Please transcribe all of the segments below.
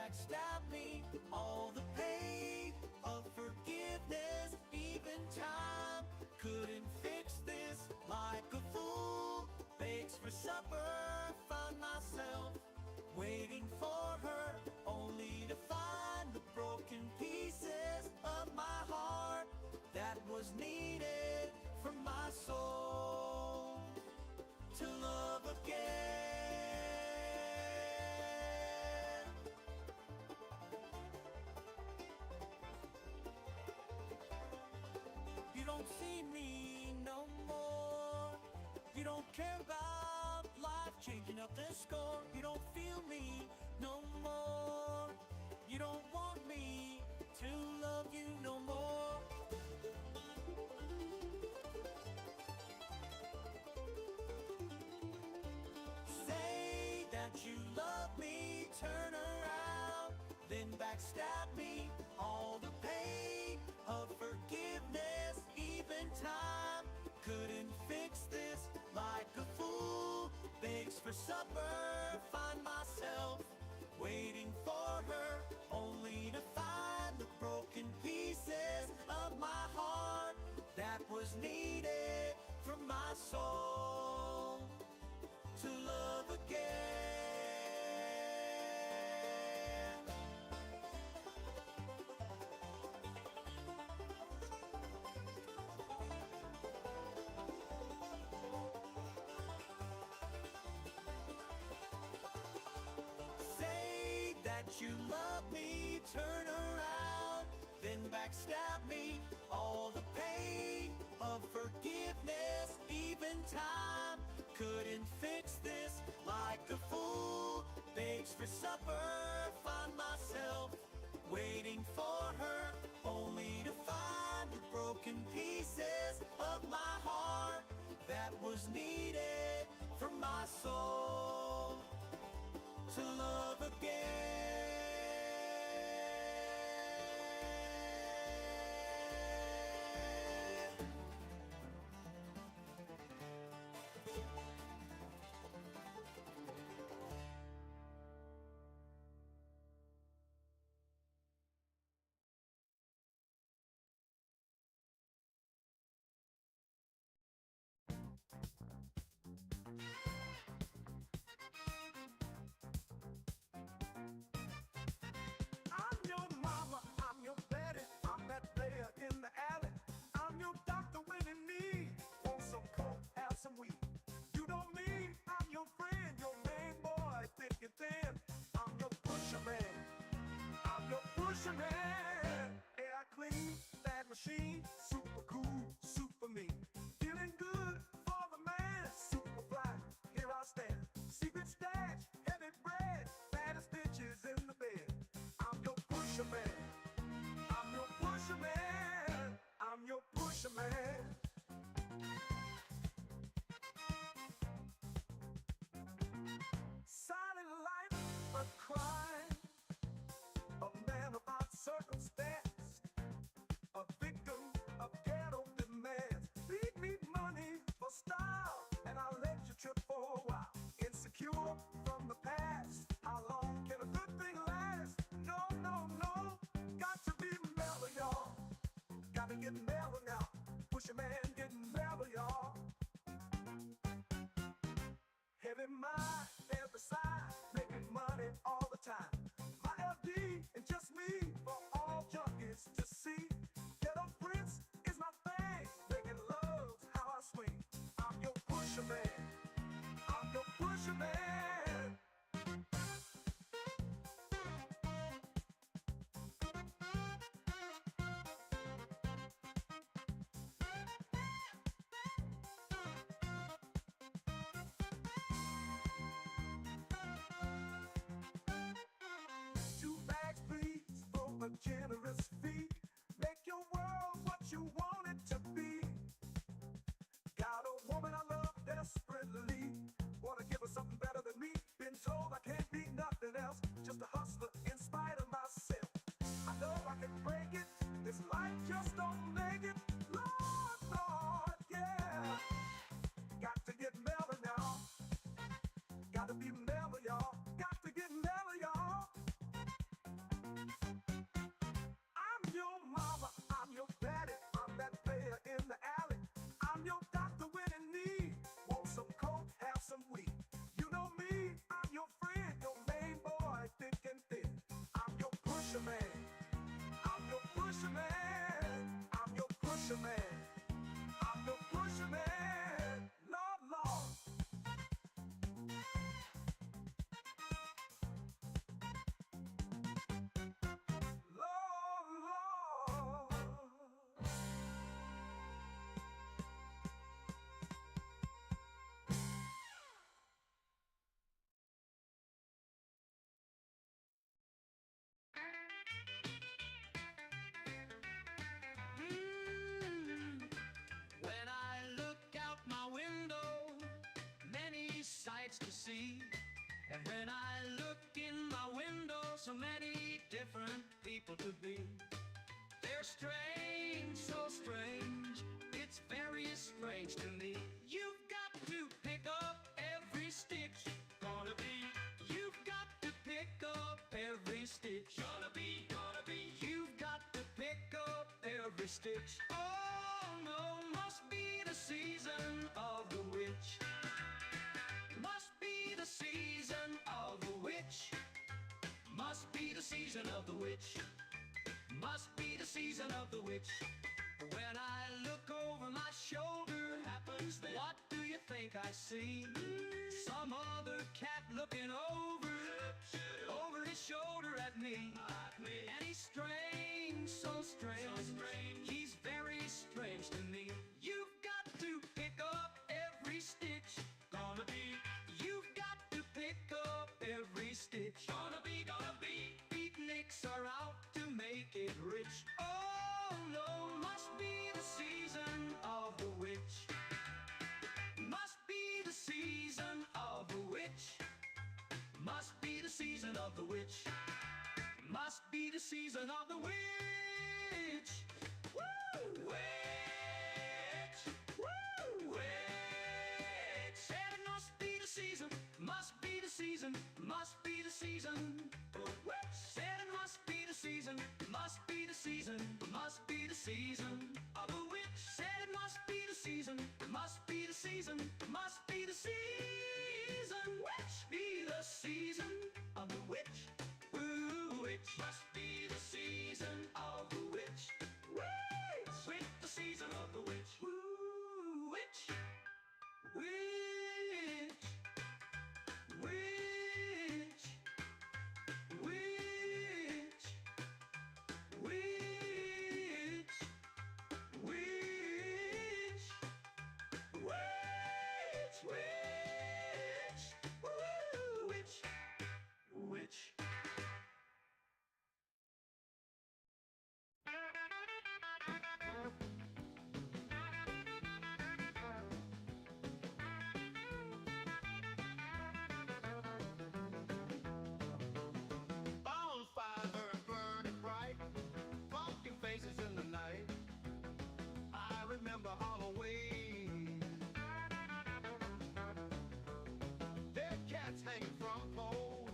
backstab me. All the pain of forgiveness, even time couldn't fix this. Like a fool begs for supper, find myself waiting for her, only to find the broken pieces of my heart that was needed for my soul to love again. You don't see me no more. You don't care about life changing up the score. You don't feel me no more. You don't want me to love you no more. Say that you love me, turn around, then backstab me. All the pain of forgiveness, even time couldn't fix this. Like a fool begs for supper, find myself waiting for her, only to find the broken pieces of my heart that was needed for my soul to love again. Say that you love me, turn around, then backstab me. All the pain of forgiveness, even time couldn't fix this. Like a fool begs for supper, find myself waiting for her, only to find the broken pieces of my heart that was needed for my soul to love again. I'm your mama, I'm your daddy, I'm that player in the alley. I'm your doctor when in need, want some coke, have some weed. You don't mean I'm your friend, your main boy, thick and thin. I'm your pusher man, I'm your pusher man. Yeah, I clean that machine, super cool, super mean. Feeling good for the man, super fly, here I stand. Secret stash, heavy bread, baddest bitches in the bed. I'm your pusher man, I'm your pusher man, I'm your pusher man. Silent life, a crime, a man about circumstance, a victim of ghetto demands. Feed me money for style, and I'll let you trip for a while. Insecure from the past, how long can a good thing last? No, no, no, got to be mellow, y'all. Gotta get mellow now, push a man getting mellow, y'all. Heavy mind, every side, making money all the time. My LD and just me for all junkies to see. Ghetto Prince is my thing, making love's how I swing. I'm your pusher man, I'm your pusher man. A generous fee, make your world what you want it to be. Got a woman I love desperately, wanna give her something better than me. Been told I can't be nothing else, just a hustler in spite of myself. I know I can break it, this life just don't make it. Lord, Lord, yeah. Got to get mellow now, gotta be mellow, y'all. Got to get mellow, y'all. And when I look in my window, so many different people to be. They're strange, so strange, it's very strange to me. You've got to pick up every stitch, gonna be. You've got to pick up every stitch, gonna be. You've got to pick up every stitch. Oh no, must be the season of the witch. Must be the season of the witch. Must be the season of the witch. Must be the season of the witch. When I look over my shoulder, happens that. What do you think I see? Some other cat looking over his shoulder at me. And he's strange, so strange. He's very strange to me. You've got to pick up every stitch, gonna be. You've got to pick up every stitch, gonna be. Beatniks are out to make it rich. Oh no, must be the season of the witch. Must be the season of the witch. Must be the season of the witch. Must be the season of the witch. Woo! Witch! Woo! Witch! Said it must be the season. Must be the season. Must be the season. Witch! Said it must be the season. Must be the season. Must be the season of the witch. Said it must be the season. Must be the season. Must be the season. Witch! Be the season of the witch. Ooh, witch! Must be the season of the witch. Witch! With the season of the witch. Ooh, witch! Witch! Witch! Witch! Witch! Witch! Witch! Witch! Woo! Witch! Witch! Bonfire burning bright, pumpkin faces in the night. I remember Halloween. Dead cats hanging from poles,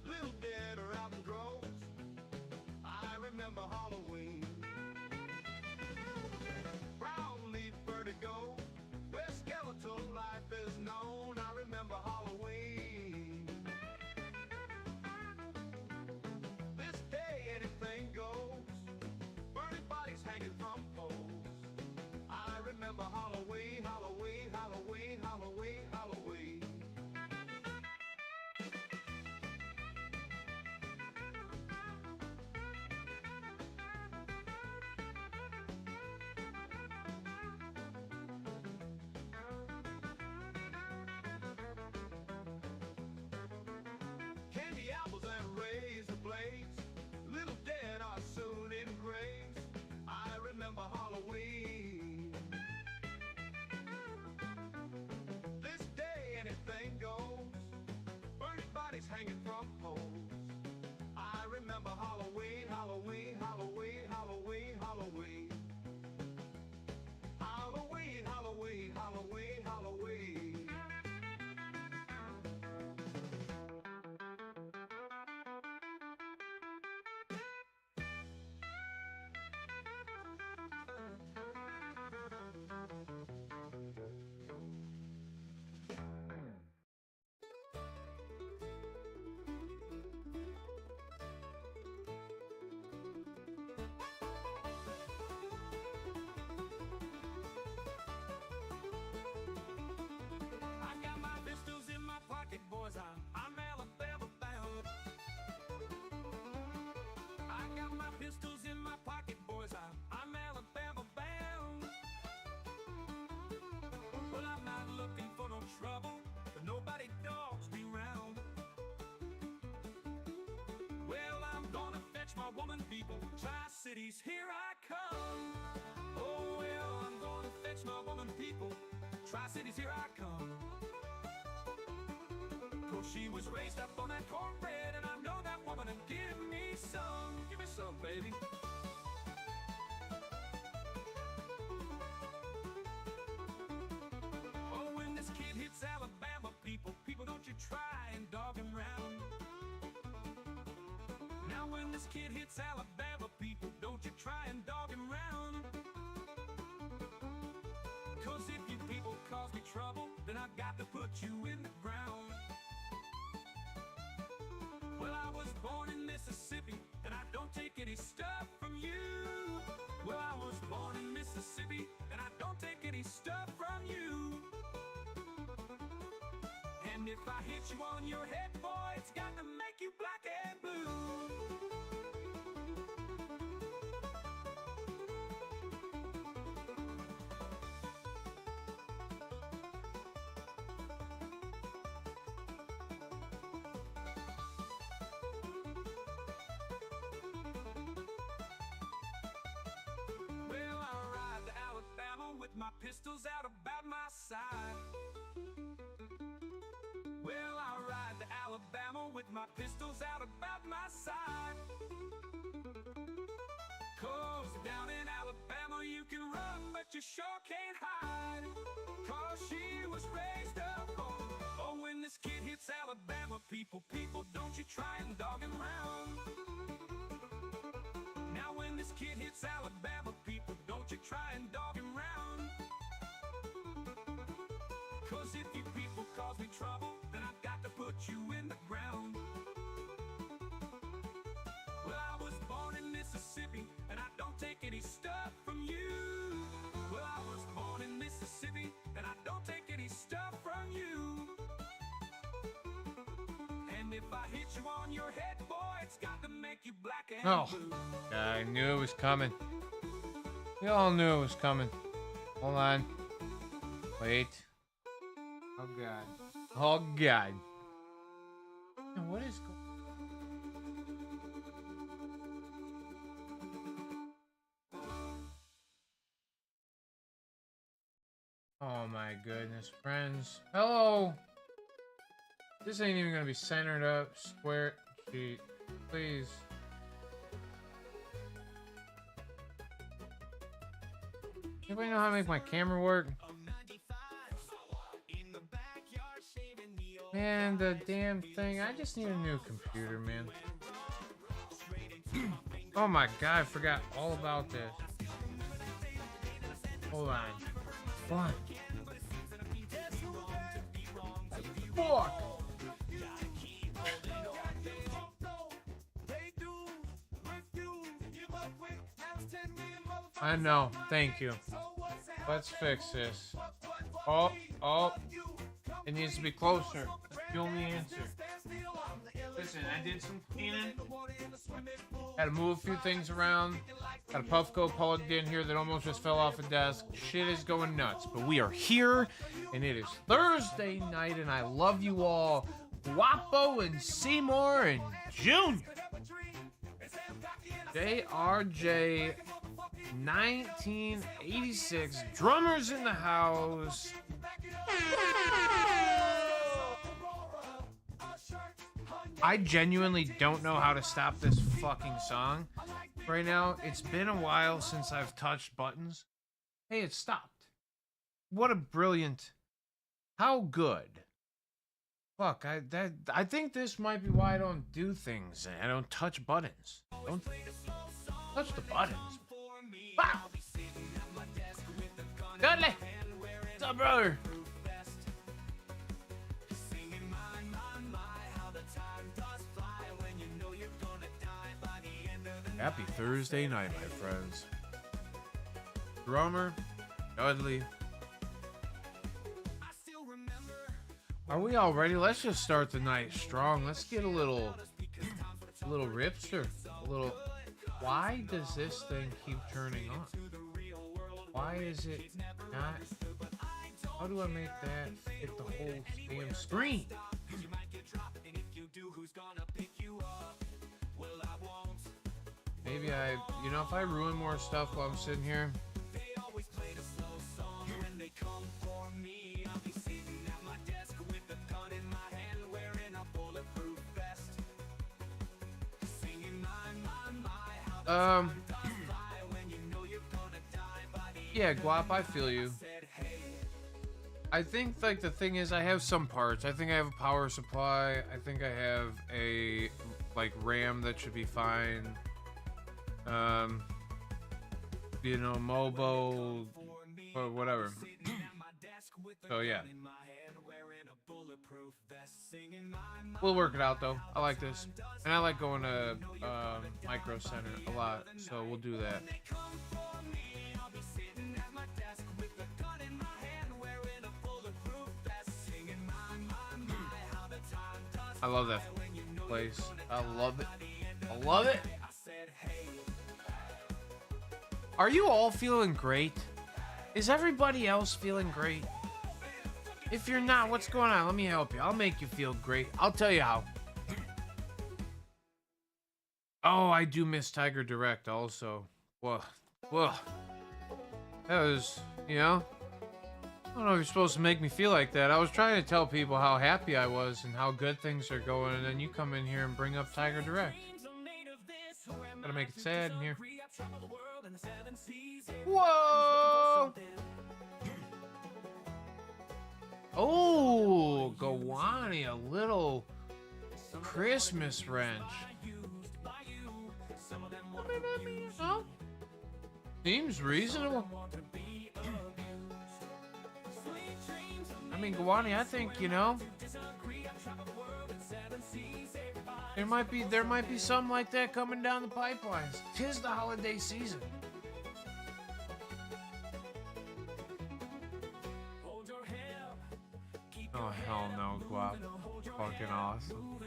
little dead are out in droves. I remember Halloween. Brown leaf vertigo, where skeletal life is known. I remember Halloween. This day anything goes, burning bodies hanging from poles. I remember Halloween, Halloween, Halloween, Halloween, Halloween. Candy apples and razor blades, little dead are soon in graves. I remember Halloween. This day anything goes, burning bodies hanging from poles. I remember Halloween, Halloween, Halloween, Halloween, Halloween. Halloween, Halloween, Halloween, Halloween. I got my pistols in my pocket, boys. I'm Alabama bound. I got my pistols in my pocket, boys. I'm Alabama bound. Well, I'm not looking for no trouble, but nobody dogs me round. Well, I'm gonna fetch my woman people. Tri-Cities, here I come. Oh, well, I'm gonna fetch my woman people. Tri-Cities, here I come. She was raised up on that cornbread, and I know that woman and give me some, baby. Oh, when this kid hits Alabama, people, don't you try and dog him round. Now when this kid hits Alabama, people, don't you try and dog him round. Cause if you people cause me trouble, then I've got to put you in the ground. Well, I was born in Mississippi, and I don't take any stuff from you. Well, I was born in Mississippi, and I don't take any stuff from you. And if I hit you on your head, boy, it's got to make you black and blue. Well, I ride to Alabama with my pistols out about my side. Well, I ride to Alabama with my pistols out about my side. Cause down in Alabama you can run, but you sure can't hide. Cause she was raised up on, oh, when this kid hits Alabama, people, don't you try and dog him round. Now when this kid hits Alabama, people, don't you try and dog him round. Cause if you people cause me trouble, then I've got to put you in the ground. Well, I was born in Mississippi, and I don't take any stuff from you. Well, I was born in Mississippi, and I don't take any stuff from you. And if I hit you on your head, boy, it's got to make you black and blue. I knew it was coming. We all knew it was coming. Hold on. Wait. Oh god. Oh god. What is going on? Oh my goodness, friends. Hello! This ain't even gonna be centered up, square sheet. Please. Anybody know how to make my camera work? Man, the damn thing. I just need a new computer, man. Oh my god, I forgot all about this. Hold on. What? Fuck! I know. Thank you. Let's fix this. Oh. It needs to be closer. That's the only answer. Listen, I did some cleaning. Had to move a few things around. Got a Puffco plugged in here that almost just fell off a desk. Shit is going nuts. But we are here, and it is Thursday night, and I love you all. Guapo and Seymour and June. JRJ 1986. Drummers in the house. I genuinely don't know how to stop this fucking song right now. It's been a while since I've touched buttons. Hey, it stopped. What a brilliant... How good. Fuck, I think this might be why I don't do things. I don't touch buttons. Don't touch the buttons. Wow! Dudley! What's up, brother? Happy Thursday night, my friends. Drummer, Dudley. Are we all ready? Let's just start the night strong. Let's get a little ripster. A little... Why does this thing keep turning on? Why is it not... How do I make that fit the whole damn screen? Maybe you know, if I ruin more stuff while I'm sitting here. Yeah, Guap, I feel you. I think, like, the thing is, I have some parts. I think I have a power supply. I think I have a, like, RAM that should be fine. You know, Mobo, or whatever. So, yeah. We'll work it out, though. I like this. And I like going to Micro Center a lot, so we'll do that. I love that place. I love it. I love it. Are you all feeling great? Is everybody else feeling great? If you're not, what's going on? Let me help you. I'll make you feel great. I'll tell you how. Oh, I do miss Tiger Direct also. Whoa. Whoa. That was, you know... I don't know if you're supposed to make me feel like that. I was trying to tell people how happy I was and how good things are going, and then you come in here and bring up Tiger Direct. Gotta make it sad in here. Whoa! Oh, Gawani, a little Christmas wrench. Oh, seems reasonable. I mean, Gawani, I think, you know, there might be something like that coming down the pipelines. 'Tis the holiday season. Oh, hell no, Guap. Fucking awesome.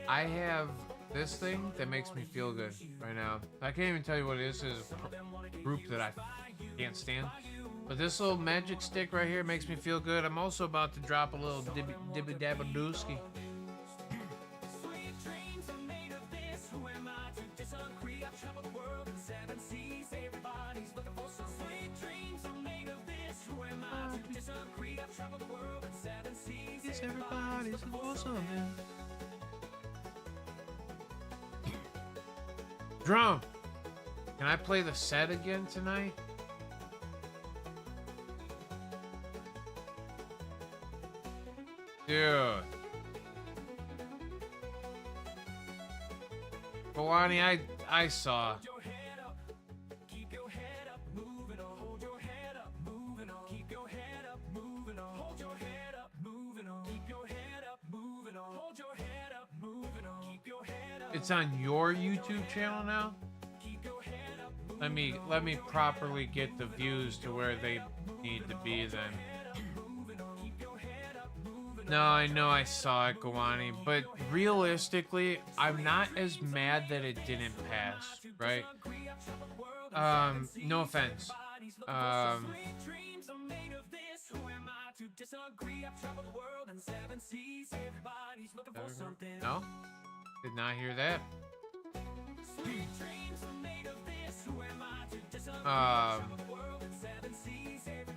I have this thing that makes me feel good right now. I can't even tell you what it is. It's a group that I can't stand. But this little magic stick right here makes me feel good. I'm also about to drop a little dibby dabba dooski. Everybody's for something. Drum, can I play the set again tonight? Dude. Gawani, I saw. It's on your YouTube channel now? Let me properly get the views to where they need to be then. No, I know I saw it, Gawani, but realistically, I'm not as mad that it didn't pass, right? No offense. No? Did not hear that.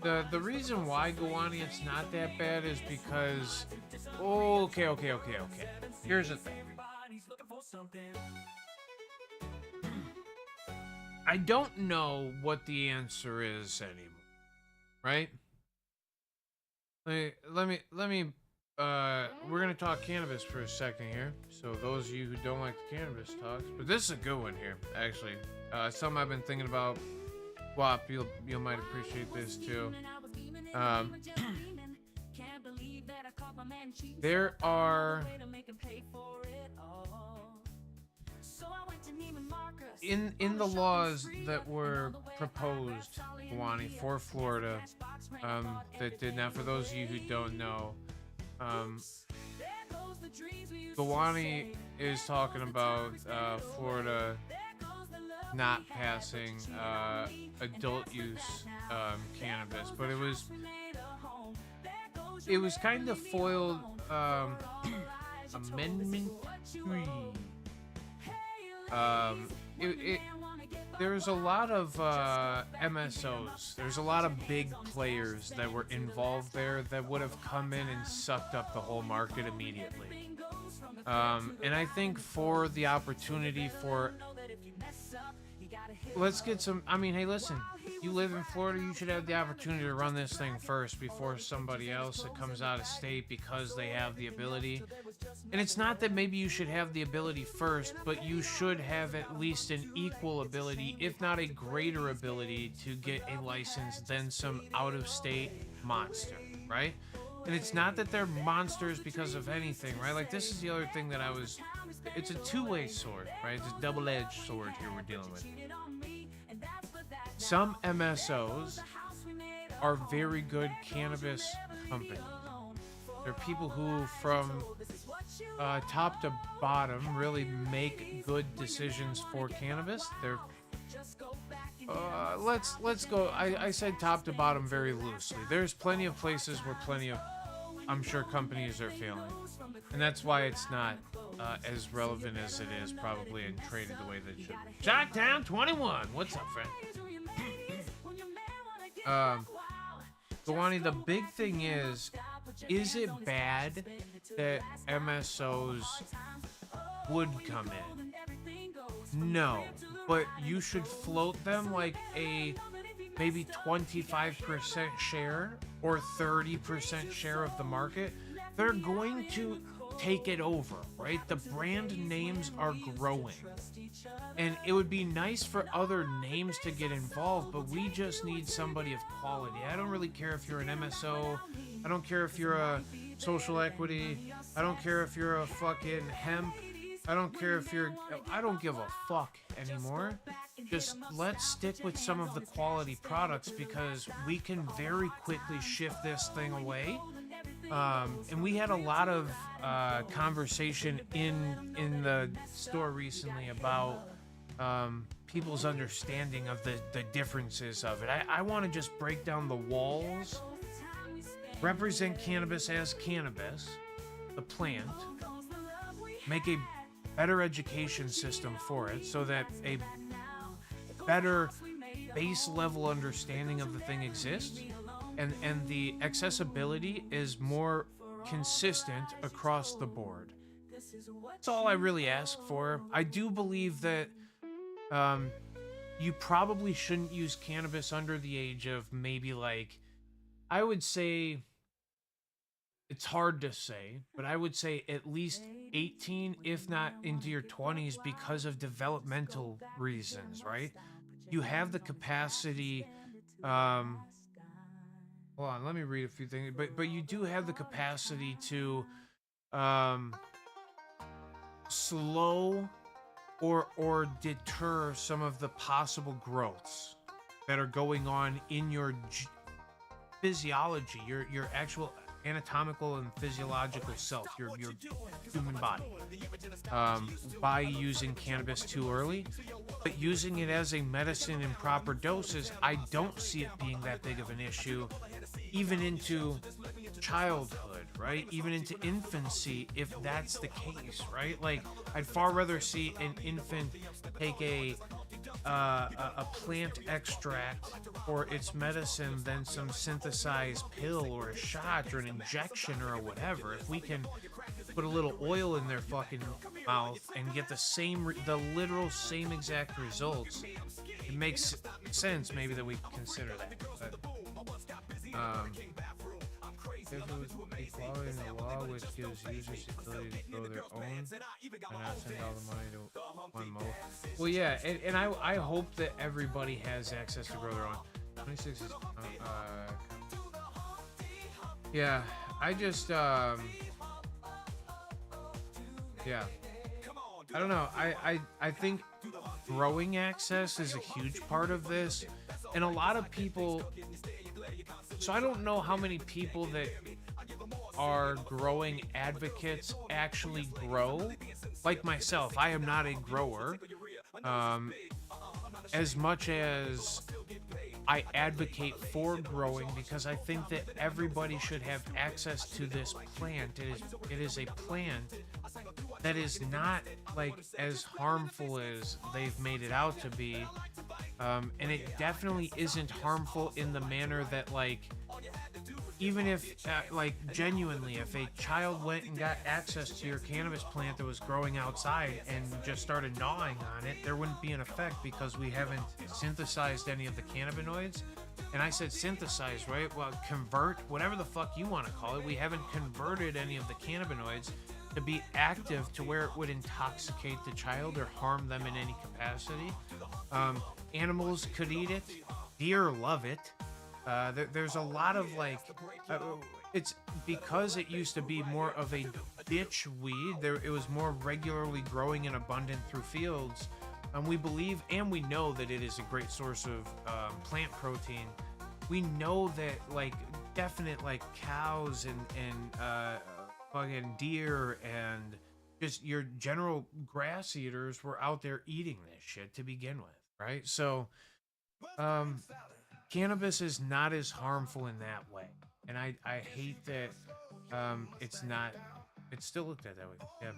The reason why, Gawani, it's not that bad is because... Okay. Here's the thing. I don't know what the answer is anymore, right? Let me we're gonna talk cannabis for a second here. So those of you who don't like the cannabis talks, but this is a good one here, actually. Something I've been thinking about. Wop, you might appreciate this too. There are in the laws that were proposed, Gawani, for Florida, that did not. For those of you who don't know, Gawani is talking about Florida not passing adult use cannabis, but it was kind of foiled. Amendment 3. There's a lot of MSOs. There's a lot of big players that were involved there that would have come in and sucked up the whole market immediately. And I think for the opportunity for, let's get some, I mean, hey, listen, you live in Florida, you should have the opportunity to run this thing first before somebody else that comes out of state because they have the ability. And it's not that maybe you should have the ability first, but you should have at least an equal ability, if not a greater ability, to get a license than some out-of-state monster, right? And it's not that they're monsters because of anything, right? Like, this is the other thing that it's a two-way sword, right? It's a double-edged sword here we're dealing with. Some MSOs are very good cannabis companies. They're people who, from top to bottom, really make good decisions for cannabis. They're let's go. I said top to bottom very loosely. There's plenty of places where I'm sure companies are failing, and that's why it's not as relevant as it is probably and traded the way that it should be. Shottown 21, what's up, friend? Gawani, the big thing is it bad that MSOs would come in? No, but you should float them like a maybe 25% share or 30% share of the market. They're going to take it over, right? The brand names are growing. And it would be nice for other names to get involved, but we just need somebody of quality. I don't really care if you're an MSO. I don't care if you're a social equity. I don't care if you're a fucking hemp. I don't care if I don't give a fuck anymore. Just let's stick with some of the quality products because we can very quickly shift this thing away. And we had a lot of conversation in the store recently about people's understanding of the differences of it. I want to just break down the walls, represent cannabis as cannabis, the plant, make a better education system for it so that a better base level understanding of the thing exists, and the accessibility is more consistent across the board. That's all I really ask for. I do believe that you probably shouldn't use cannabis under the age of maybe, like, I would say, it's hard to say, but I would say at least 18, if not into your 20s, because of developmental reasons, right? You have the capacity, hold on, let me read a few things, but you do have the capacity to slow or deter some of the possible growths that are going on in your physiology, your actual anatomical and physiological self, your human body, by using cannabis too early. But using it as a medicine in proper doses, I don't see it being that big of an issue, even into childhood, right? Even into infancy, if that's the case, right? Like, I'd far rather see an infant take a plant extract for its medicine than some synthesized pill or a shot or an injection or whatever. If we can put a little oil in their fucking mouth and get the literal same exact results, it makes sense maybe that we consider that. But, if it was equality in the law, which gives users the ability to grow their own and not send all the money to one mo. Well, yeah, and I hope that everybody has access to grow their own. 26 is yeah, I just yeah, I don't know. I think growing access is a huge part of this, and a lot of people. So I don't know how many people that are growing advocates actually grow. Like myself, I am not a grower. As much as I advocate for growing, because I think that everybody should have access to this plant. It is a plant that is not like as harmful as they've made it out to be. And it definitely isn't harmful in the manner that, like, even if, like, genuinely, if a child went and got access to your cannabis plant that was growing outside and just started gnawing on it, there wouldn't be an effect because we haven't synthesized any of the cannabinoids. And I said synthesize, right? Well, convert, whatever the fuck you want to call it. We haven't converted any of the cannabinoids to be active to where it would intoxicate the child or harm them in any capacity. Animals could eat it. Deer love it. There's a lot of, like, it's because it used to be more of a ditch weed. It was more regularly growing and abundant through fields. We believe and we know that it is a great source of plant protein. We know that, like, definite, like, cows and fucking deer and just your general grass eaters were out there eating this shit to begin with, right? So, cannabis is not as harmful in that way, and I hate that it's still looked at that way. Yeah.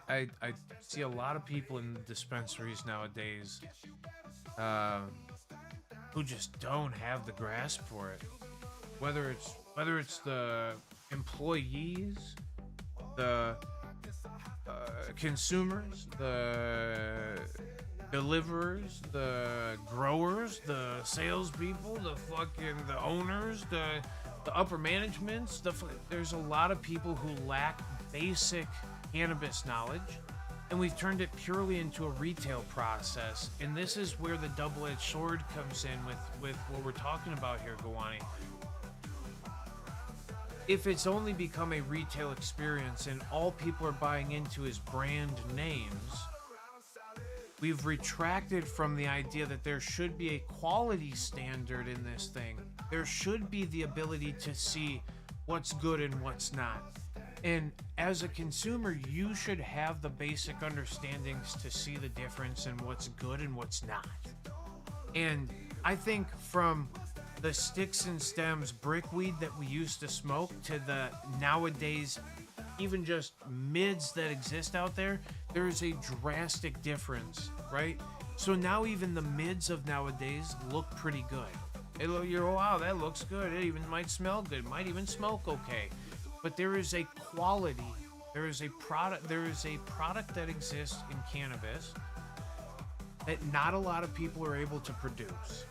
And I see a lot of people in the dispensaries nowadays who just don't have the grasp for it. Whether it's the employees, the consumers, the deliverers, the growers, the salespeople, the owners, the upper managements. There's a lot of people who lack basic cannabis knowledge, and we've turned it purely into a retail process. And this is where the double-edged sword comes in with what we're talking about here, Gawani. If it's only become a retail experience and all people are buying into is brand names, we've retracted from the idea that there should be a quality standard in this thing. There should be the ability to see what's good and what's not. And as a consumer, you should have the basic understandings to see the difference in what's good and what's not. And I think from the sticks and stems brickweed that we used to smoke to the nowadays even just mids that exist out there, there is a drastic difference, right? So now even the mids of nowadays look pretty good. You're, wow, that looks good. It even might smell good. It might even smoke okay. But there is a quality, there is a product that exists in cannabis that not a lot of people are able to produce.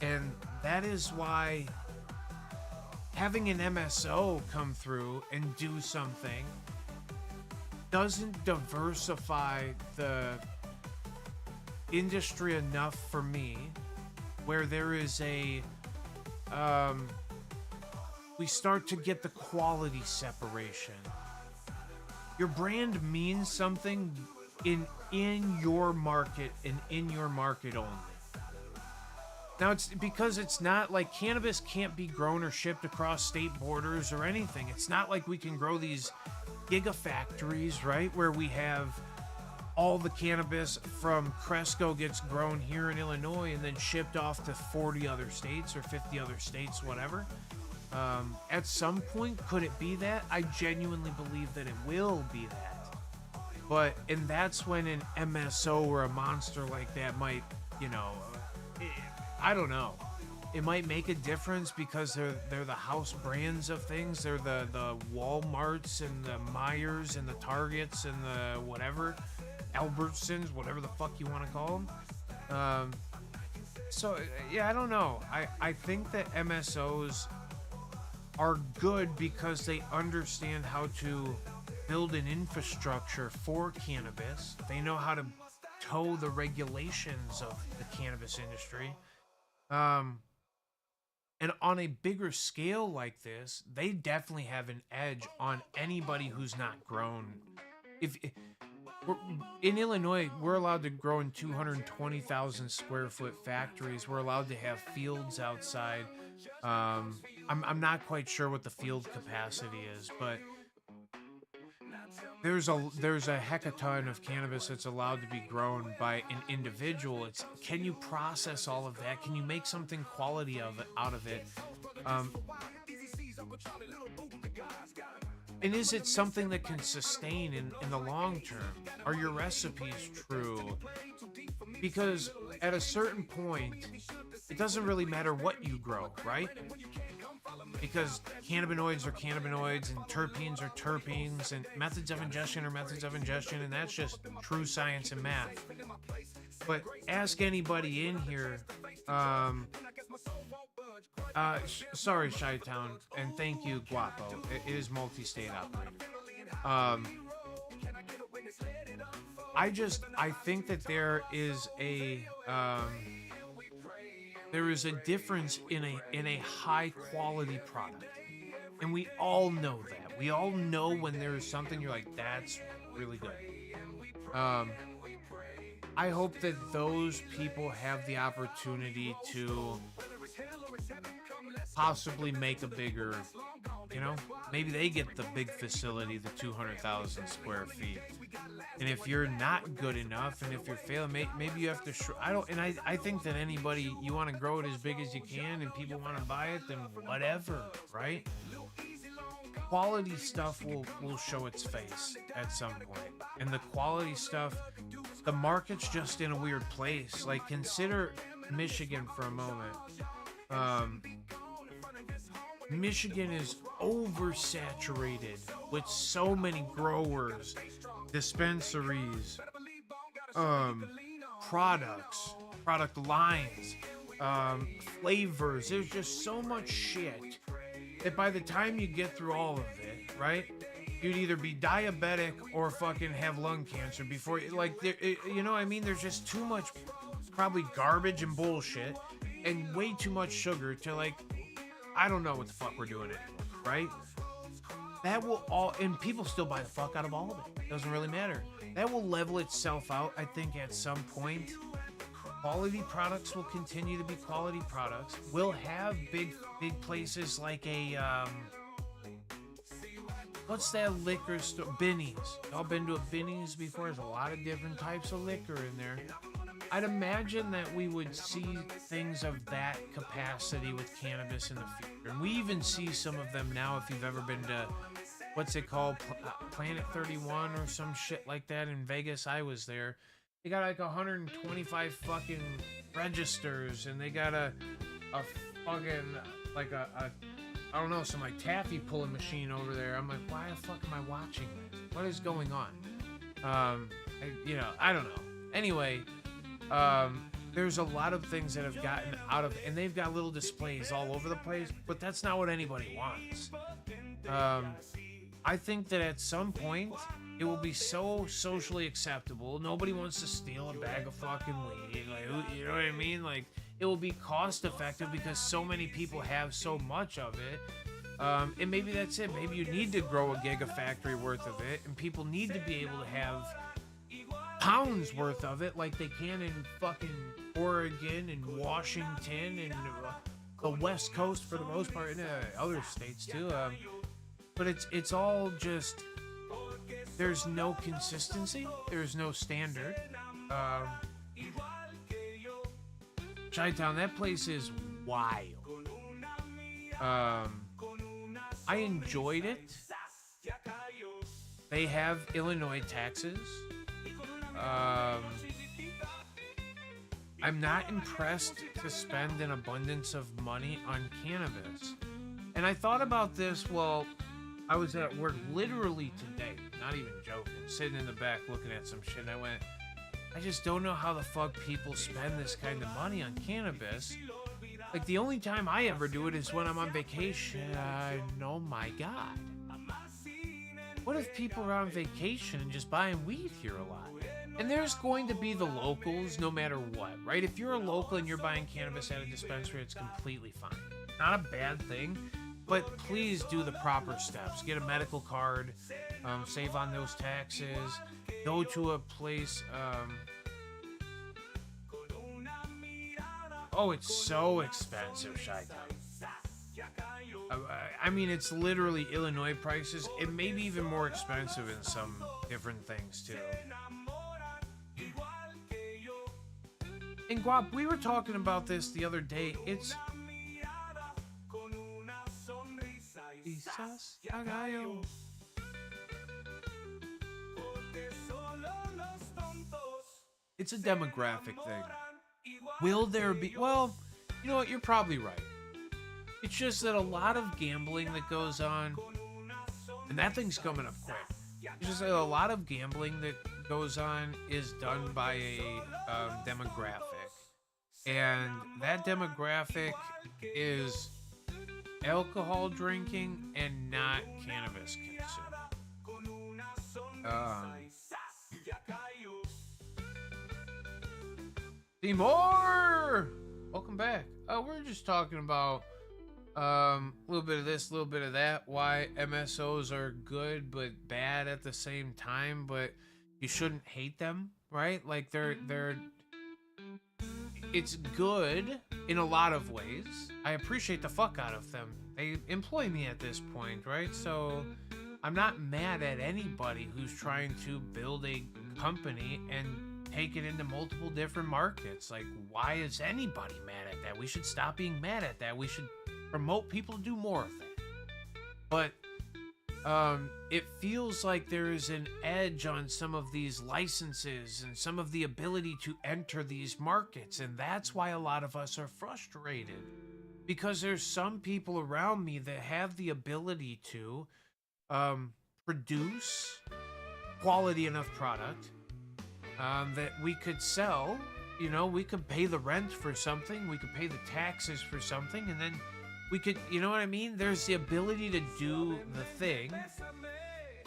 And that is why having an MSO come through and do something doesn't diversify the industry enough for me, where there is we start to get the quality separation. Your brand means something in your market and in your market only. Now, it's because it's not like cannabis can't be grown or shipped across state borders or anything. It's not like we can grow these gigafactories, right? Where we have all the cannabis from Cresco gets grown here in Illinois and then shipped off to 40 other states or 50 other states, whatever. At some point, could it be that? I genuinely believe that it will be that. But, and that's when an MSO or a monster like that might, I don't know. It might make a difference because they're the house brands of things. They're the Walmarts and the Myers and the Targets and the whatever, Albertsons, whatever the fuck you want to call them. So, yeah, I don't know. I think that MSOs are good because they understand how to build an infrastructure for cannabis. They know how to toe the regulations of the cannabis industry. And on a bigger scale like this, they definitely have an edge on anybody who's not grown. In Illinois, we're allowed to grow in 220,000 square foot factories. We're allowed to have fields outside. I'm not quite sure what the field capacity is, but there's a hecaton of cannabis that's allowed to be grown by an individual. It's, can you process all of that? Can you make something quality out of it? And is it something that can sustain in the long term? Are your recipes true? Because at a certain point, it doesn't really matter what you grow, right? Because cannabinoids are cannabinoids, and terpenes are terpenes, and methods of ingestion are methods of ingestion, and that's just true science and math. But ask anybody in here. Sorry, Chi-Town, and thank you, Guapo. It is multi-state operated. I think that there is a difference in a high quality product, and we all know that. We all know when there's something you're like, that's really good. I hope that those people have the opportunity to possibly make a bigger, maybe they get the big facility, the 200,000 square feet. And if you're not good enough, and if you're failing, maybe you have to. I think that anybody, you want to grow it as big as you can, and people want to buy it, then whatever, right? Quality stuff will show its face at some point, and the quality stuff, the market's just in a weird place. Like, consider Michigan for a moment. Michigan is oversaturated with so many growers, dispensaries, product lines, flavors. There's just so much shit that by the time you get through all of it, right, you'd either be diabetic or fucking have lung cancer before you, like, you know what I mean? There's just too much probably garbage and bullshit and way too much sugar to, like, I don't know what the fuck we're doing anymore, right? That will all, and people still buy the fuck out of all of it. Doesn't really matter. That will level itself out, I think, at some point. Quality products will continue to be quality products. We'll have big places like a, what's that liquor store? Binny's. Y'all been to a Binny's before? There's a lot of different types of liquor in there. I'd imagine that we would see things of that capacity with cannabis in the future. And we even see some of them now if you've ever been to, what's it called? Planet 31 or some shit like that in Vegas. I was there. They got like 125 fucking registers, and they got a fucking, like a I don't know, some like taffy pulling machine over there. I'm like, why the fuck am I watching this? What is going on? I don't know. Anyway, there's a lot of things that have gotten out of, and they've got little displays all over the place, but that's not what anybody wants. I think that at some point, it will be so socially acceptable. Nobody wants to steal a bag of fucking weed. Like, you know what I mean? Like, it will be cost effective because so many people have so much of it. And maybe that's it. Maybe you need to grow a gigafactory worth of it, and people need to be able to have pounds worth of it like they can in fucking Oregon and Washington and the West Coast for the most part, and other states too. But it's all just, there's no consistency, there's no standard. Chi-Town, that place is wild. I enjoyed it. They have Illinois taxes. I'm not impressed to spend an abundance of money on cannabis. And I thought about this while I was at work literally today, not even joking, sitting in the back looking at some shit, and I went, I just don't know how the fuck people spend this kind of money on cannabis. Like, the only time I ever do it is when I'm on vacation. Oh my god. What if people are on vacation and just buying weed here a lot? And there's going to be the locals no matter what, right? If you're a local and you're buying cannabis at a dispensary, it's completely fine. Not a bad thing, but please do the proper steps. Get a medical card, save on those taxes, go to a place. Oh, it's so expensive, Chi-Town. I mean, it's literally Illinois prices. It may be even more expensive in some different things, too. And Guap, we were talking about this the other day. It's... It's a demographic thing. Will there be? Well, you know what? You're probably right. It's just that a lot of gambling that goes on, and that thing's coming up quick. It's just that a lot of gambling that goes on is done by a demographic, and that demographic is alcohol drinking and not cannabis consumption. Seymour! Welcome back. We're just talking about a little bit of this, a little bit of that, why MSOs are good but bad at the same time, but you shouldn't hate them, right? Like they're it's good in a lot of ways. I appreciate the fuck out of them. They employ me at this point, right? So I'm not mad at anybody who's trying to build a company and take it into multiple different markets. Like, why is anybody mad at that? We should stop being mad at that. We should promote people to do more of that. But it feels like there is an edge on some of these licenses and some of the ability to enter these markets, and that's why a lot of us are frustrated, because there's some people around me that have the ability to produce quality enough product that we could sell. You know, we could pay the rent for something, we could pay the taxes for something, and then we could, you know what I mean? There's the ability to do the thing,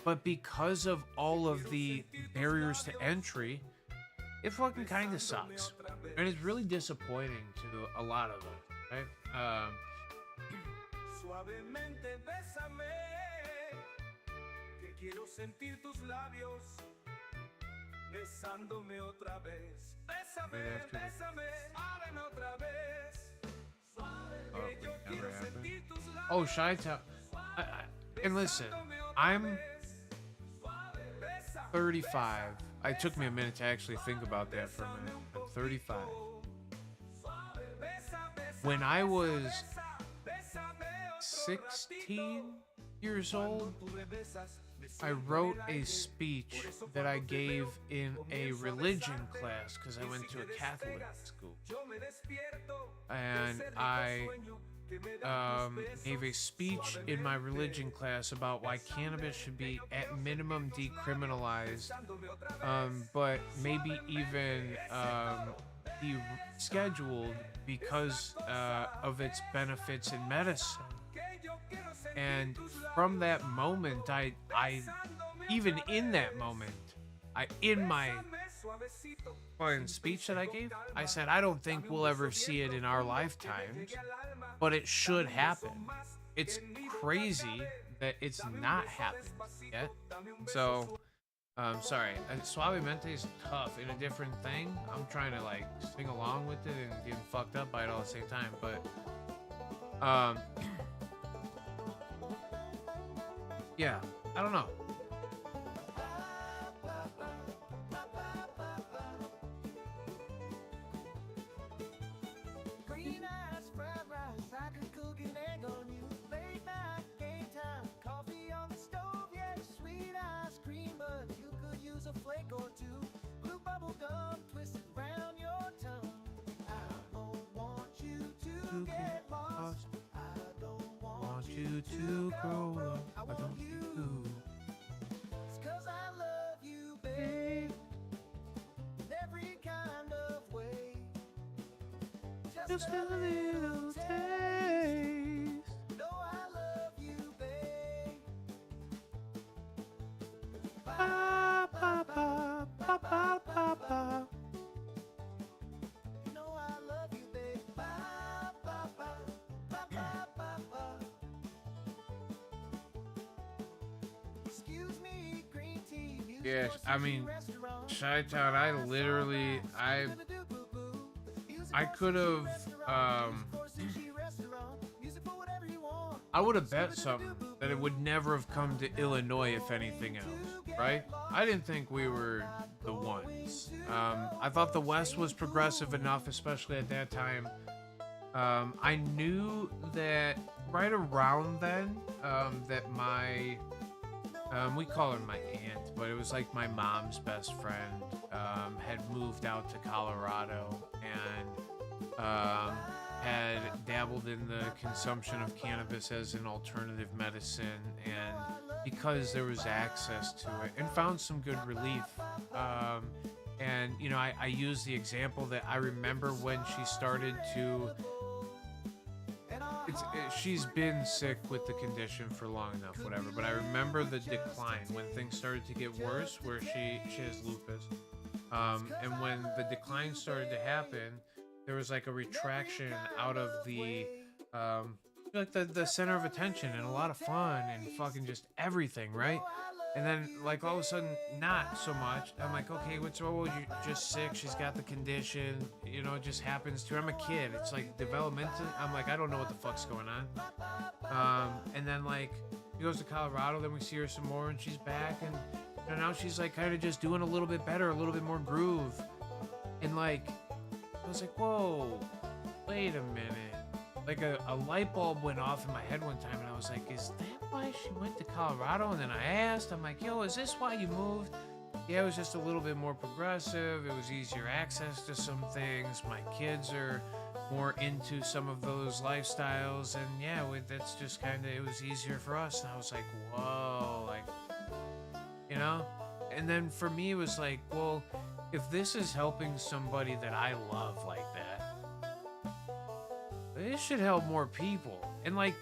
but because of all of the barriers to entry, it fucking kind of sucks. And it's really disappointing to a lot of us, right? Oh, Chi-Town. And listen, I'm 35. It took me a minute to actually think about that for a minute. I'm 35. When I was 16 years old, I wrote a speech that I gave in a religion class because I went to a Catholic school. And I gave a speech in my religion class about why cannabis should be at minimum decriminalized, but maybe even be scheduled because of its benefits in medicine. And from that moment, I even in that moment, in my speech that I gave, I said, I don't think we'll ever see it in our lifetimes, but it should happen. It's crazy that it's not happened yet. So, sorry, Suavemente is tough in a different thing. I'm trying to like sing along with it and getting fucked up by it all at the same time, but yeah, I don't know. Green eyes, fried rice, I could cook an egg on you. Late night, game time, coffee on the stove, yeah, sweet ice cream, but you could use a flake or two. Blue bubble gum twisted round your tongue. I don't want you to get lost. I don't want you to grow up. I want you. It's 'cause I love you, babe. In every kind of way. Just a little taste. No, I love you, babe. Ba ba ba ba ba ba ba. You know I love you, babe. Ba ba ba ba ba ba ba. Excuse me, green tea. Yes, I mean, Chi-Town, I could have, I would have bet something that it would never have come to Illinois if anything else, right? I didn't think we were the ones. I thought the West was progressive enough, especially at that time. I knew that right around then, that my, we call her my aunt, but it was like my mom's best friend had moved out to Colorado and had dabbled in the consumption of cannabis as an alternative medicine, and because there was access to it, and found some good relief. And you know, I use the example that I remember when she started to. She's been sick with the condition for long enough, whatever. But I remember the decline when things started to get worse, where she has lupus, and when the decline started to happen, there was like a retraction out of the like the center of attention and a lot of fun and fucking just everything, right? And then, like, all of a sudden, not so much. I'm like, okay, what's wrong? Well, you're just sick. She's got the condition. You know, it just happens to her. I'm a kid. It's like developmental. I'm like, I don't know what the fuck's going on. And then, like, she goes to Colorado. Then we see her some more, and she's back. And you know, now she's, like, kind of just doing a little bit better, a little bit more groove. And, like, I was like, whoa, wait a minute. Like a light bulb went off in my head one time, and I was like, is that why she went to Colorado? And then I asked, I'm like, yo, is this why you moved? Yeah, it was just a little bit more progressive. It was easier access to some things. My kids are more into some of those lifestyles, and yeah, that's just kind of, it was easier for us. And I was like, whoa, like, you know? And then for me, it was like, well, if this is helping somebody that I love like that, it should help more people. And like,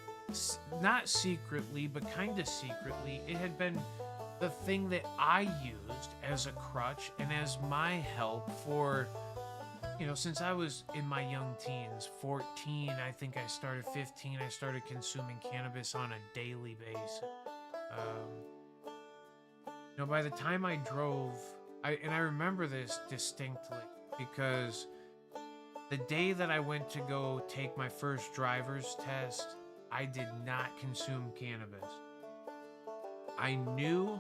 not secretly, but kind of secretly, it had been the thing that I used as a crutch and as my help for, you know, since I was in my young teens, 14, I think I started 15, I started consuming cannabis on a daily basis. You know, by the time I drove, I remember this distinctly because the day that I went to go take my first driver's test, I did not consume cannabis. I knew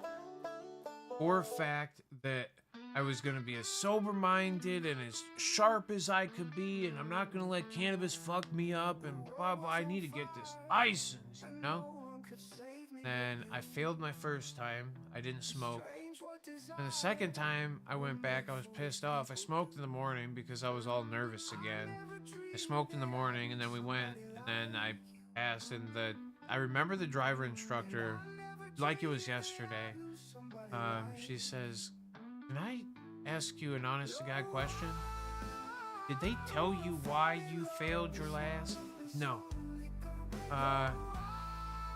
for a fact that I was going to be as sober-minded and as sharp as I could be, and I'm not going to let cannabis fuck me up, and blah, blah. I need to get this license, you know? And I failed my first time. I didn't smoke. And the second time I went back, I was pissed off. I smoked in the morning because I was all nervous again. I smoked in the morning, and then we went, and then I passed, and I remember the driver instructor, like it was yesterday. She says, can I ask you an honest-to-God question? Did they tell you why you failed your last? No.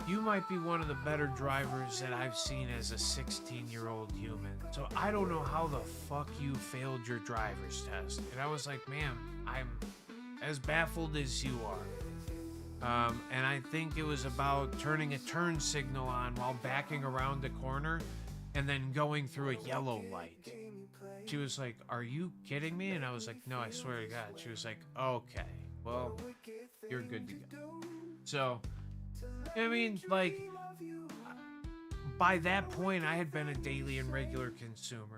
You might be one of the better drivers that I've seen as a 16-year-old human. So I don't know how the fuck you failed your driver's test. And I was like, ma'am, I'm as baffled as you are. And I think it was about turning a turn signal on while backing around a corner and then going through a yellow light. She was like, are you kidding me? And I was like, no, I swear to God. She was like, okay, well, you're good to go. So, I mean, like, by that point, I had been a daily and regular consumer.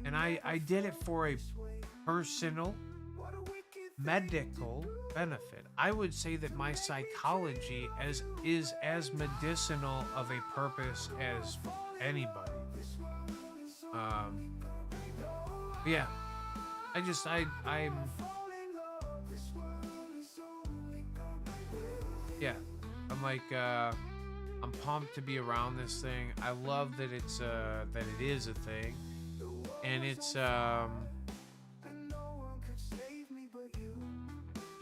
And I did it for a personal, medical benefit. I would say that my psychology is as medicinal of a purpose as anybody. Yeah. I'm... Yeah. I'm like, I'm pumped to be around this thing. I love that it's, that it is a thing. And it's,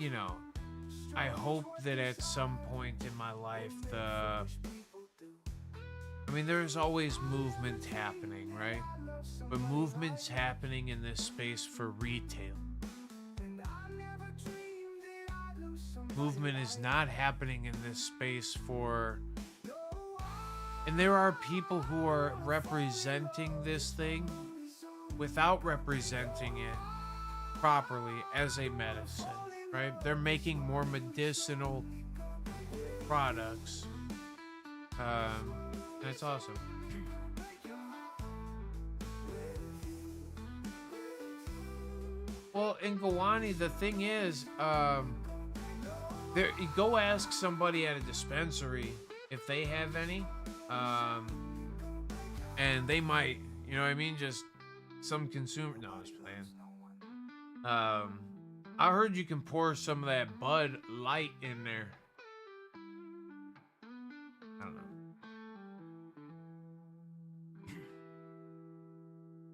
you know, I hope that at some point in my life, I mean, there's always movement happening, right? But movement's happening in this space for retail. Movement is not happening in this space for... And there are people who are representing this thing without representing it properly as a medicine, right? They're making more medicinal products. And it's awesome. Well, in Gowani, the thing is, you go ask somebody at a dispensary if they have any. and they might, you know what I mean, just some consumer. No, I was playing. I heard you can pour some of that Bud Light in there. I don't know.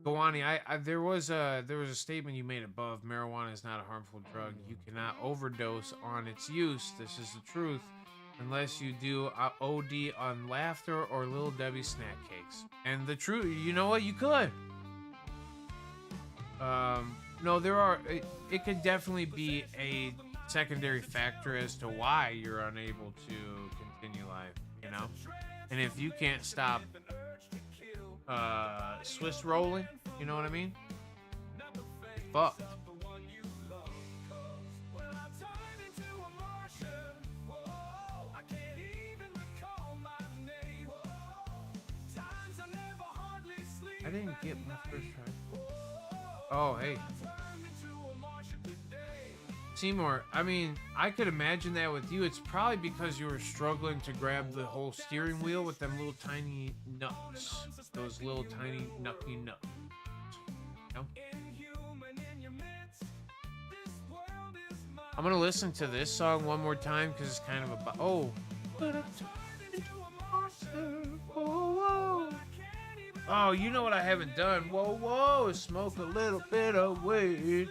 Gowani, there was a statement you made above. Marijuana is not a harmful drug. You cannot overdose on its use. This is the truth, unless you do OD on laughter or Little Debbie snack cakes. And the truth, you know what? You could. No, there are. It could definitely be a secondary factor as to why you're unable to continue life. You know, and if you can't stop Swiss rolling, you know what I mean? Fucked. I didn't get my first try. Oh, hey. Seymour, I mean, I could imagine that with you. It's probably because you were struggling to grab the whole steering wheel with them little tiny nuts. Those little tiny nucky nuts. You know? I'm gonna listen to this song one more time because it's kind of about. Oh. Oh, you know what I haven't done? Whoa, whoa, smoke a little bit of weed.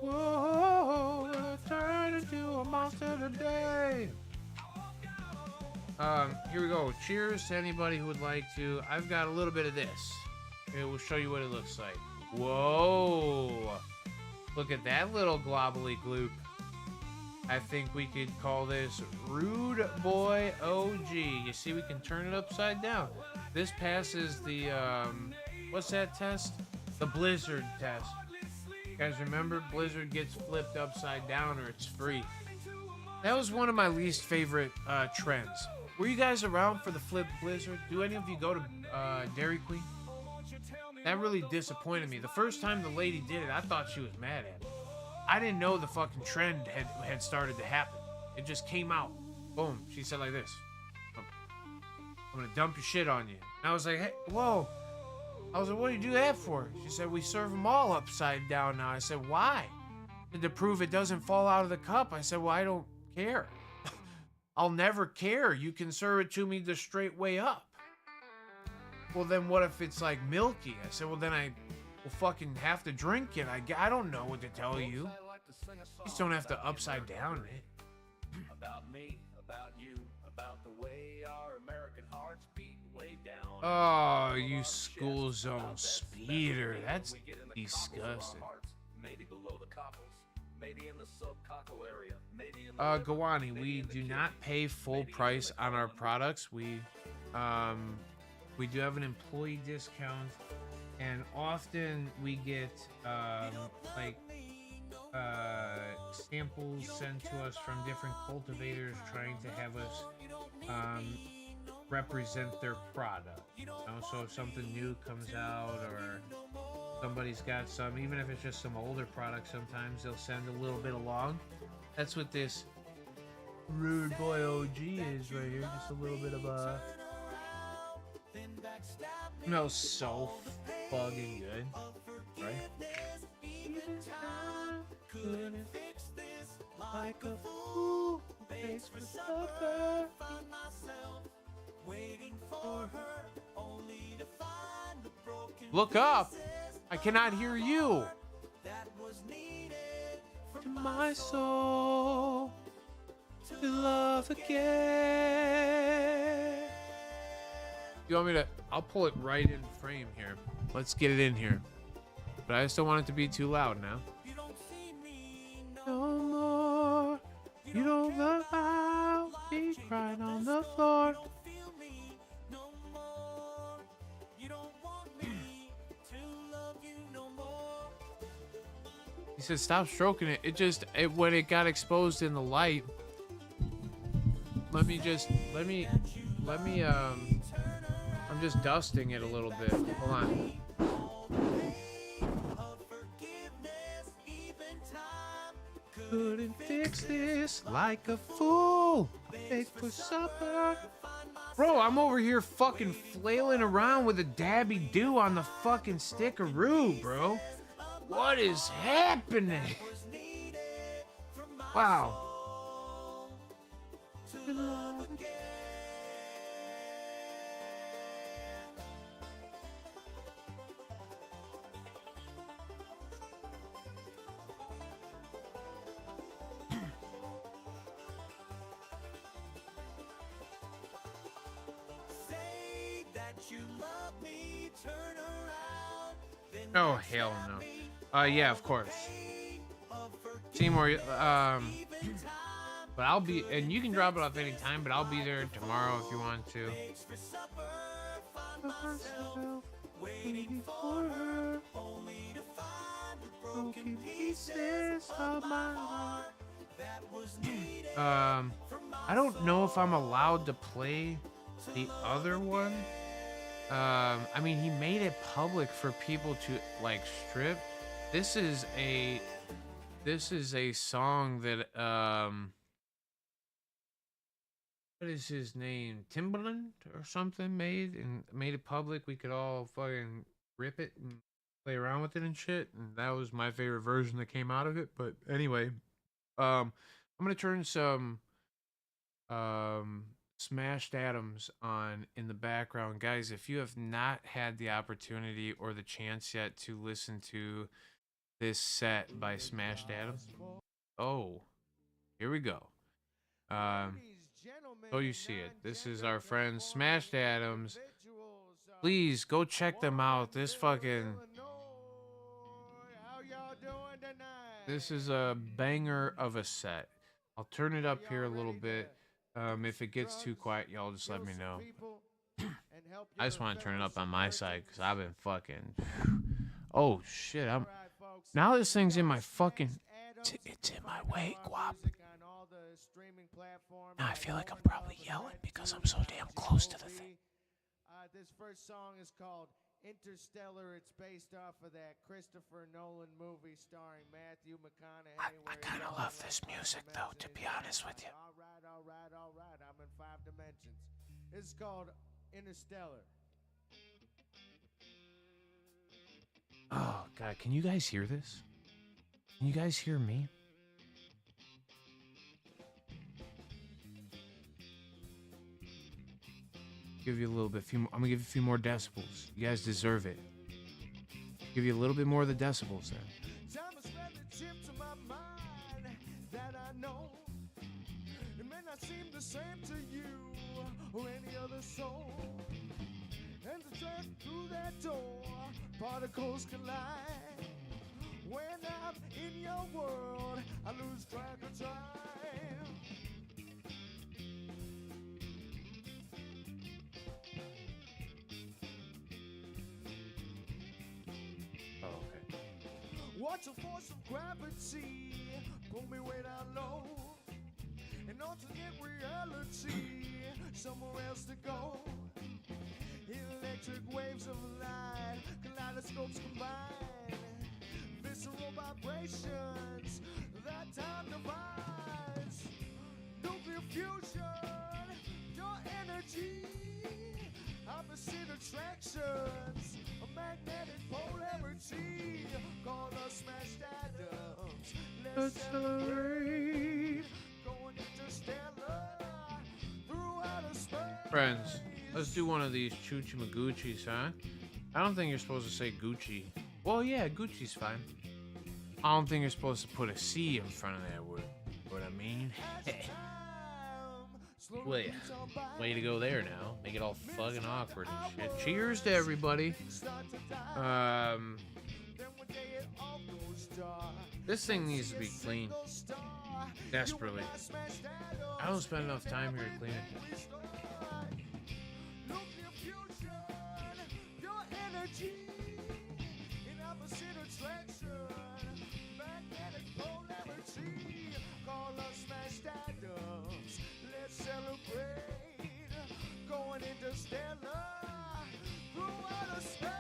Whoa, turn into a monster today. Here we go. Cheers to anybody who would like to. I've got a little bit of this. It will show you what it looks like. Whoa. Look at that little globbly gloop. I think we could call this Rude Boy OG. You see, we can turn it upside down. This passes the, what's that test? The Blizzard test. You guys remember? Blizzard gets flipped upside down or it's free. That was one of my least favorite trends. Were you guys around for the flip Blizzard? Do any of you go to Dairy Queen? That really disappointed me. The first time the lady did it, I thought she was mad at me. I didn't know the fucking trend had started to happen. It just came out. Boom. She said like this. I'm gonna dump your shit on you. And I was like, hey, whoa. I was like, what do you do that for? She said, we serve them all upside down now. I said, why? To prove it doesn't fall out of the cup. I said, well, I don't care. I'll never care. You can serve it to me the straight way up. Well, then what if it's like milky? I said, well, then I will fucking have to drink it. I don't know what to tell you. You just don't have to upside down it. About me, about you, about the way our American hearts beat way down. Oh, you school zone speeder. That's disgusting. Maybe below the cockles, maybe in the subcockle area, maybe in the Gawani, we do not pay full price on our products. We do have an employee discount, and often we get samples sent to us from different cultivators trying to have us represent their product. You know? So if something new comes out or somebody's got some, even if it's just some older product, sometimes they'll send a little bit along. That's what this Rude Boy OG is right here. Just a little bit of a... Smells so fucking good, right? Couldn't fix this like a fool. Thanks for supper. Find myself waiting for her, only to find the broken. Look up! I cannot hear you. That was needed to my soul to love again. You want me to? I'll pull it right in frame here. Let's get it in here. But I just don't want it to be too loud now. You don't see me no more. You don't love how me crying on the floor. You don't feel me no more. You don't want me to love you no more. He said, stop stroking it. When it got exposed in the light. Let me I'm just dusting it a little bit. Hold on. Couldn't fix this like a fool. I begged for supper. Bro, I'm over here fucking flailing around with a dabby do on the fucking stickaroo, bro. What is happening? Wow. Say that you love me, turn around, then Oh, hell no. Yeah, of course. Seymour, but I'll be, and you can drop it off anytime, but I'll be there tomorrow if you want to. for supper, find myself waiting for her, only to find the broken pieces of my heart that was needed. I don't know if I'm allowed to play the other one. I mean, he made it public for people to like strip. This is a song that what is his name? Timbaland or something made it public. We could all fucking rip it and play around with it and shit. And that was my favorite version that came out of it. But anyway, I'm gonna turn some Smashed Atoms on in the background. Guys, if you have not had the opportunity or the chance yet to listen to this set by Smashed Atoms, oh, here we go. So you see it. This is our friend Smashed Atoms. Please go check them out. This is a banger of a set. I'll turn it up here a little bit. If it gets too quiet, y'all just let me know. I just want to turn it up on my side because I've been fucking. Oh shit! Now this thing's in my fucking. It's in my way, Guap. Now I feel like I'm probably yelling because I'm so damn close to the thing. This first song is called Interstellar. It's based off of that Christopher Nolan movie starring Matthew McConaughey. I kind of love this music, though, to be honest with you. All right. I'm in 5 dimensions. It's called Interstellar. Oh, God. Can you guys hear this? Can you guys hear me? Give you a little bit. I'm gonna give you a few more decibels. You guys deserve it. Give you a little bit more of the decibels there. Time has read the chip to my mind that I know. It may not seem the same to you or any other soul. And to track through that door, particles collide. When I'm in your world, I lose track of time. Watch the force of gravity pull me way down low. An alternate reality, somewhere else to go. Electric waves of light, kaleidoscopes combine. Visceral vibrations that time divides. Nuclear fusion, your energy. Opposite attractions, a magnetic polarity. Call us Smashed Atoms. Let's celebrate. Going interstellar through outer space. Friends, let's do one of these Choochie Maguchis, huh? I don't think you're supposed to say Gucci. Well, yeah, Gucci's fine. I don't think you're supposed to put a C in front of that word. What I mean? Way to go there now. Make it all fucking awkward and shit. Cheers to everybody. This thing needs to be clean. Desperately. I don't spend enough time here to clean it. Celebrate, going interstellar through outer space.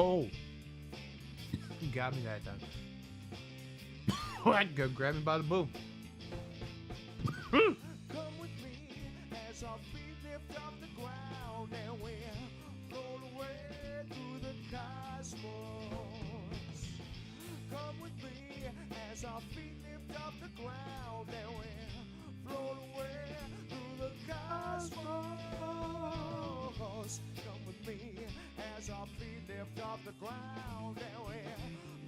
Oh. You got me that time. What? Go grab me by the boob. Come with me as our feet lift off the ground and we're float away through the cosmos. Come with me as our feet lift off the ground and we're float away through the cosmos. Come with me as our feet lift off the ground and we're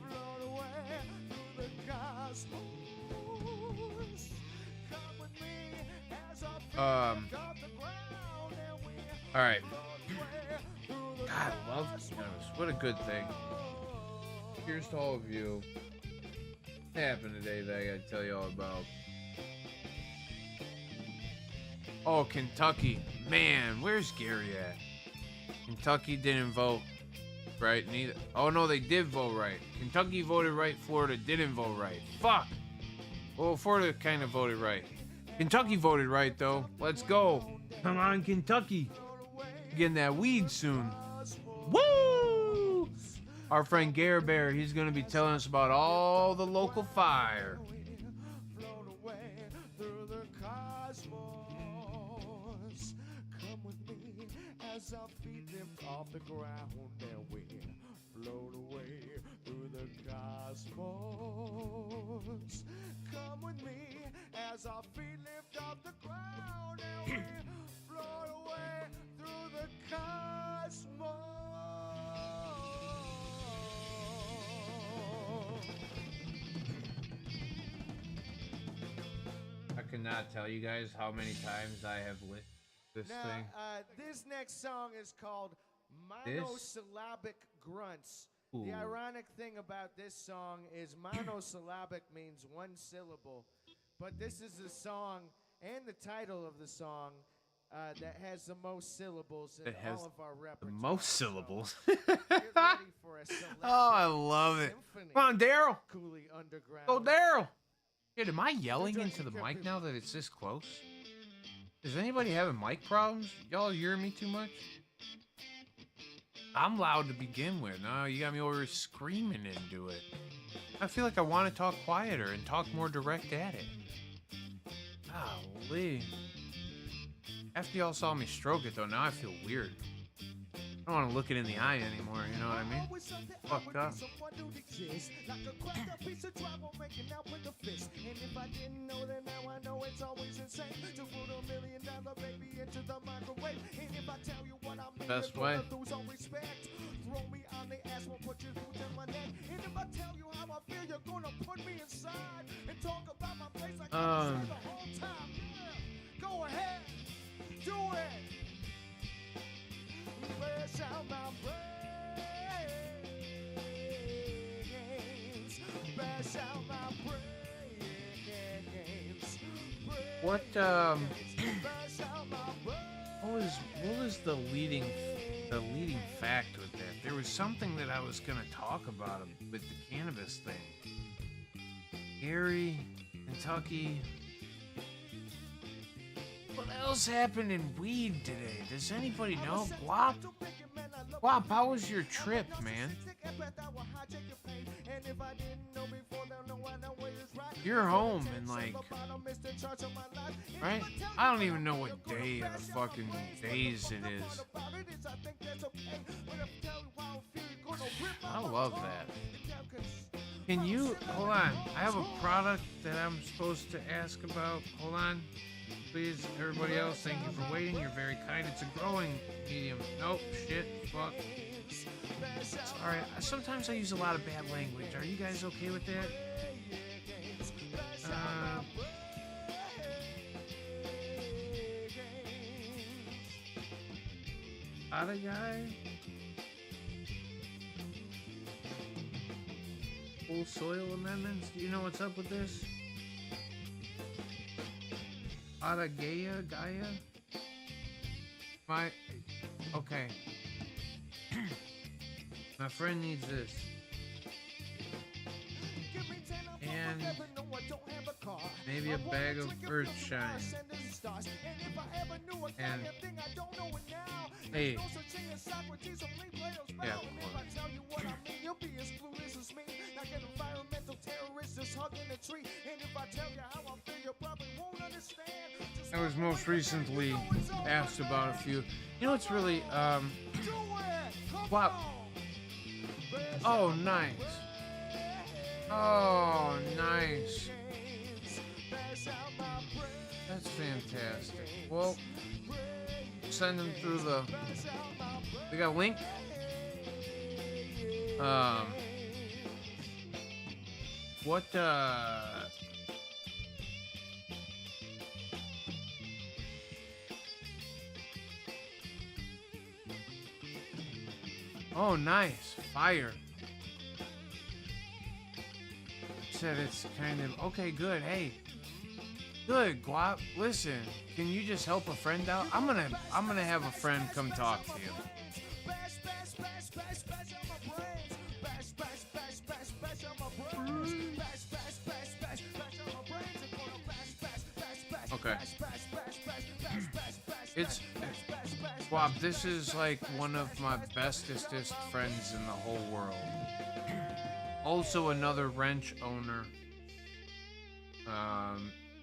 float away through the cosmos. Come with me as our feet lift off the ground and we're All right. float away through the God, I love cannabis. What a good thing. Here's to all of you. What happened today that I gotta tell you all about? Oh, Kentucky. Man, where's Gary at? Kentucky didn't vote right. Neither. Oh, no, they did vote right. Kentucky voted right. Florida didn't vote right. Fuck. Well, Florida kind of voted right. Kentucky voted right, though. Let's go. Come on, Kentucky. Getting that weed soon. Woo! Our friend Gare Bear, he's going to be telling us about all the local fire. float away through the cosmos. Come with me as our feet lift off the ground and we float away through the cosmos. Come with me as our feet lift off the ground and we float away through the cosmos. I cannot tell you guys how many times I have lit this Now, thing. this next song is called This? Monosyllabic Grunts. Ooh. The ironic thing about this song is monosyllabic means one syllable, but this is the song and the title of the song that has the most syllables in It has all of our The repertoire. most So syllables. get ready for a selective Oh, I love it. symphony. Come on, Daryl. Cooley Underground. Go, Daryl. Dude, am I yelling into the mic now that it's this close? Does anybody having mic problems? Y'all hearing me too much? I'm loud to begin with. No, you got me over screaming into it. I feel like I want to talk quieter and talk more direct at it. Golly. After y'all saw me stroke it, though, now I feel weird. I don't want to look it in the eye anymore, you know what I mean? Fucked up. Like a cracked up piece of drywall making out with a fist. And if I didn't know that, now I know it's always insane to put $1 million baby into the microwave. And if I tell you what I mean, Best you're way. gonna lose all respect. Throw me on the ass, won't put your food in my neck. And if I tell you how I feel, you're gonna put me inside and talk about my place like I was the whole time. Yeah, go ahead, do it. Bash out my brains. Bash out my brains. What Bash out my brains. what was the leading fact with that? There was something that I was gonna talk about with the cannabis thing. Gary, Kentucky. What else happened in weed today? Does anybody know? Guap? Guap, how was your trip, man? You're home and like, right? I don't even know what day of the fucking days it is. I love that. Can you, hold on, I have a product that I'm supposed to ask about. Hold on. Please, everybody else, thank you for waiting. You're very kind. It's a growing medium. Nope, shit, fuck. Sorry, sometimes I use a lot of bad language. Are you guys okay with that? Other guy? Full soil amendments? Do you know what's up with this? Gaia? Okay. My friend needs this. And Maybe a bag of earthshine. And hey, yeah, of course. I was most recently asked about a few. You know, it's really wow. Oh, nice. Oh, nice. That's fantastic. Well, send them through the. We got a link. What? Oh, nice. Fire. Said it's kind of okay. Good. Hey. Good, Guap. Listen, can you just help a friend out? I'm gonna have a friend come talk to you. Okay. It's Guap. This is like one of my bestest friends in the whole world. Also, another wrench owner.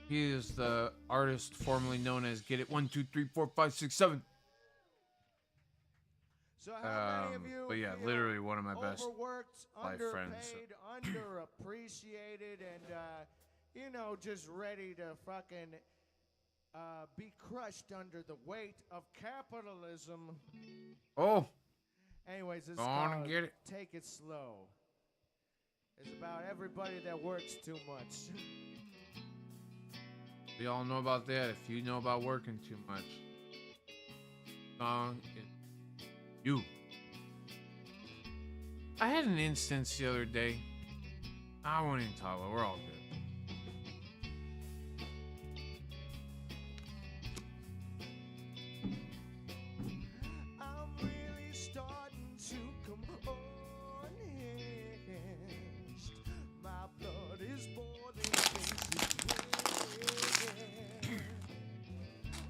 He is the artist formerly known as Get It 1 2 3 4 5 6 7. So how many of you But yeah, feel literally one of my best overworked, life friends. underpaid, underappreciated, and you know, just ready to fucking be crushed under the weight of capitalism? Oh, Anyways, it's go on and called get it. Take It Slow. It's about everybody that works too much. We all know about that. If you know about working too much, song is you. I had an instance the other day. I won't even talk about it. We're all good. I'm really starting to come on my blood is boiling.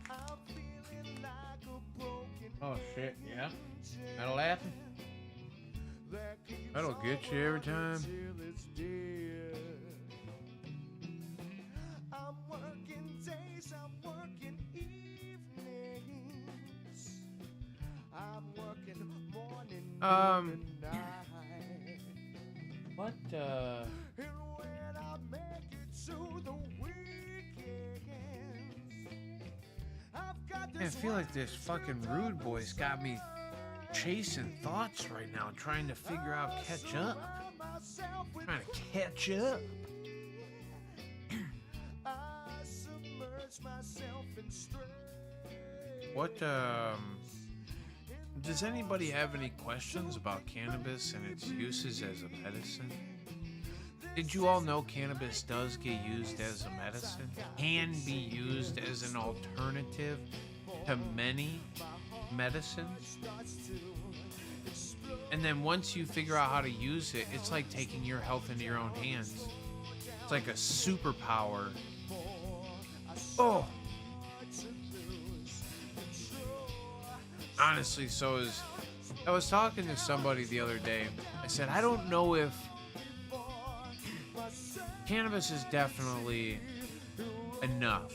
I'm feeling like a broken Oh shit, yeah. That'll happen. That'll get you every time. I'm working days, I'm working evenings. I'm working morning, noon, and night. What And when I make it to the weekends, I've got Man, I feel like this fucking rude boy's got me chasing thoughts right now, trying to figure out catch up. Trying to catch up. What does anybody have any questions about cannabis and its uses as a medicine? Did you all know cannabis does get used as a medicine? Can be used as an alternative to many medicines? And then once you figure out how to use it, it's like taking your health into your own hands. It's like a superpower. Oh! Honestly, I was talking to somebody the other day. I said, I don't know if cannabis is definitely enough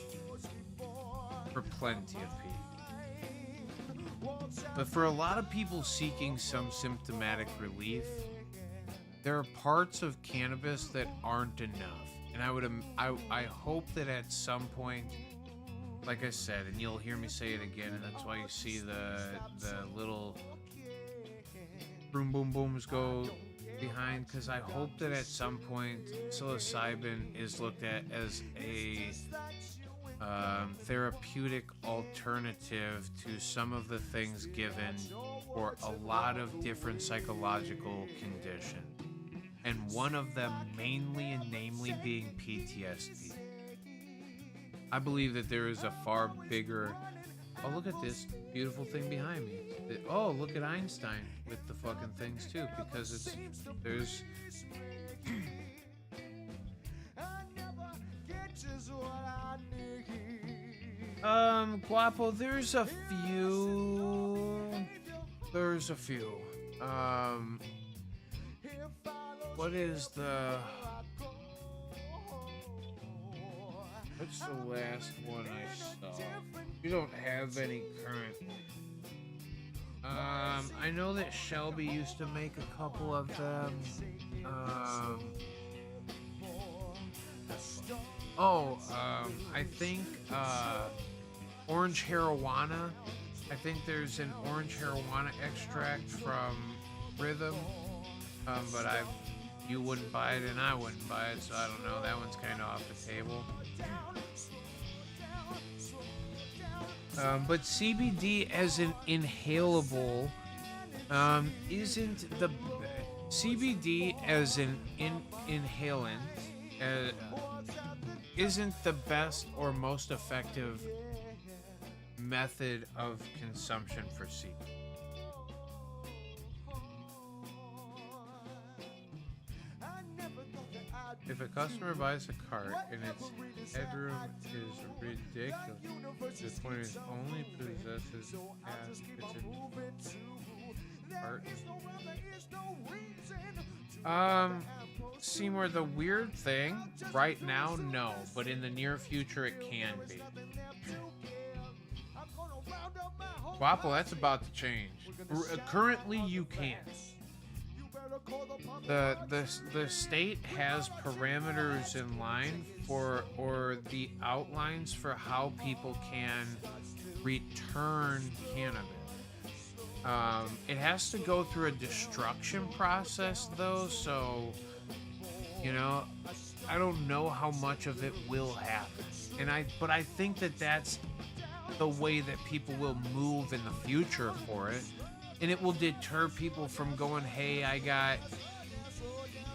for plenty of people. But for a lot of people seeking some symptomatic relief, there are parts of cannabis that aren't enough. And I hope that at some point, like I said, and you'll hear me say it again, and that's why you see the little boom boom booms go behind, because I hope that at some point psilocybin is looked at as a therapeutic alternative to some of the things given for a lot of different psychological conditions, and one of them mainly and namely being PTSD. I believe that there is a far bigger... Oh, look at this beautiful thing behind me. Oh, look at Einstein with the fucking things too, because there's Guapo, there's a few. There's a few. What is the... What's the last one I saw? You don't have any currently. I know that Shelby used to make a couple of them. I think, orange marijuana. I think there's an orange marijuana extract from Rhythm. But you wouldn't buy it and I wouldn't buy it, so I don't know. That one's kind of off the table. But CBD as an inhalable isn't the CBD as an inhalant isn't the best or most effective method of consumption for CBD. If a customer buys a cart and its headroom is ridiculous, the point is only possesses as it's a cart. Seymour, the weird thing, right now, no, but in the near future, it can be. Waffle, that's about to change. Currently, you can't. The state has parameters in line for, or the outlines for how people can return cannabis. It has to go through a destruction process though, so you know, I don't know how much of it will happen. But I think that that's the way that people will move in the future for it. And it will deter people from going, hey, I got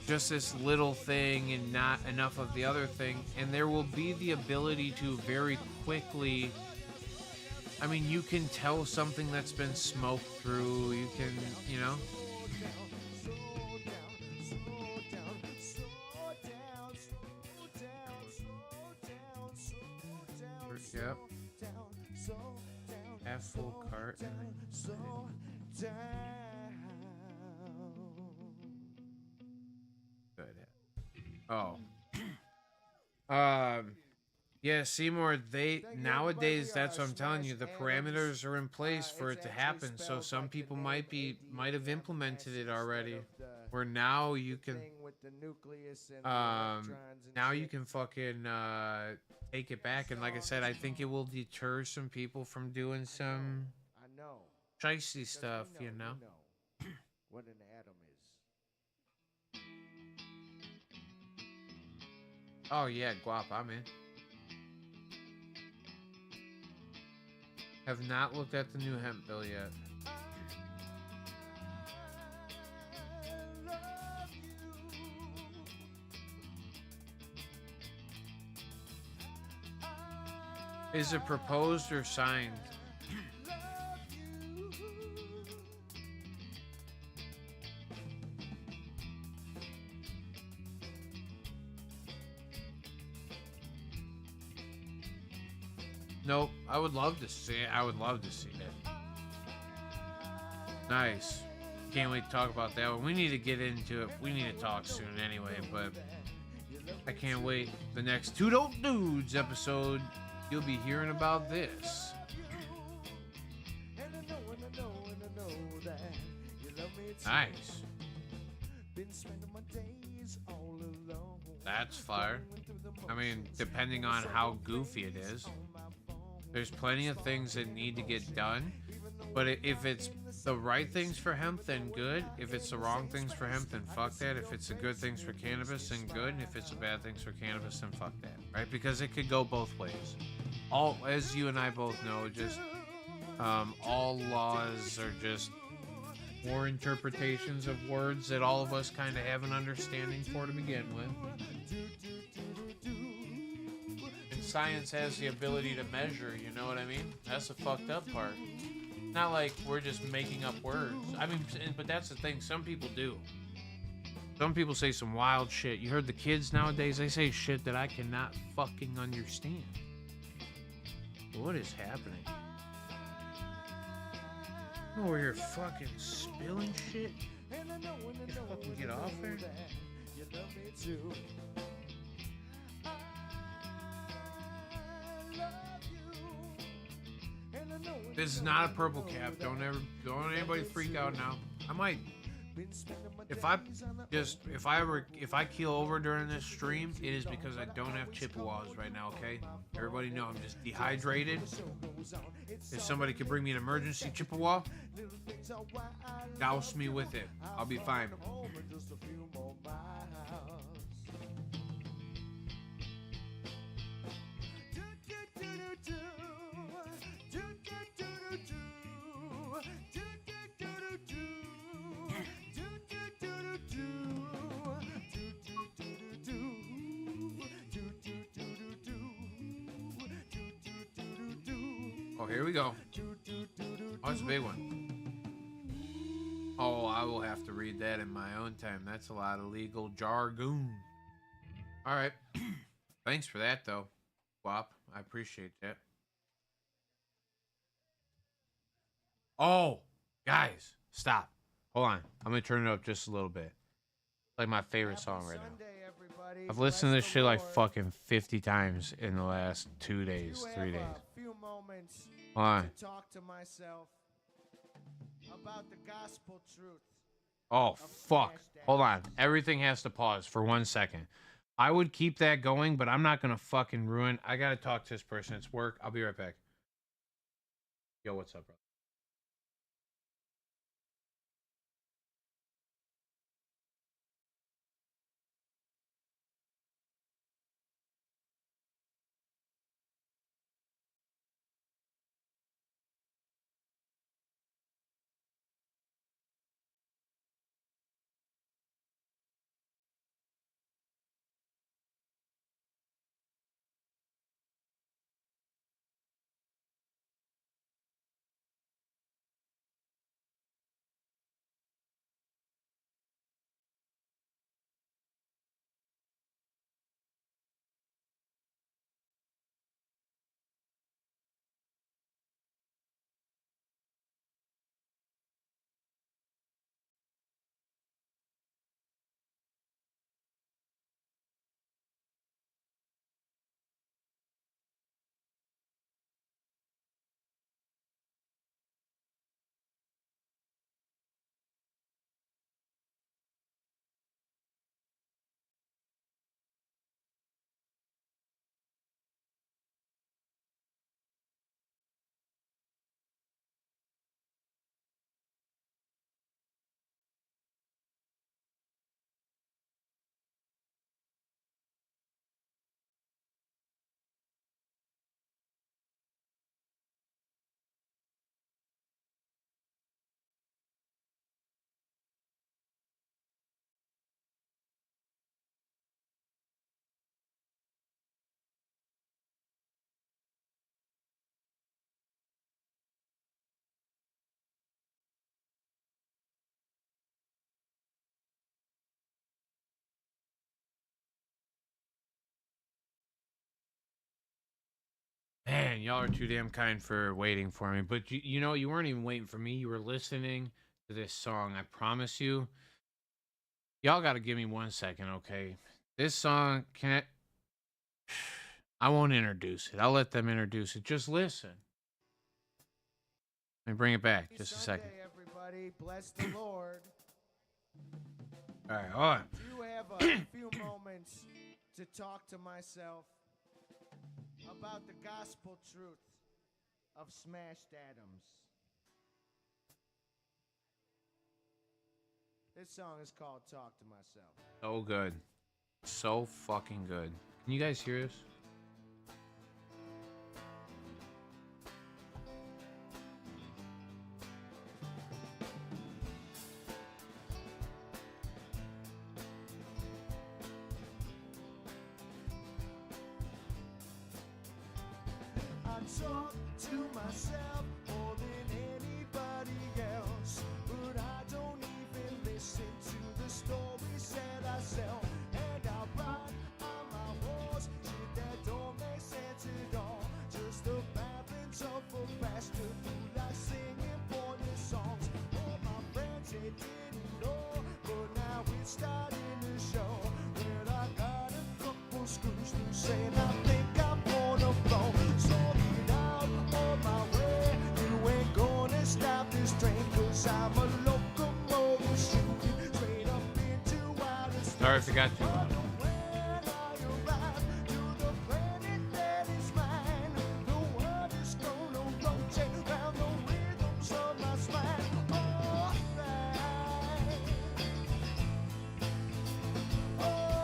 just this little thing and not enough of the other thing. And there will be the ability to very quickly, I mean, you can tell something that's been smoked through. You can, you know. Yep. Half full cart. Good. Oh. Yeah, Seymour, nowadays, that's what I'm telling you, the parameters are in place for it to happen, so some people might have implemented it already, where now you can, now you can fucking, take it back, and like I said, I think it will deter some people from doing some shicey stuff, you know? What an atom is. Oh yeah, Guap, I'm in. Have not looked at the new hemp bill yet. Is it proposed or signed? Nope. I would love to see it. I would love to see it. Nice. Can't wait to talk about that one. We need to get into it. We need to talk soon anyway, but I can't wait. The next Two Dope Dudes episode, you'll be hearing about this. Nice. That's fire. I mean, depending on how goofy it is. There's plenty of things that need to get done, but if it's the right things for hemp, then good. If it's the wrong things for hemp, then fuck that. If it's the good things for cannabis, then good. And if it's the bad things for cannabis, then fuck that, right? Because it could go both ways. All, as you and I both know, just all laws are just more interpretations of words that all of us kind of have an understanding for to begin with. Science has the ability to measure, you know what I mean? That's the fucked up part. Not like we're just making up words. I mean, but that's the thing, some people do. Some people say some wild shit. You heard the kids nowadays, they say shit that I cannot fucking understand. What is happening? I'm over here fucking spilling shit. Just fucking get off there. This is not a purple cap. Don't anybody freak out now. I might, if I keel over during this stream, it is because I don't have Chippewas right now. Okay, everybody know I'm just dehydrated. If somebody could bring me an emergency Chippewa, douse me with it. I'll be fine. Oh, here we go. Oh, it's a big one. Oh, I will have to read that in my own time. That's a lot of legal jargon. All right. Thanks for that, though, Wop. I appreciate that. Oh, guys, stop. Hold on. I'm going to turn it up just a little bit. Like my favorite song right now. I've listened to this shit like fucking 50 times in the last 2 days, 3 days. Hold on. Talk to myself about the gospel truth. Oh, fuck. Hold on. Everything has to pause for 1 second. I would keep that going, but I'm not going to fucking ruin. I got to talk to this person. It's work. I'll be right back. Yo, what's up, bro? Man, y'all are too damn kind for waiting for me. But you know, you weren't even waiting for me. You were listening to this song. I promise you. Y'all got to give me 1 second, okay? This song, I won't introduce it. I'll let them introduce it. Just listen. Let me bring it back. Just a second. Everybody, bless the Lord. All right, hold on. Do you have a few moments to talk to myself about the gospel truth of smashed atoms? This song is called Talk to Myself. So good. So fucking good. Can you guys hear this? I talk to myself more than anybody else, but I don't even listen to the stories it's starting to show. Well, I got a couple screws loose and I think I'm gonna blow. Sort it out on my way. You ain't gonna stop this train, 'cause I'm a locomotive shooting straight up into outer space. Sorry if it got too loud. When I arrive to the planet that is mine, the world is gonna rotate round the rhythms of my spine. Alright,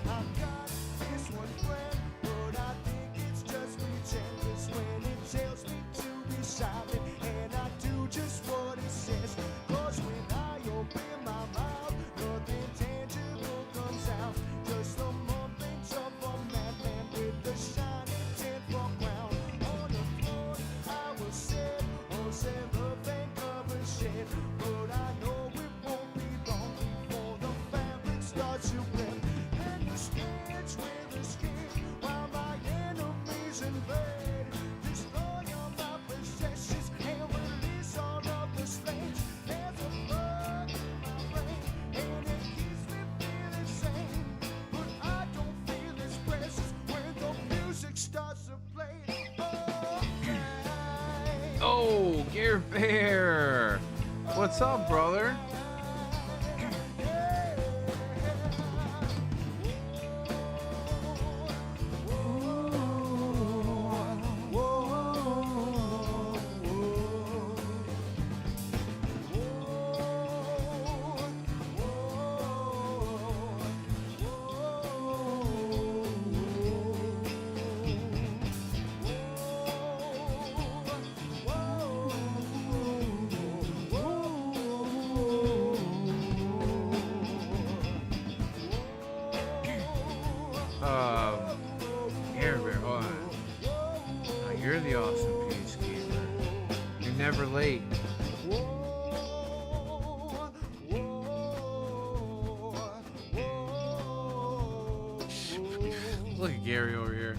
I've got this one friend, but I think it's just pretend. 'Cause when it tells me to be silent, and I do just what it says. 'Cause when I open my mouth, nothing tangible comes out. Just the mumblings of a madman with the shiny tinfoil crown. On the floor I was set on cellophane covered shed, but I know it won't be long before the fabric starts to blend. And the stage with a skin while my enemies invade. Destroy all my possessions and release all of the slaves. There's a bug in my brain and it keeps me feeling sane. But I don't feel as precious when the music starts to play. Alright. Oh, Gear Bear. What's up, brother? Gear Bear, hold on. Oh, you're the awesome peacekeeper. You're never late. Look at Gary over here.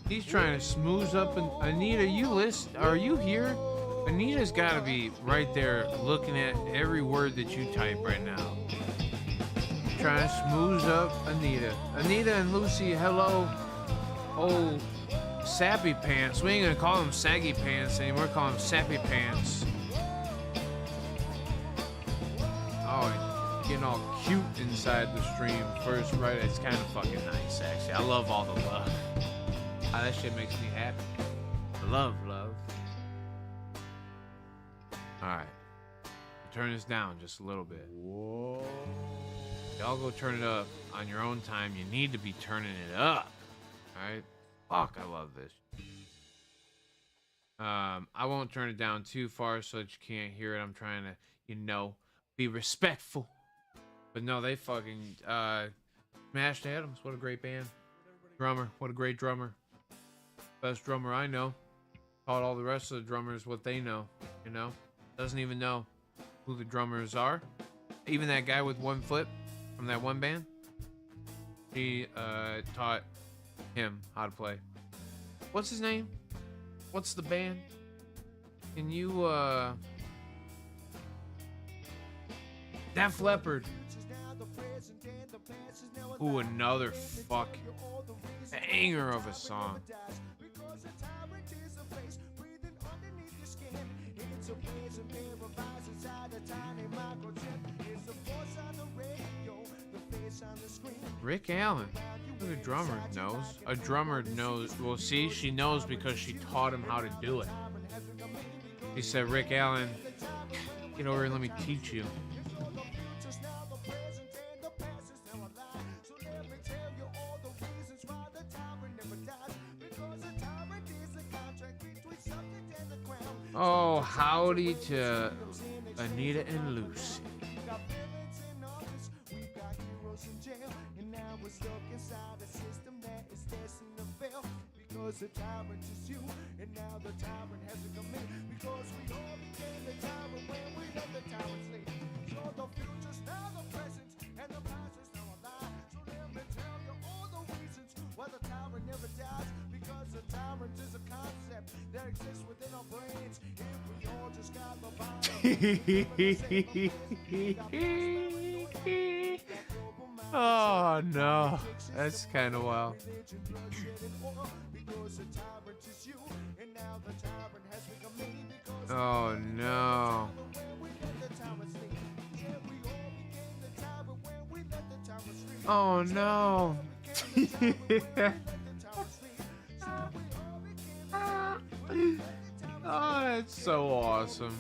He's trying to smooth up. And Anita, you listen? Are you here? Anita's got to be right there looking at every word that you type right now. Trying to smooth up Anita. Anita and Lucy, hello. Oh, sappy pants. We ain't gonna call them saggy pants anymore. Call them sappy pants. Oh, getting all cute inside the stream first, right? It's kind of fucking nice, actually. I love all the love. Ah, that shit makes me happy. Love. All right, turn this down just a little bit. Y'all go turn it up on your own time. You need to be turning it up. Alright? Fuck, I love this. I won't turn it down too far so that you can't hear it. I'm trying to, be respectful. But no, they fucking smashed Adams. What a great band. Drummer. What a great drummer. Best drummer I know. Taught all the rest of the drummers what they know. Doesn't even know who the drummers are. Even that guy with one foot from that one band, he taught him how to play. What's his name? What's the band? Can you Def Leppard. Ooh, another fucking banger of a song. Rick Allen. Who the drummer knows? A drummer knows. Well, see, she knows because she taught him how to do it. He said, Rick Allen, get over here and let me teach you. Oh, howdy to Anita and Lucy. because the tyrant is you, and now the tyrant has become me, because we all became the tyrant when we let the tyrant sleep. So the future's now the present, and the past is now a lie. So let me tell you all the reasons why the tyrant never dies, because the tyrant is a concept that exists within our brains. If we all just got the Oh no, that's kind of wild. Oh no. Oh no. Oh, that's so awesome.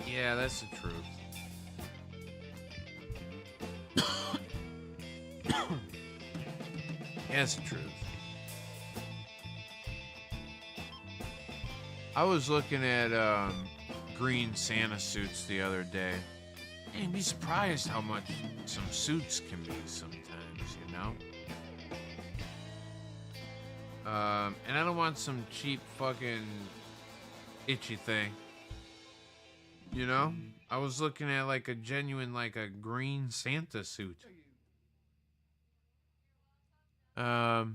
Yeah, that's the truth. Yeah, that's the truth. I was looking at green Santa suits the other day. And you'd be surprised how much some suits can be sometimes, you know? And I don't want some cheap fucking itchy thing. You know? I was looking at like a genuine, like a green Santa suit. So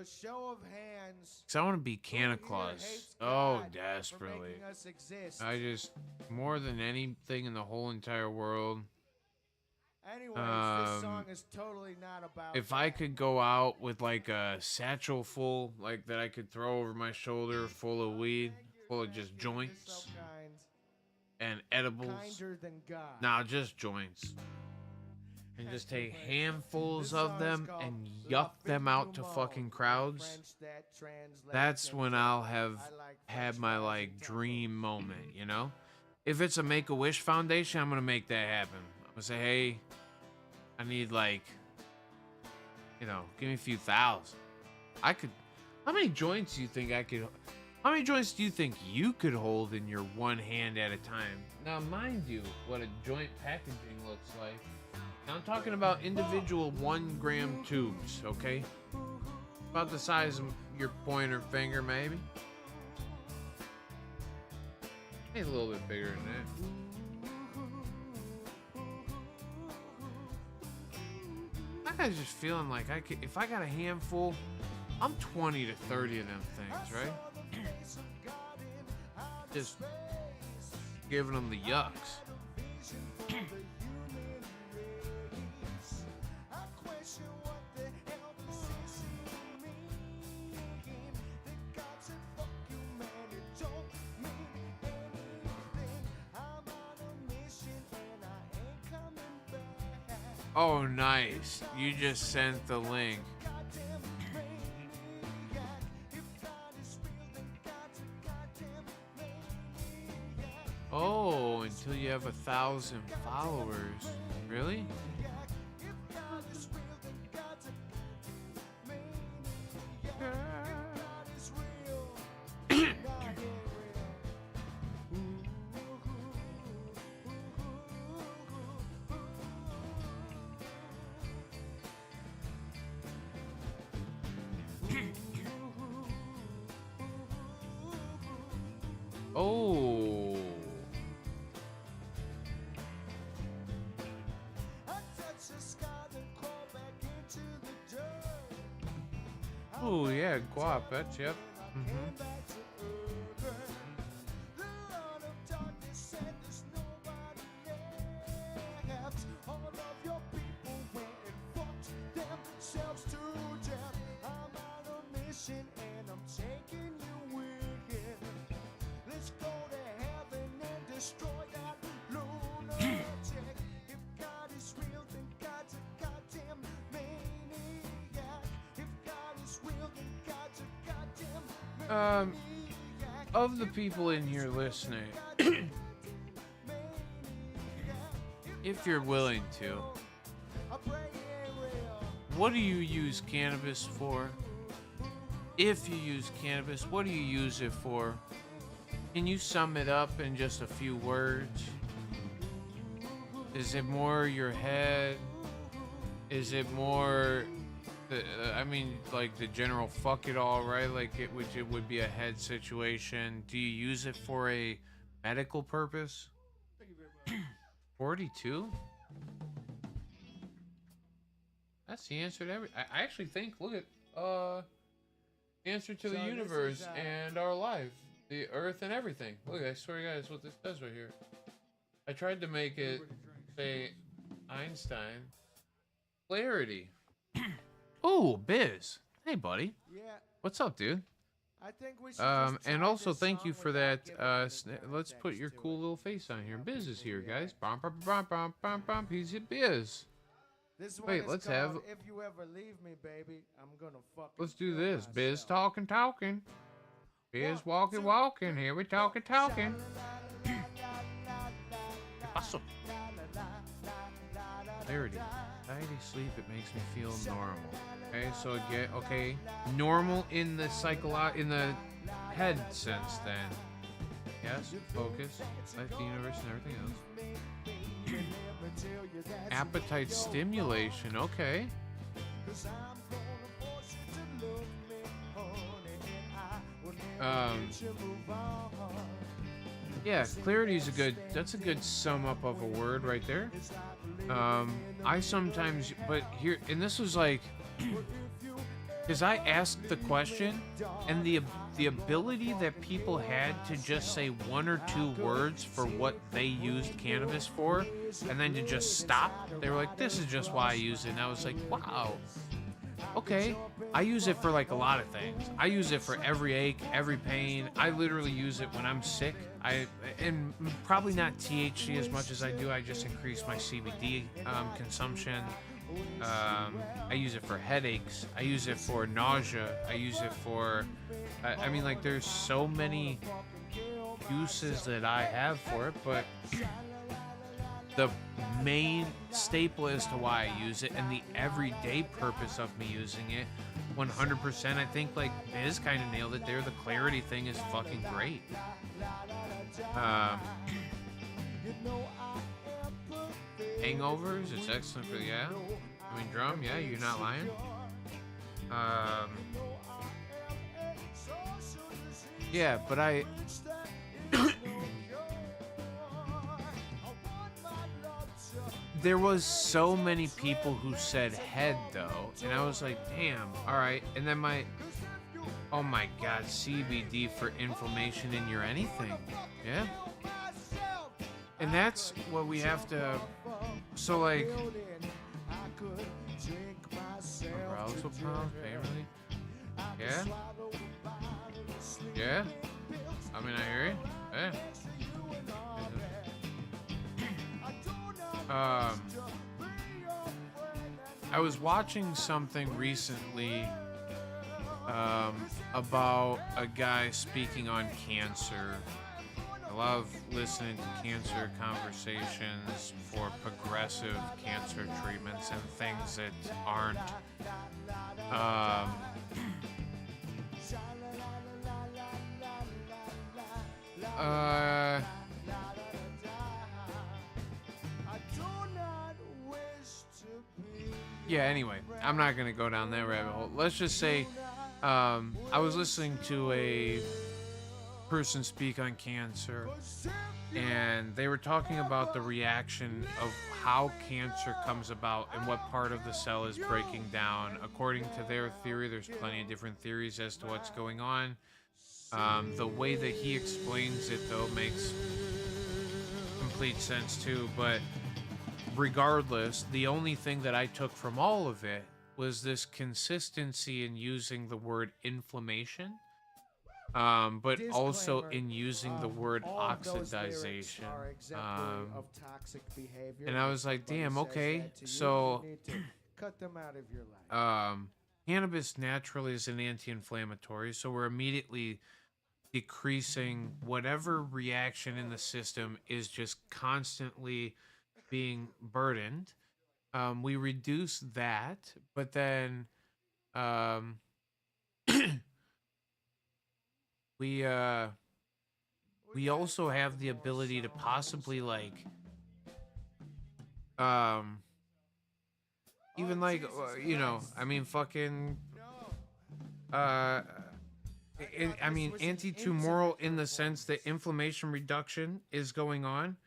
show of hands. Cause I want to be Santa Claus. Oh, desperately. I just, more than anything in the whole entire world. Anyways, this song is totally not about if I could go out with like a satchel full, like that I could throw over my shoulder, full of weed, full of just joints and edibles. Kinder than God. Nah, just joints. And just take handfuls of them and yuck them out to fucking crowds. That's when I'll have had my like dream moment, you know? If it's a Make-A-Wish Foundation, I'm gonna make that happen. I'm gonna say, hey, I need like, you know, give me a few thousand. I could, how many joints do you think I could, how many joints do you think you could hold in your one hand at a time? Now, mind you, what a joint packaging looks like. Now, I'm talking about individual 1 gram tubes, okay? About the size of your pointer finger, maybe. Maybe a little bit bigger than that. I was just feeling like I could, if I got a handful, I'm 20 to 30 of them things, right? Just giving them the yucks. Oh, nice. You just sent the link. Oh, until you have 1,000 followers. Really? Oh. Oh yeah, guap, that's yep. Of the people in here listening, if you're willing to, what do you use cannabis for? If you use cannabis, what do you use it for? Can you sum it up in just a few words? Is it more your head? Is it more, I mean, like the general fuck it all, right? Like it would be a head situation. Do you use it for a medical purpose? 42? That's the answer to every. I actually think. Look at answer to the universe and our life, the earth and everything. Look, I swear to God, that's what this says right here. I tried to make it say Einstein. Clarity. Oh, Biz. Hey, buddy. Yeah, What's up, dude? I think we should just And try also this thank you song for without that. giving Let's put context your to cool it. little face on here. Biz is here, guys. Yeah. Bum, bum, bum, bum, bum, bum. He's a Biz. This one Wait, is let's called have- If You Ever Leave Me, Baby, I'm gonna fucking Let's do kill this. Biz myself. talking. Biz walking. Here we talking. Awesome. Clarity. Anxiety, sleep, it makes me feel normal. Okay, so again, okay, normal in the in the head sense then. Yes, focus, like the universe and everything else. Appetite stimulation, okay. Yeah, clarity is that's a good sum up of a word right there. I sometimes, but here, and this was like, because I asked the question, and the ability that people had to just say one or two words for what they used cannabis for, and then to just stop. They were like, "This is just why I use it," and I was like, "Wow, okay." I use it for like a lot of things. I use it for every ache, every pain. I literally use it when I'm sick. And probably not THC as much as I do. I just increase my CBD consumption. I use it for headaches. I use it for nausea. I use it for. I mean, like, there's so many uses that I have for it, but the main staple as to why I use it and the everyday purpose of me using it, 100%. I think like Biz kind of nailed it there. The clarity thing is fucking great. Hangovers, it's excellent for I mean, drum, yeah, you're not lying. Yeah, but there was so many people who said head though, and I was like, damn, all right. And then oh my God, CBD for inflammation in your anything, yeah. And that's what we have to. So like, arousal pump, favorably, yeah. Yeah, I mean, I hear you. Yeah. I was watching something recently about a guy speaking on cancer. I love listening to cancer conversations for progressive cancer treatments and things that aren't. Yeah, anyway, I'm not going to go down that rabbit hole. Let's just say I was listening to a person speak on cancer, and they were talking about the reaction of how cancer comes about and what part of the cell is breaking down. According to their theory, there's plenty of different theories as to what's going on. The way that he explains it, though, makes complete sense, too, but regardless, the only thing that I took from all of it was this consistency in using the word inflammation, but also in using the word oxidization. And I was like, damn, okay, so cut them out of your life. Cannabis naturally is an anti-inflammatory, so we're immediately decreasing whatever reaction in the system is just constantly being burdened. We reduce that, but then um, we we also have the ability to possibly like um even like I mean fucking uh I mean anti-tumoral in the sense that inflammation reduction is going on,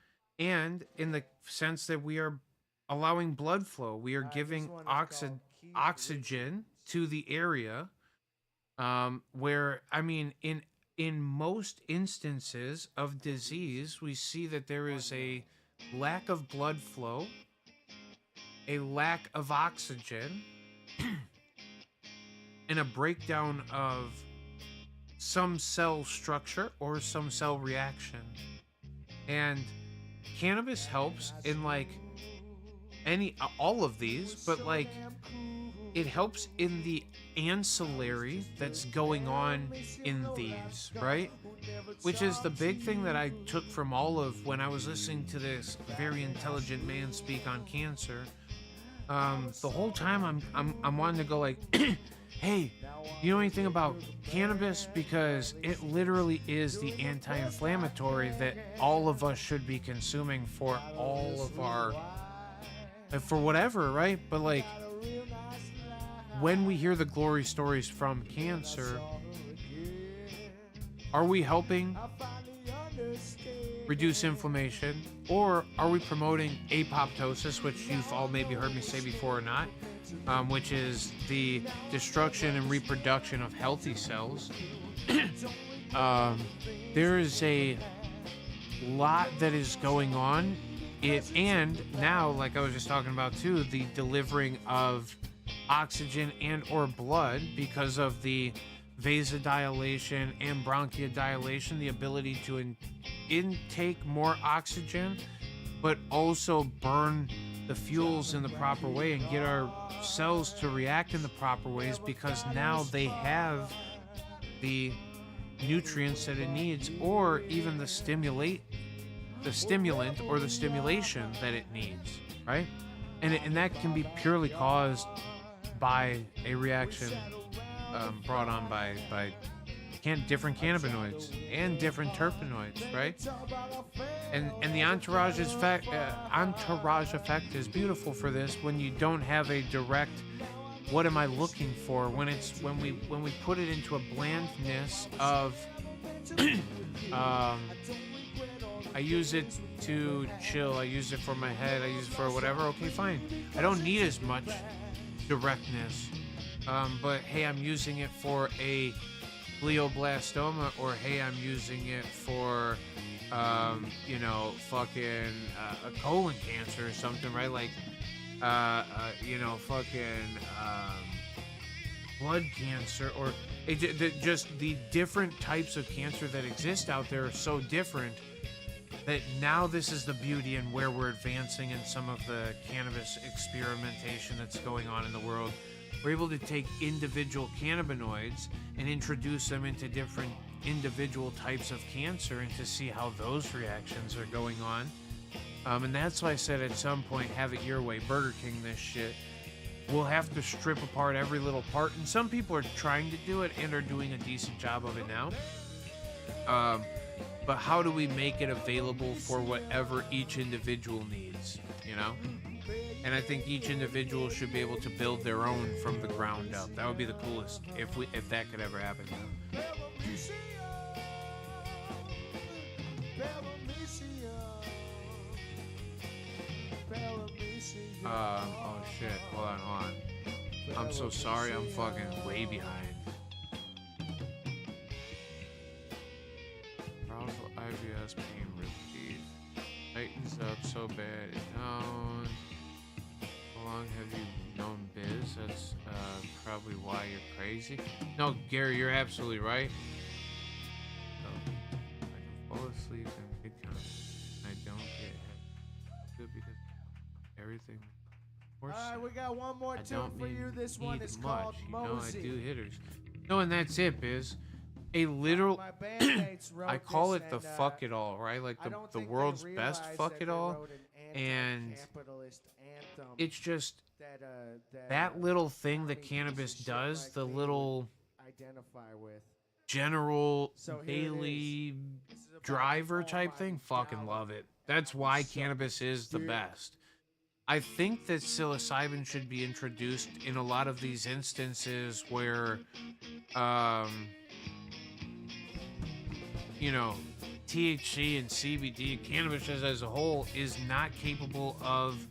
and in the sense that we are allowing blood flow, we are giving oxygen to the area, where I mean in most instances of disease we see that there is a lack of blood flow, a lack of oxygen, and a breakdown of some cell structure or some cell reaction. And cannabis helps in like all of these, but like it helps in the ancillary that's going on in these, right? Which is the big thing that I took from all of when I was listening to this very intelligent man speak on cancer. The whole time I'm wanting to go like, hey, you know anything about cannabis? Because it literally is the anti-inflammatory that all of us should be consuming for all of our, for whatever, right? But like, when we hear the glory stories from cancer, are we helping reduce inflammation, or are we promoting apoptosis, which you've all maybe heard me say before or not, which is the destruction and reproduction of healthy cells? There is a lot that is going on. And now, like I was just talking about too, the delivering of oxygen and or blood because of the vasodilation and bronchodilation, the ability to intake more oxygen, but also burn the fuels in the proper way and get our cells to react in the proper ways, because now they have the nutrients that it needs, or even the stimulant or the stimulation that it needs, right? And that can be purely caused by a reaction brought on by different cannabinoids and different terpenoids, right? And the entourage effect is beautiful for this when you don't have a direct what am I looking for, when we put it into a blandness of I use it to chill, I use it for my head, I use it for whatever. Okay, fine. I don't need as much directness. But hey, I'm using it for a glioblastoma, or hey, I'm using it for fucking a colon cancer or something, right? Like blood cancer, or just the different types of cancer that exist out there are so different that now this is the beauty and where we're advancing in some of the cannabis experimentation that's going on in the world. We're able to take individual cannabinoids and introduce them into different individual types of cancer and to see how those reactions are going on. And that's why I said at some point, have it your way, Burger King this shit. We'll have to strip apart every little part, and some people are trying to do it and are doing a decent job of it now. But how do we make it available for whatever each individual needs, you know? And I think each individual should be able to build their own from the ground up. That would be the coolest if that could ever happen. Oh shit, hold on. I'm so sorry, I'm fucking way behind. Powerful IBS pain relief. Tightens up so bad it down. How long have you known Biz? That's probably why you're crazy. No, Gary, you're absolutely right. I can fall asleep in mid-conversation. I don't get good because everything. Alright, we got one more tune for you. This one is called Mosey. I do hitters. No, and that's it, Biz. A literal I call it the fuck it all, right? Like the world's best fuck it all. And capitalist anthem it's just that that little thing that Johnny cannabis pieces of shit does, like the me little would identify with. general So here it is. daily This is about driver the type thing, almighty fucking dollar. love it. That's why cannabis is the best. I think that psilocybin should be introduced in a lot of these instances where, you know, THC and CBD, cannabis as a whole, is not capable of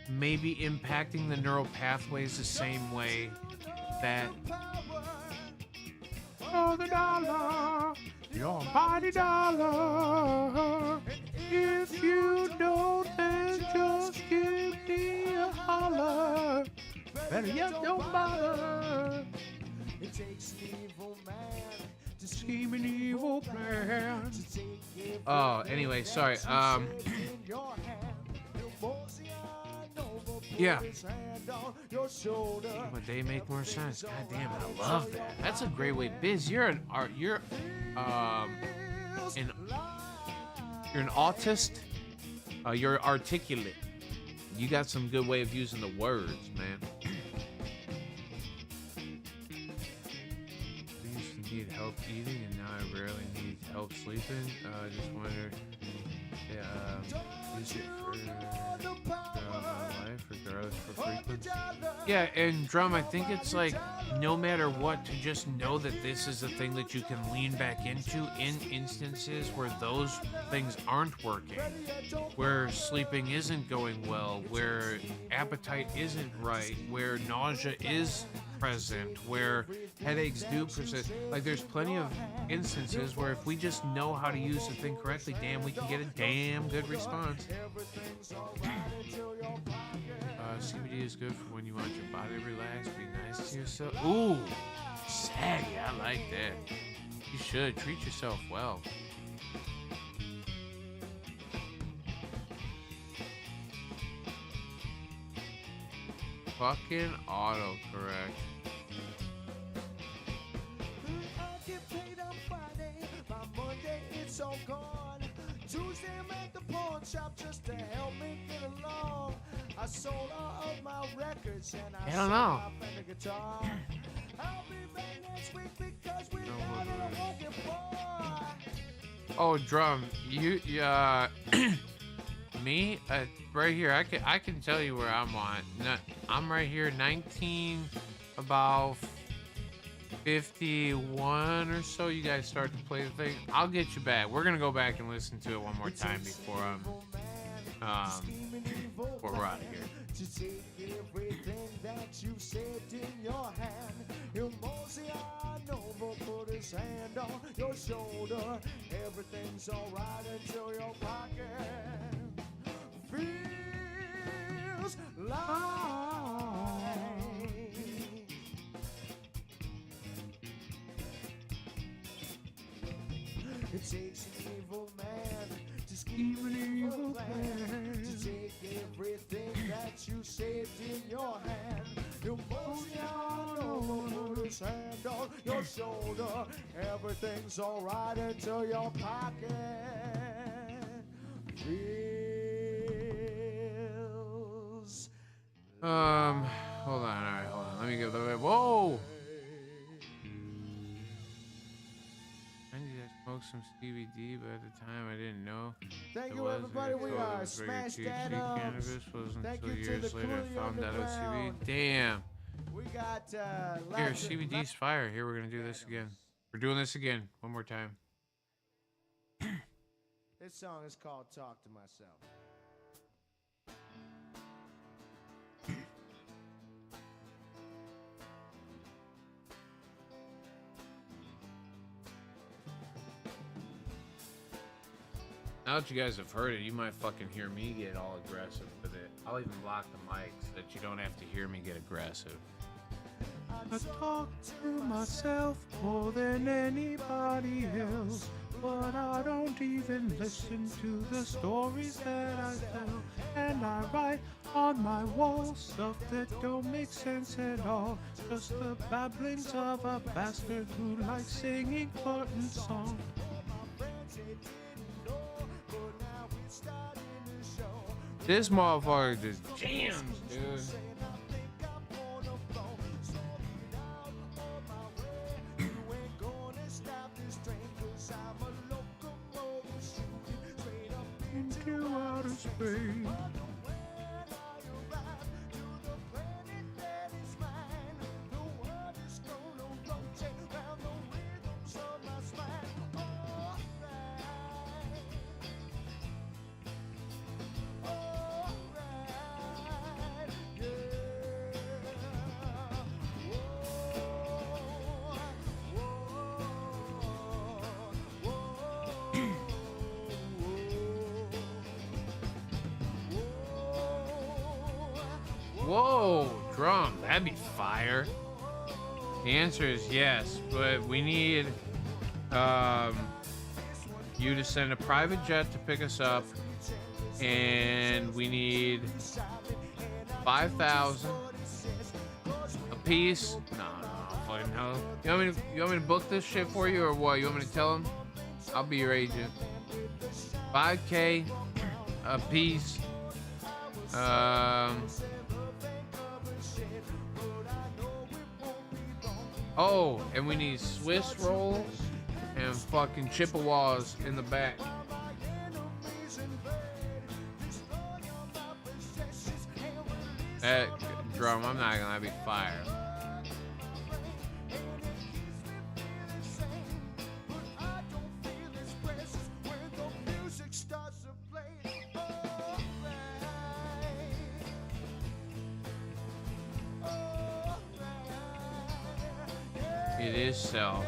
maybe impacting the neural pathways the same way that. Oh, the dollar, your body dollar. If you don't, then just give me a holler. Better yet, don't bother. It takes an evil man to Scheme an evil plan. to take everything Oh, anyway, sorry. that you said in your hand. Your mosey eye over, put Yeah. his hand on your shoulder. But they make more sense. God damn it, I love that. That's a great way. Biz, you're an art. You're an autist. You're articulate. You got some good way of using the words, man. I used to need help eating, and now I rarely need help sleeping. I just wonder, is it for my life, regardless for frequency? Yeah, and Drum, I think it's like no matter what, to just know that this is a thing that you can lean back into in instances where those things aren't working, where sleeping isn't going well, where appetite isn't right, where nausea is present, where headaches do persist. Like, there's plenty of instances where if we just know how to use the thing correctly, damn, we can get a damn good response. CBD is good for when you want your body relaxed, be nice to yourself. Ooh, saggy, I like that. You should treat yourself well. Fucking autocorrect. I get paid on Friday, by Monday it's all gone. Tuesday I'm at the pawn shop just to help me get along. I sold all of my records and I don't sold know. my Fender guitar. I'll be back next week because we're down in a walking boy. Oh, Drum, you me, right here. I can tell you where I'm on. I'm right here, 19, about 51 or so. You guys start to play the thing. I'll get you back. We're gonna go back and listen to it one more time before we're out of here. To take everything that you said in your hand. Your mosey on over, put his hand on your shoulder. Everything's alright until your pocket feels like. It takes an evil man to scheme an evil plan. To take everything that you saved in your hand. Your mosey on over, put his hand on your shoulder. Everything's alright until your pocket feels. Hold on. All right, hold on. Let me get the. Whoa. I need to smoke some CBD, but at the time I didn't know. Thank it you, was. everybody. We Thought it are was regular Smash THC That Up. cannabis. Wasn't Thank until you to years the later I Cooley found out it was CBD. Underground. Damn. We got Here, lots of- CBD's fire. Here, we're gonna do this again. We're doing this again. One more time. This song is called Talk to Myself. Now that you guys have heard it, you might fucking hear me get all aggressive with it. I'll even block the mic so that you don't have to hear me get aggressive. I talk to myself more than anybody else, but I don't even listen to the stories that I tell. And I write on my wall stuff that don't make sense at all, just the babblings of a bastard who likes singing Clinton songs. My friends, they didn't know, but now it's starting to show. This motherfucker just jams, dude. Into outer space. Whoa, drum, that'd be fire. The answer is yes, but we need you to send a private jet to pick us up, and we need 5,000 a piece. No, fucking hell. You want me to book this shit for you, or what? You want me to tell him? I'll be your agent. 5K a piece. Oh, and we need Swiss rolls and fucking Chippewas in the back. That drum, I'm not gonna be fire. It is so.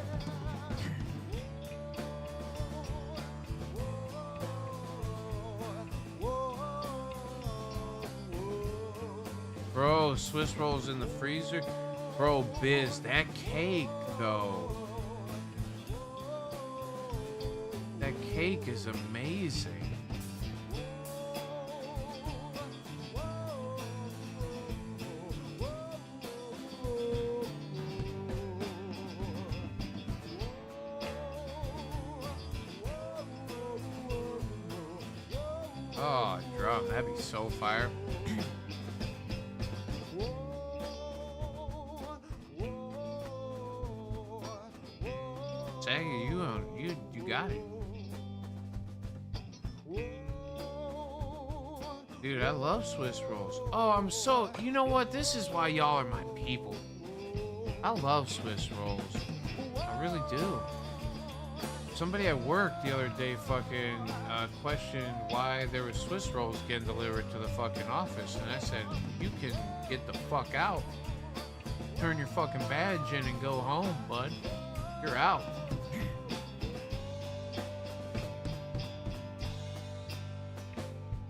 Bro, Swiss rolls in the freezer. Bro, Biz, that cake though. That cake is amazing. Oh, drum, that'd be so fire. Saggy, you got it. Dude, I love Swiss rolls. Oh, I'm so, you know what? This is why y'all are my people. I love Swiss rolls. I really do. Somebody at work the other day fucking questioned why there was Swiss rolls getting delivered to the fucking office, and I said, you can get the fuck out. Turn your fucking badge in and go home, bud. You're out.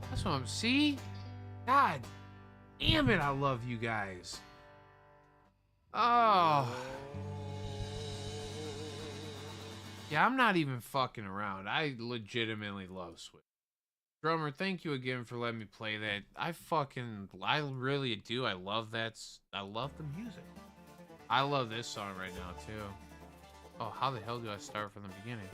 That's what I'm, see? God damn it, I love you guys. Oh. Yeah, I'm not even fucking around. I legitimately love Switch. Drummer, thank you again for letting me play that. I really do. I love that. I love the music. I love this song right now, too. Oh, how the hell do I start from the beginning?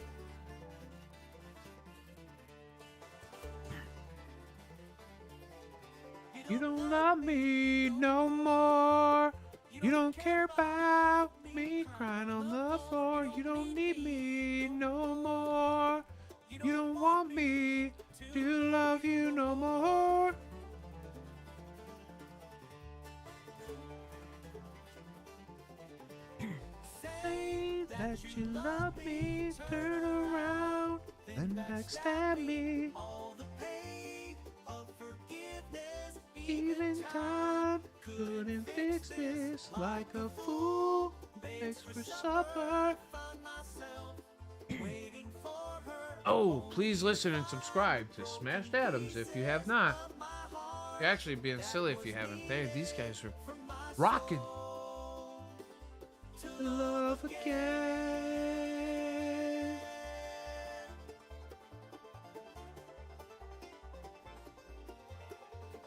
You don't love me no more. You don't care about me crying on the floor. You don't need me no more. You don't want me to love you no more. Say that you love me, turn around and backstab me. Even time couldn't fix this, like a fool begs for supper. Oh, please listen and subscribe to Smashed Atoms if you have not. You're actually being silly if you haven't. These guys are rocking. To love again.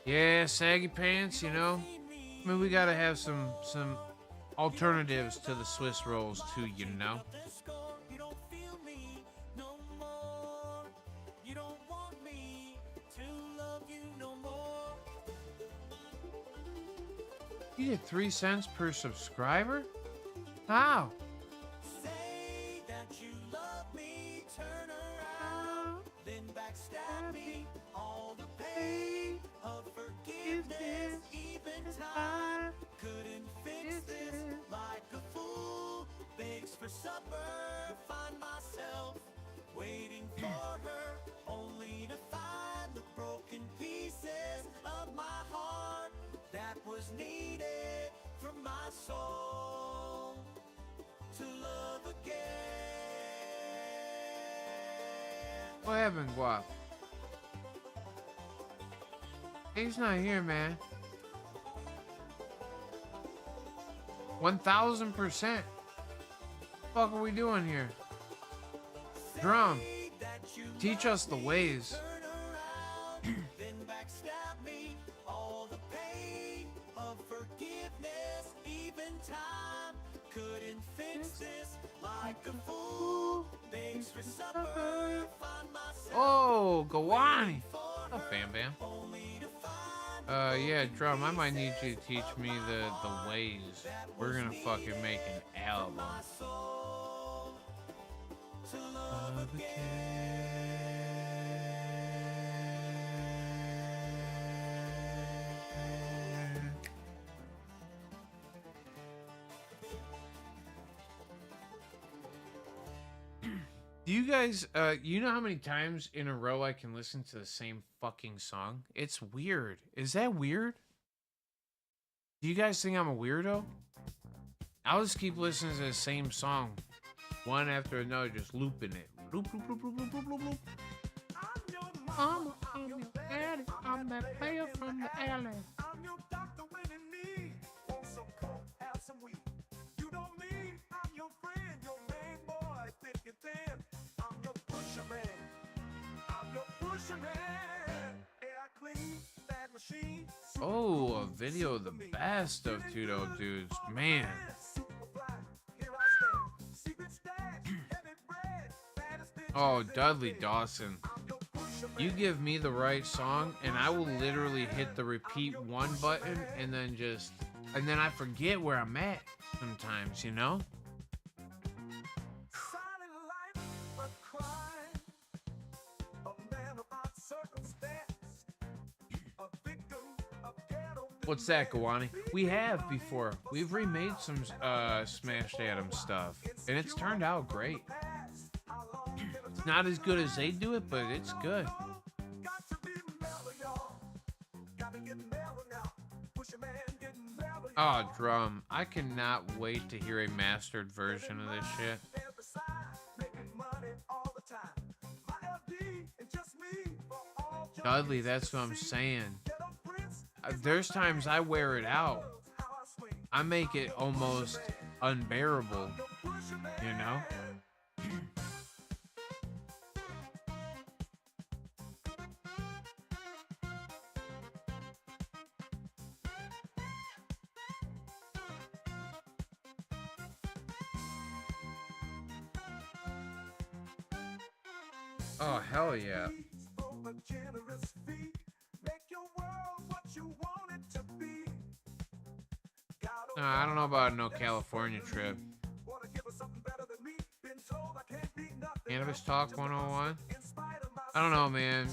Yeah, saggy pants, you know. I mean, we gotta have some alternatives to the Swiss rolls too, you know. You don't want me to love you no more. get 3 cents per subscriber? How? Say that you love me, turn around, then backstab me. All the pain of forgiveness, even time couldn't fix this. Like a fool begs for supper, find myself waiting for her, only to find the broken pieces of my heart that was needed for my soul to love again. What happened, Guap? He's not here, man. 1000%. What are we doing here? Drum, teach us the ways. Turn around, then backstab me. All the pain of forgiveness, even time couldn't fix this. Like a fool begs for supper, find myself Oh, Gawani. for Oh, her, Bam Bam. only to find Yeah, Drum, I might need you to teach me the ways. We're gonna fucking make an album. my soul to love Do you guys, you know how many times in a row I can listen to the same fucking song? It's weird. Is that weird? Do you guys think I'm a weirdo? I'll just keep listening to the same song, one after another, just looping it. Loop, loop, loop, loop, loop, loop, loop, loop. I'm your daddy, I'm that player from the alley. I'm your doctor when in need. Want some coke, have some weed. You don't need, I'm your friend, your main boy, thick and thin. I'm your pusher man. I'm your pusher man. Yeah, I clean that machine. Oh, a video of the best of twodopedudes. Man, Superfly, here I stand. Secret stash, heavy bread, fattest bitch oh, in the Dudley city. Dawson. I'm your pusher man. You give me the right song, and I will literally hit the repeat one button, and then I forget where I'm at sometimes, you know? Silent life, but crime. A man about circumstance. A victim of ghetto. What's that, Gawani? We have before. We've remade some Smashed Atom stuff, and it's turned out great. It's not as good as they do it, but it's good. Got to be mellow, y'all. Gotta get mellow now. Push a man getting mellow. Oh, Drum. I cannot wait to hear a mastered version of this shit. Every side, making money all the time. My LD and just me for all Dudley, that's what I'm saying. ghetto prince. There's times I wear it out. How I swing. I make it almost unbearable, Push a man. you know? Oh, hell yeah. From a generous fee, make your world what you want it to be. No, I don't know about no California trip. Wanna give us something better than me? Been told I can't be nothing. Cannabis Talk 101? In spite of my I don't know, man.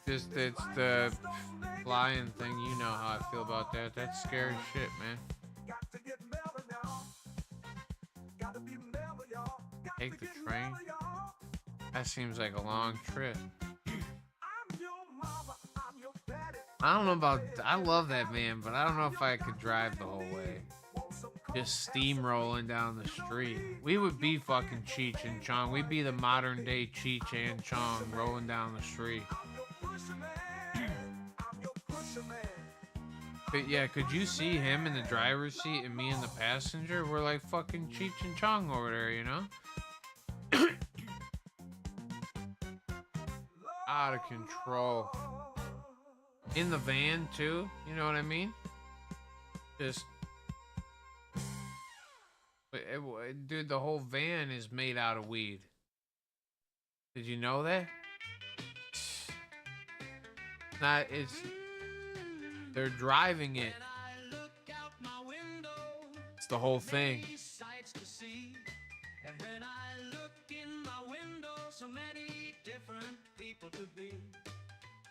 Just it's the flying thing. You know how I feel about that. That's scary shit, man. got to get mellow now. Gotta be mellow, y'all. Got Take to the get train. mellow, y'all. That seems like a long trip. I'm your mama, I'm your daddy. I don't know about. I love that, man, but I don't know if I could drive the whole way. Want some coke? Just steamrolling down the street. We would be fucking Cheech and Chong. We'd be the modern day Cheech and Chong rolling down the street. I'm your pusher man. I'm your pusher man. But yeah, could you see him in the driver's seat and me in the passenger? We're like fucking Cheech and Chong over there, you know? Out of control. In the van too, you know what I mean? Just, dude, the whole van is made out of weed. Did you know that? They're driving it the whole thing. Sights to see. And when I look in my window, so many different people to be.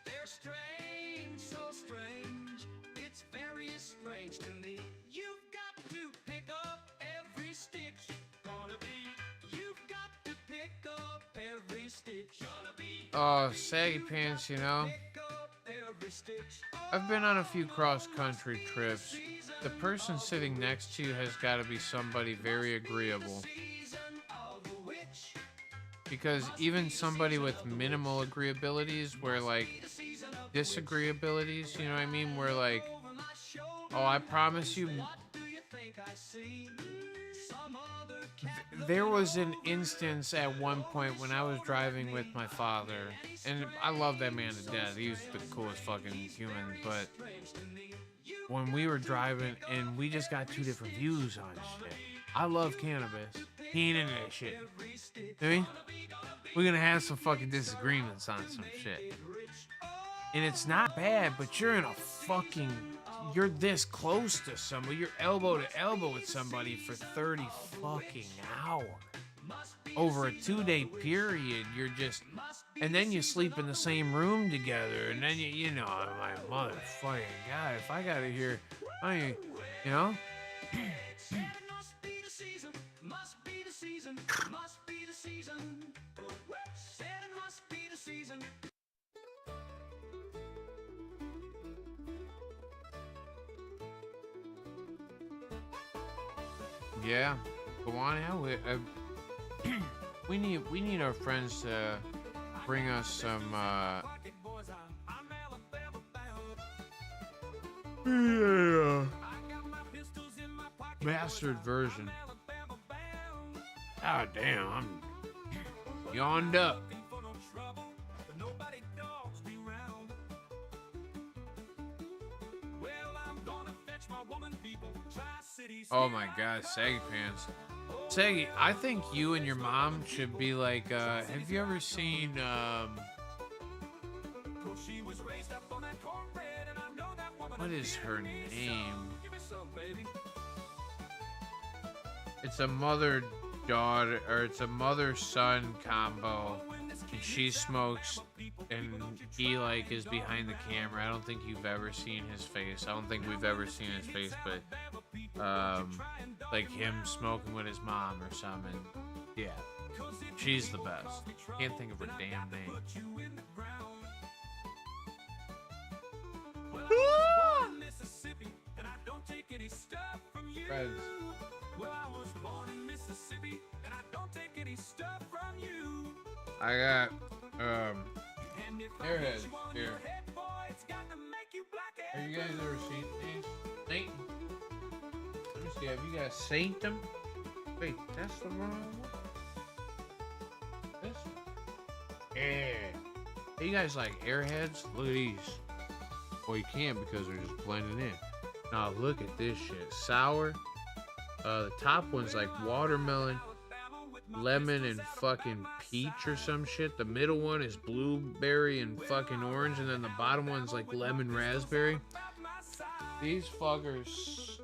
They're strange, so strange. It's very strange to me. You've got to pick up every stitch. Gonna be. You've got to pick up every stitch. Gonna be. Oh, saggy pants, you know. Pick up every stitch. I've been on a few cross-country trips. The person sitting next to you has got to be somebody very agreeable. Season of the witch. Because even somebody with minimal agreeabilities, where like disagreeabilities, you know what I mean? Where like, Over my shoulder. oh, I promise you, What do you think I see? Some other cat. there was an instance at one point when I was driving with my father, and I love that man to death. He was the coolest fucking human, but when we were driving and we just got two different views on shit. I love cannabis. He ain't into that shit. I mean, we're gonna have some fucking disagreements on some shit. And it's not bad, but you're in a fucking, you're this close to somebody, you're elbow to elbow with somebody for 30 fucking hours. Over a 2-day period, you're just, and then you sleep in the same room together, and then you know, I'm like, motherfucking God, if I gotta hear, you know? Said it must be the season, must be the season, must be the season. Said it must be the season. Yeah, go on out with. We need our friends to bring us some. Pocket boys, I'm Alabama bound. Yeah. I got my pistols in my pocket. Bastard version. Alabama bound. Ah, damn, I'm yawned up. Looking for no trouble, but nobody dogs me round. Well, I'm gonna fetch my woman people. Tri-Cities. Oh my God, Saggy Pants. Saggy, I think you and your mom should be like, have you ever seen, She was raised up on that cornbread, and I know that woman. what is her name? Give me some, baby. It's a mother-daughter, or it's a mother-son combo. And she smokes, and he, like, is behind the camera. I don't think you've ever seen his face. I don't think we've ever seen his face, but, like him smoking with his mom or something. Yeah. She's the best. Can't think of her damn name. Mississippi, and I don't take any stuff from you. Friends. Well, I was born in Mississippi, and I don't take any stuff from you. I got, And if I Airheads hit you on here. your head, boy, it's got to make you black Have and you guys blue. ever seen these? Saint? Let me see, have you guys seen them? Wait, that's the wrong one? This? Yeah. Hey, you guys like Airheads? Look at these. Well, you can't because they're just blending in. Now, look at this shit. Sour. The top one's like watermelon, lemon, and fucking peach or some shit. The middle one is blueberry and fucking orange, and then the bottom one's like lemon raspberry. These fuckers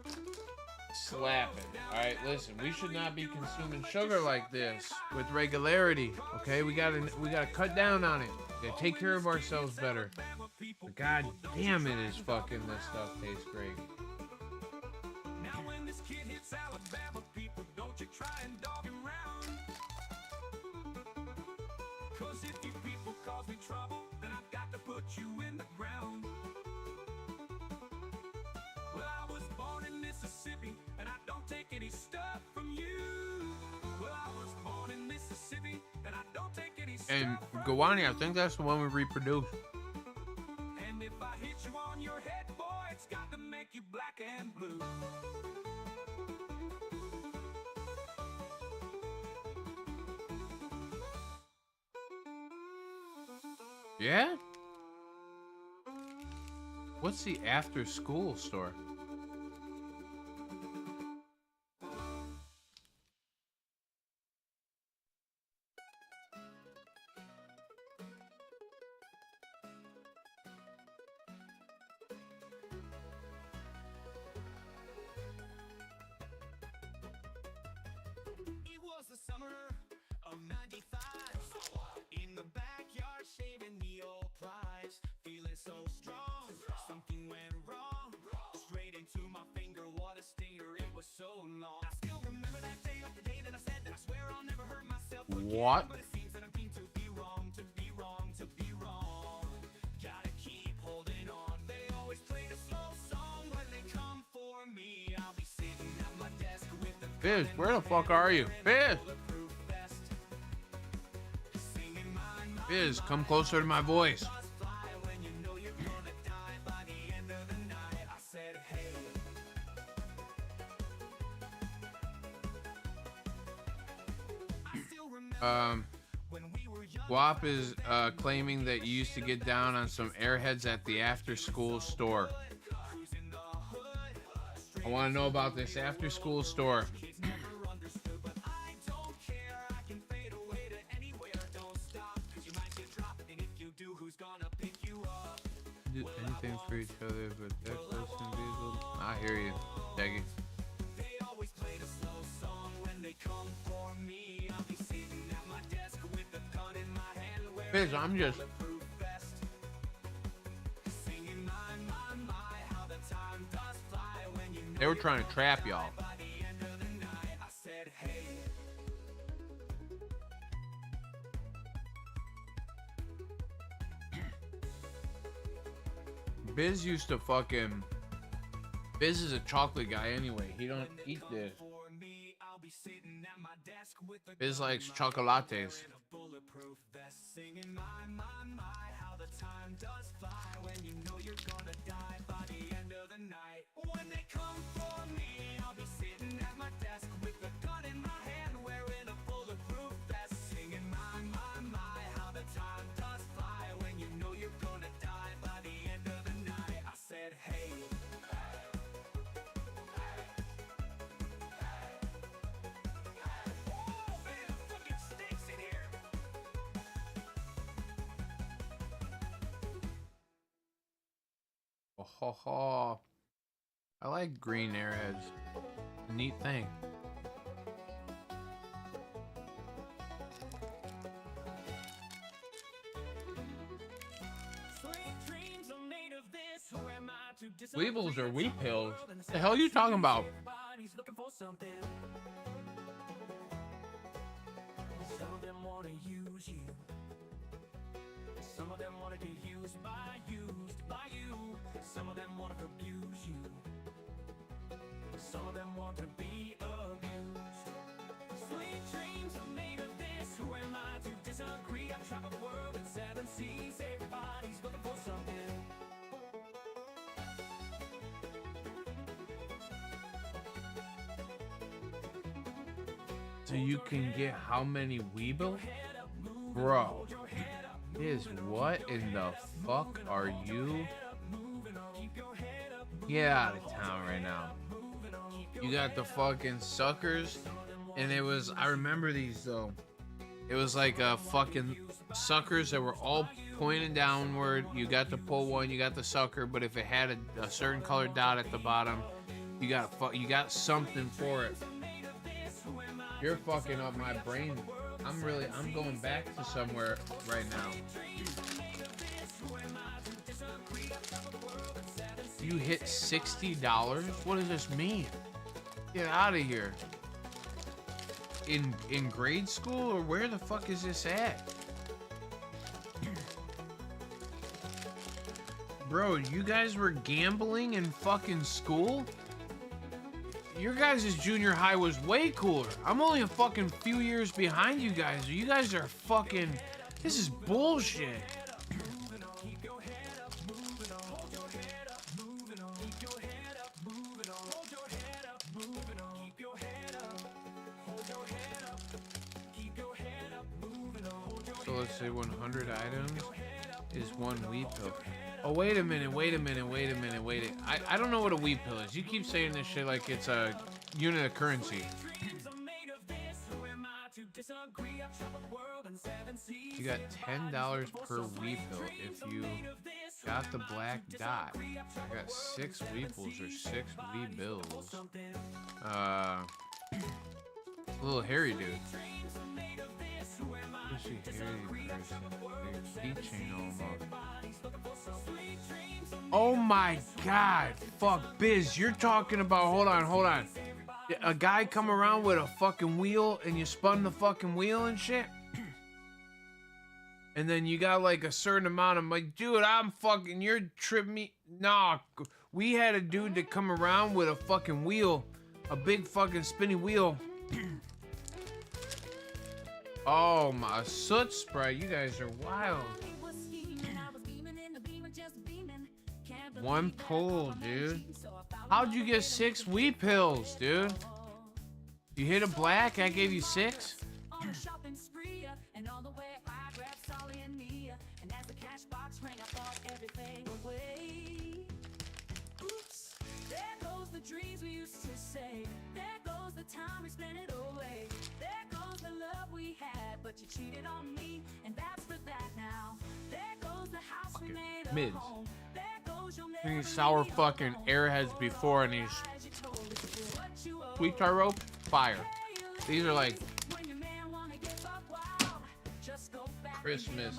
slapping. Alright, listen, we should not be consuming sugar like this with regularity. Okay, we gotta cut down on it. We gotta take care of ourselves better. But god damn it is fucking this stuff tastes great. Now when this kid hits Alabama, people, don't you try and dog him round. 'Cause if you people cause me trouble, then I've got to put you in the ground. Well, I was born in Mississippi, and I don't take any stuff from you. Well, I was born in Mississippi, and I don't take any stuff And from Gawani, I think that's the one we reproduced. And if I hit you on your head, boy, it's got to make you black and blue. Yeah? What's the after school store? What? Biz, where the fuck are you? Biz! Biz, come closer to my voice. Guap is claiming that you used to get down on some airheads at the after-school store. I want to know about this after-school store. Do anything for each other, but that person be. I hear you, Deggy. Biz, I'm just. They were trying to trap y'all. Biz used to fucking. Biz is a chocolate guy anyway. He don't eat this. Biz likes chocolates. When they come for me, I'll be sitting at my desk with a gun in my hand, wearing a bulletproof vest, singing my, how the time does fly when you know you're gonna die by the end of the night. I said, hey. Oh, man, it fucking stinks in here. Oh, ho, ho. I like green airheads. A neat thing. Weevils or wheat pills? What the hell are you talking about? Some of them want to use you. Some of them want to get used by you. Some of them want to abuse you. Some of them want to be abused. Sweet dreams are made of this. Who am I to disagree? I've traveled the world in 7 seas. Everybody's looking for something. So you can get how many Weeble? Bro. Is what in the fuck are you? Get out of town right now. You got the fucking suckers, and it was, I remember these though. It was like fucking suckers that were all pointing downward. You got to pull one, you got the sucker, but if it had a certain colored dot at the bottom, you got something for it. You're fucking up my brain. I'm going back to somewhere right now. You hit $60? What does this mean? Get out of here. In grade school, or where the fuck is this at? Bro, you guys were gambling in fucking school? Your guys' junior high was way cooler. I'm only a fucking few years behind you guys. You guys are fucking... This is bullshit. So let's say 100 items is one weed pill. Oh, wait a minute. I don't know what a weed pill is. You keep saying this shit like it's a unit of currency. You got $10 per weed pill if you got the black dot. I got 6 weeples or 6 weed bills. Little hairy dude. Hairy person. Keychain almost. Oh my god. Fuck, Biz, you're talking about, hold on. A guy come around with a fucking wheel and you spun the fucking wheel and shit. And then you got like a certain amount. I'm like, dude, I'm fucking, you're tripping me. Nah, we had a dude that come around with a fucking wheel, a big fucking spinny wheel. Oh my soot spray, you guys are wild. One pull, dude. How'd you get 6 weed pills, dude? You hit a black, I gave you 6? Dreams we used to say, there goes the time we spent it away, there goes the love we had, but you cheated on me, and that's for that now. There goes the house we made Mids. a home, there goes your These sour fucking airheads before and these sweet tar rope, fire. These are like Christmas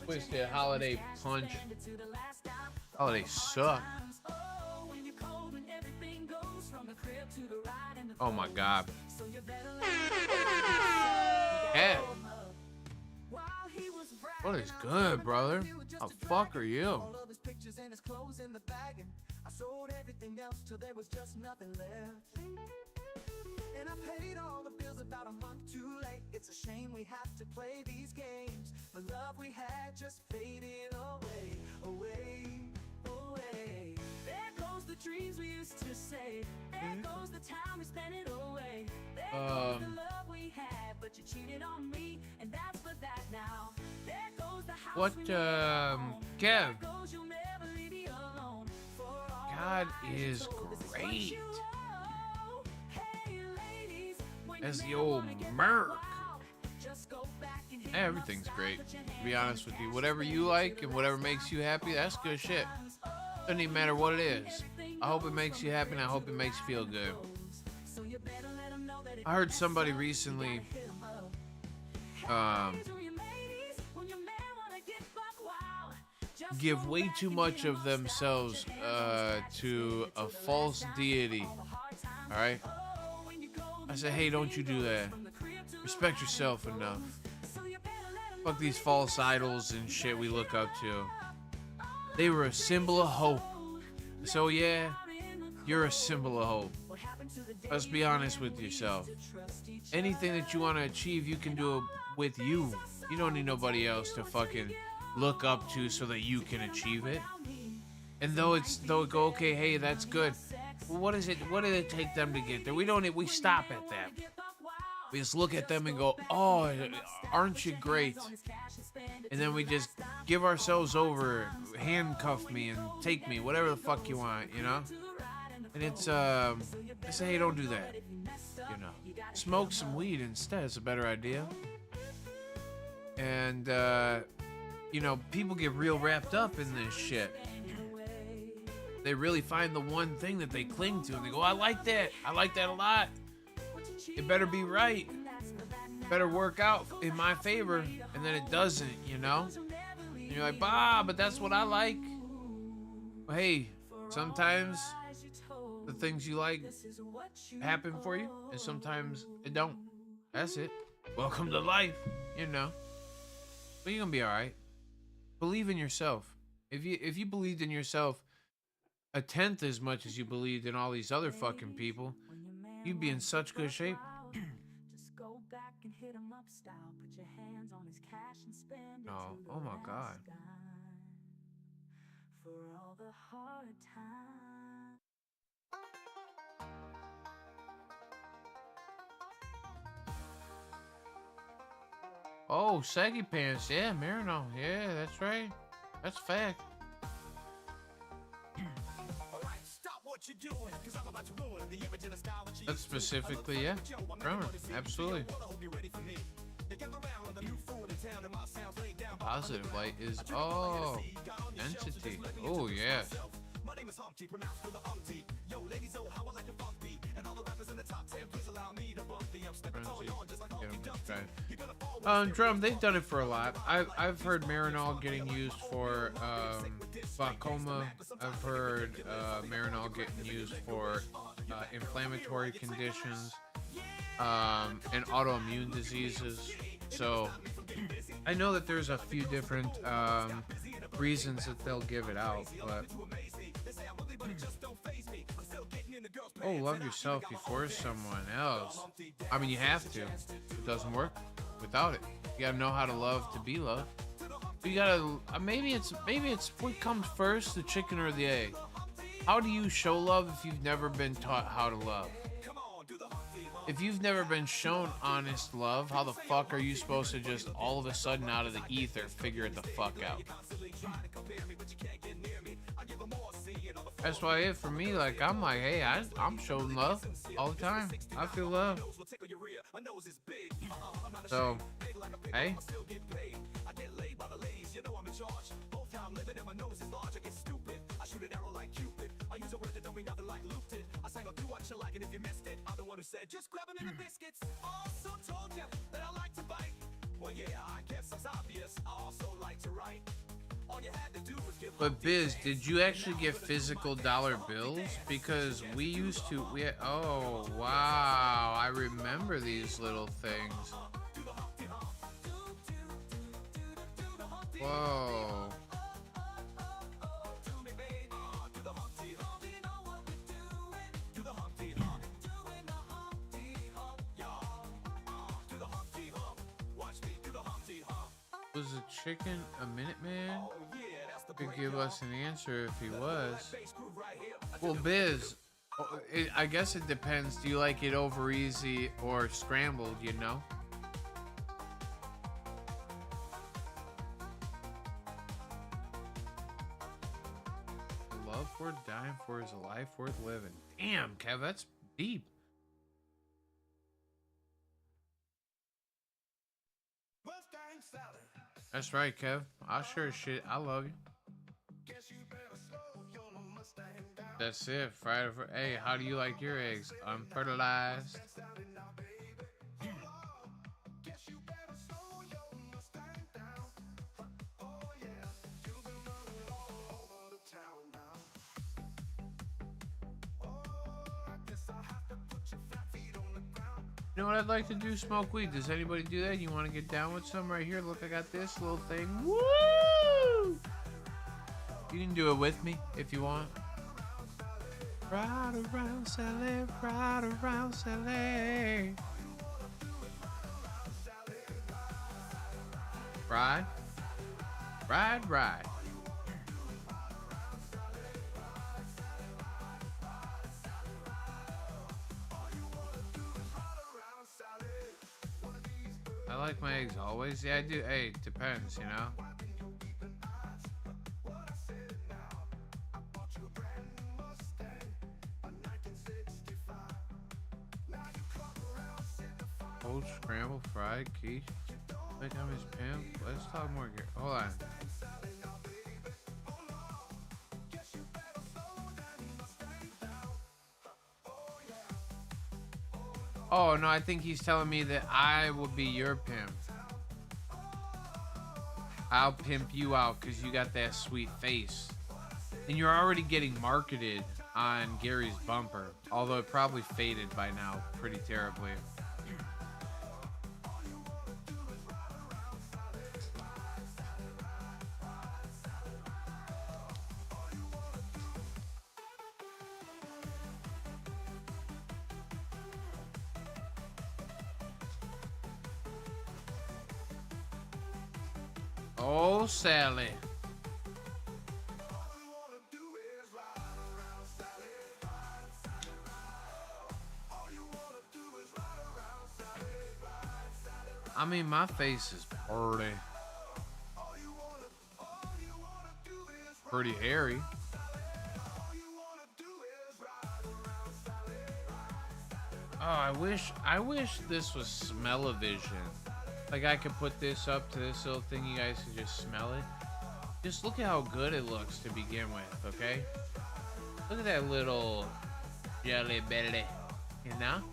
twisted holiday punch. Holidays suck. Oh my god. Yeah. What is good, brother? How the fuck are you? I sold everything else till there was just nothing left. And I paid all the bills about a month too late. It's a shame we have to play these games. The love we had just faded away, away, away. There goes the dreams we used to say. There goes the time we spent it away. There goes the love we had, but you cheated on me, and that's for that now. There goes the house What, we made a home. Kev? There goes you'll never leave me alone. For all God the lies you is told, this what great. you owe. Hey, ladies, when As your the man old wanna get Merc. wild, just go back and hit Yeah, him everything's upside, great. put your To hands be on honest his with you, cash whatever and you spend it like to and the whatever last makes you happy, that's good shit. times. Doesn't even matter what it is. I hope it makes you happy and I hope it makes you feel good. So you better let 'em know that it I heard somebody recently hit 'em up. give way too much of themselves to a false deity. Alright? I said, hey, don't you do that. Respect yourself enough. Fuck these false idols and shit we look up to. They were a symbol of hope. So yeah, you're a symbol of hope. Let's be honest with yourself. Anything that you want to achieve, you can do it with you. You don't need nobody else to fucking look up to so that you can achieve it. And though it go, okay, hey, that's good. Well, what is it? What did it take them to get there? We stop at that. We just look at them and go, oh, aren't you great? And then we just give ourselves over, handcuff me and take me, whatever the fuck you want, you know? And it's, I say, hey, don't do that. You know, smoke some weed instead. It's a better idea. And, you know, people get real wrapped up in this shit. They really find the one thing that they cling to, and they go, I like that. I like that a lot. It better be right. Better work out in my favor. And then it doesn't, you know? And you're like, bah, but that's what I like. Well, hey, sometimes the things you like happen for you, and sometimes it don't. That's it. Welcome to life, you know. But you're gonna be alright. Believe in yourself. If you believed in yourself 1/10 as much as you believed in all these other fucking people, you'd be in such good shape. Just go back and hit 'em up style. Put your hands on his cash and spend it Oh, till oh the my last God. dime. For all the hard times. Oh, saggy pants. Yeah, Marino. Yeah, that's right. That's fact. That's specifically, yeah. Drummer. Absolutely. Positive light is, oh, entity. Oh, yeah. Drum, they've done it for a lot. I've heard Marinol getting used for glaucoma. I've heard Marinol getting used for inflammatory conditions, and autoimmune diseases. So I know that there's a few different reasons that they'll give it out, but oh, love yourself before someone else. I mean, you have to. It doesn't work without it. You gotta know how to love to be loved. You gotta maybe it's what comes first, the chicken or the egg. How do you show love if you've never been taught how to love? If you've never been shown honest love, how the fuck are you supposed to just all of a sudden out of the ether figure it the fuck out? That's why it for me, like I'm like, hey, I'm showing love all the time. I feel love. So, hey. Just grabbing in the biscuits. Also told you that I like to bite. Well, yeah, I guess it's obvious. I also like to write. All you had to do was give. But Biz, did you actually get physical dollar bills? Because we used to. Oh wow, I remember these little things. Whoa. Was the chicken a Minuteman? Could give us an answer if he was. Well, Biz, I guess it depends. Do you like it over easy or scrambled, you know? Love worth dying for is a life worth living. Damn, Kev, that's deep. That's right, Kev. I sure as shit. I love you. That's it. Friday. Hey, how do you like your eggs? Unfertilized. You know what I'd like to do? Smoke weed. Does anybody do that? You want to get down with some right here? Look, I got this little thing. Woo! You can do it with me if you want. Ride around, Sally. Ride around, Sally. Ride. Ride, ride. I like my eggs always. Yeah, I do. Hey, it depends, you know. Old scrambled fried quiche. Like I'm his pimp. Let's talk more here. Hold on. Oh no, I think he's telling me that I will be your pimp. I'll pimp you out because you got that sweet face. And you're already getting marketed on Gary's bumper. Although it probably faded by now pretty terribly. Oh, Sally. I mean, my face is pretty hairy. Oh, I wish this was smell-o-vision. Like I could put this up to this little thing, you guys could just smell it. Just look at how good it looks to begin with, okay? Look at that little jelly belly, you know?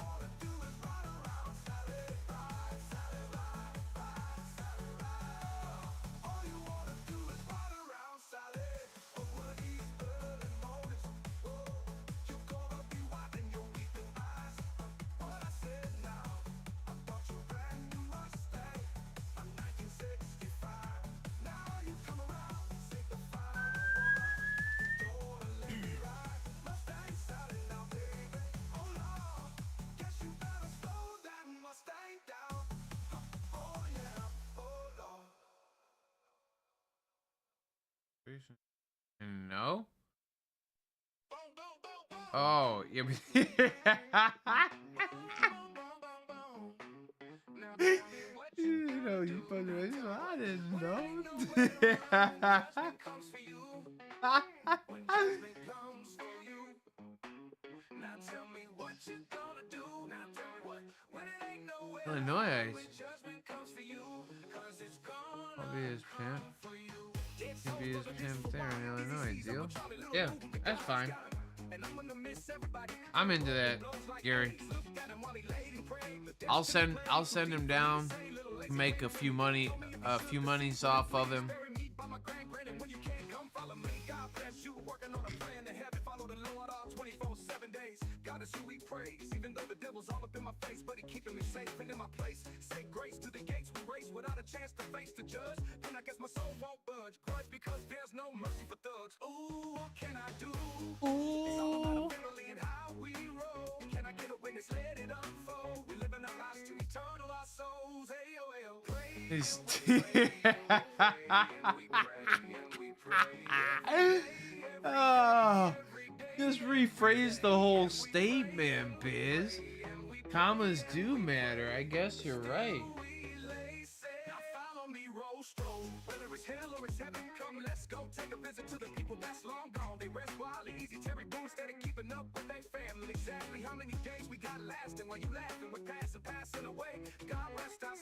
Congratulations. No? Oh, yeah. You know, you fucking, I didn't know. Illinois. I'll be his pimp. Can be his pimp there in Illinois. Deal? Yeah, that's fine. I'm into that, Gary. I'll send him down, make a few monies off of him. Even though the devil's all up in my face, but he keeping me safe and in my place. Say grace to the gates we race without a chance to face the judge. Then I guess my soul won't budge. Grudge because there's no mercy for thugs. Ooh, what can I do? Ooh. It's all about the family and how we roll. Can I get a witness? Let it unfold. We live in our lives to eternal our souls. Ayo, pray. Oh. Just rephrase the whole statement, Biz. Commas do matter. I guess you're right.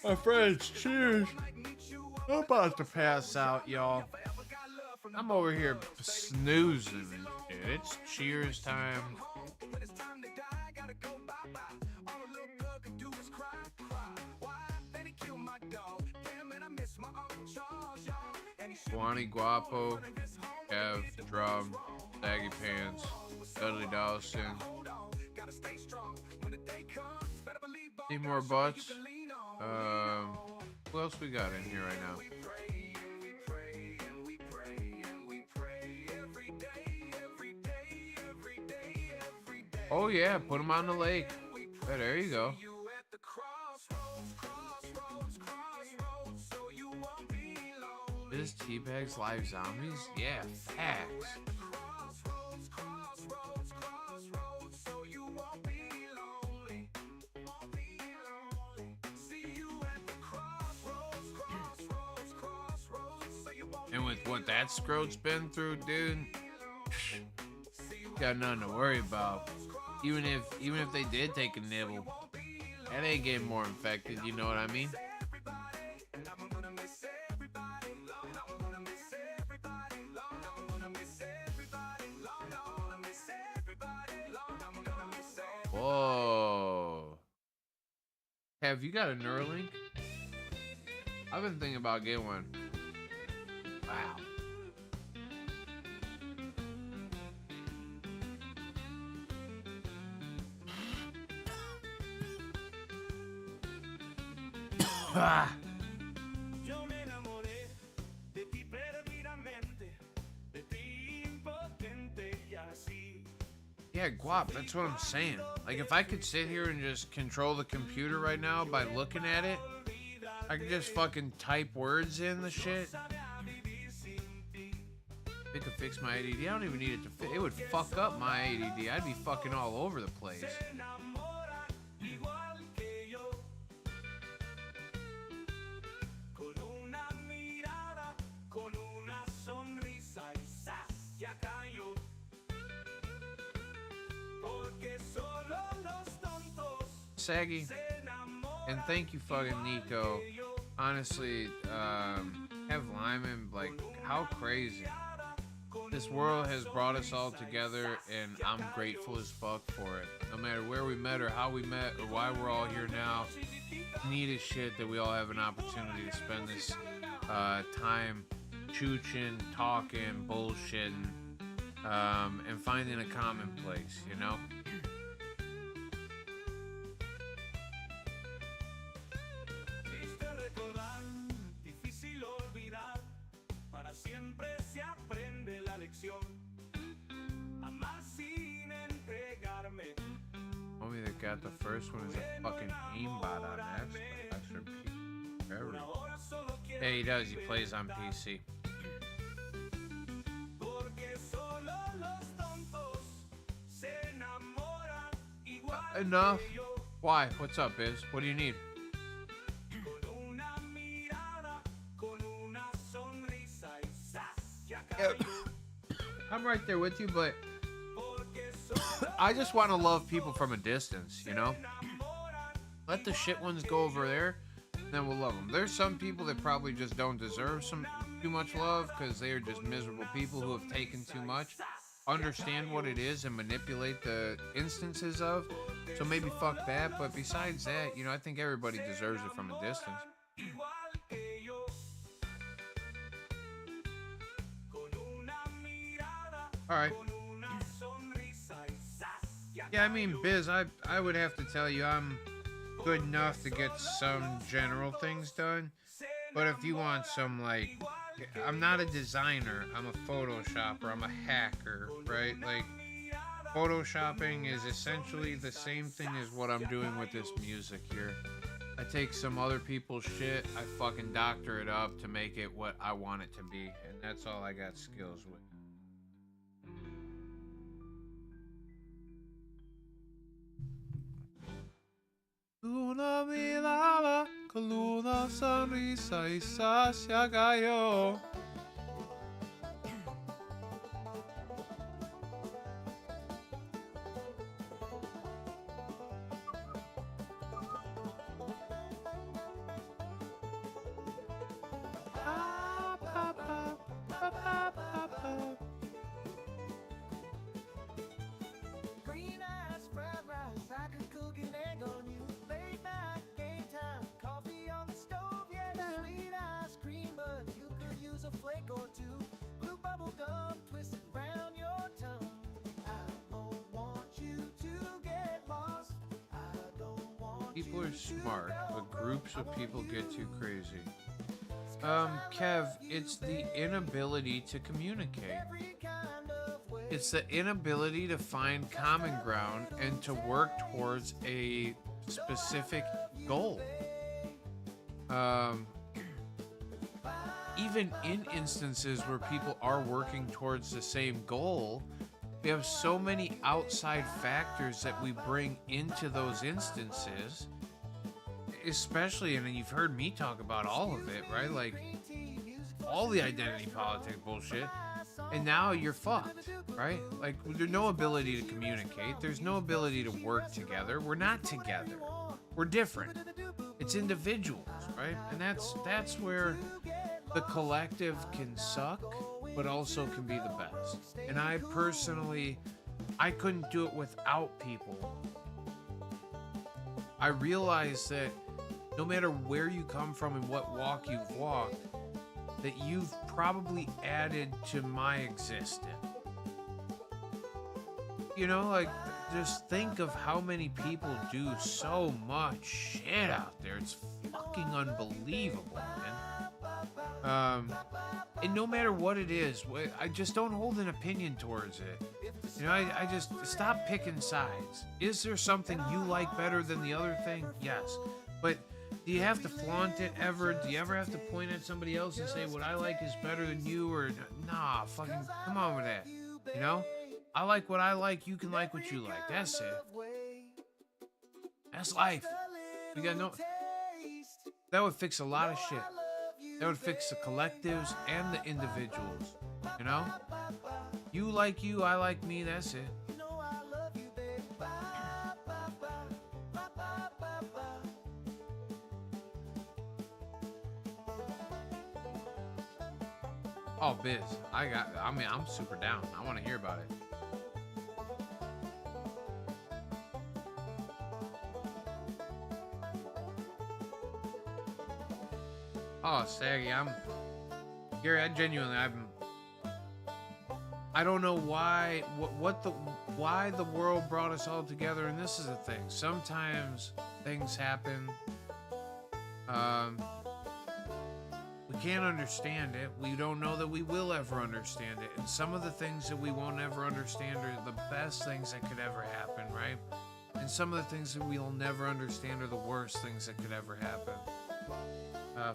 My friends, cheers. I'm about to pass out, y'all. I'm over here snoozing and shit. It's cheers time. Juani Guapo, Kev, Drum, Saggy Pants, Dudley Dawson. Need more butts? Who else we got in here right now? Oh yeah, put him on the lake. Yeah, there you go. This Teabags Live Zombies? Yeah, facts. And with what that scrote's been through, dude, got nothing to worry about. Even if they did take a nibble, that ain't getting more infected, you know what I mean? Whoa. Have you got a Neuralink? I've been thinking about getting one. Wow. Yo me enamoré de ti perdidamente, de ti impotente y así. Yeah, Guap, that's what I'm saying. Like, if I could sit here and just control the computer right now by looking at it, I could just fucking type words in the shit. It could fix my ADD. I don't even need it to fit. It would fuck up my ADD. I'd be fucking all over the place. Saggy, and thank you fucking Nico. Honestly, have Lyman, like, how crazy. This world has brought us all together, and I'm grateful as fuck for it. No matter where we met or how we met or why we're all here now, neat as shit that we all have an opportunity to spend this time chooching, talking, bullshitting, and finding a common place, you know? Homie that got the first one is a fucking aimbot on that. Hey, he does. He plays on PC. enough. Why? What's up, Biz? What do you need? I'm right there with you, but I just want to love people from a distance, you know? Let the shit ones go over there, and then we'll love them. There's some people that probably just don't deserve too much love because they are just miserable people who have taken too much. Understand what it is and manipulate the instances of. So maybe fuck that, but besides that, you know, I think everybody deserves it from a distance. Alright. Yeah, I mean, Biz, I would have to tell you I'm good enough to get some general things done. But if you want some, like, I'm not a designer, I'm a photoshopper, I'm a hacker, right? Like, photoshopping is essentially the same thing as what I'm doing with this music here. I take some other people's shit, I fucking doctor it up to make it what I want it to be, and that's all I got skills with. Una mirada con una sonrisa y saciaga yo. Green eyes, fried rice, I could cook an egg on you. Late night, game time, coffee on the stove, yeah. Sweet ice cream, but you could use a flake or two. Blue bubble gum twisted round your tongue. I don't want you to get lost. I don't want People you are to smart, go but groups of broke. people get too crazy. Kev, it's the inability to communicate. Every kind of way. It's the inability to find common ground and to work towards a specific goal. Even in instances where people are working towards the same goal, we have so many outside factors that we bring into those instances, especially, and you've heard me talk about all of it, right? Like, all the identity politics bullshit. And now you're fucked, right? Like, there's no ability to communicate. There's no ability to work together. We're not together. We're different. It's individuals, right? And that's where the collective can suck, but also can be the best. And I personally, I couldn't do it without people. I realized that no matter where you come from and what walk you've walked, that you've probably added to my existence. You know, like, just think of how many people do so much shit out there. It's fucking unbelievable, man. And no matter what it is, I just don't hold an opinion towards it. You know, I just stop picking sides. Is there something you like better than the other thing? Yes. But do you have to flaunt it ever? Do you ever have to point at somebody else and say what I like is better than you? Or nah, fucking come on with that. You know? I like what I like, you can like what you like. That's it. That's life. We got no. That would fix a lot of shit. That would fix the collectives and the individuals. You know? You like you, I like me, that's it. Oh, Biz, I'm super down. I want to hear about it. Oh, Saggy, Gary, I don't know why, why the world brought us all together, and this is the thing. Sometimes things happen, we can't understand it. We don't know that we will ever understand it. And some of the things that we won't ever understand are the best things that could ever happen, right? And some of the things that we'll never understand are the worst things that could ever happen.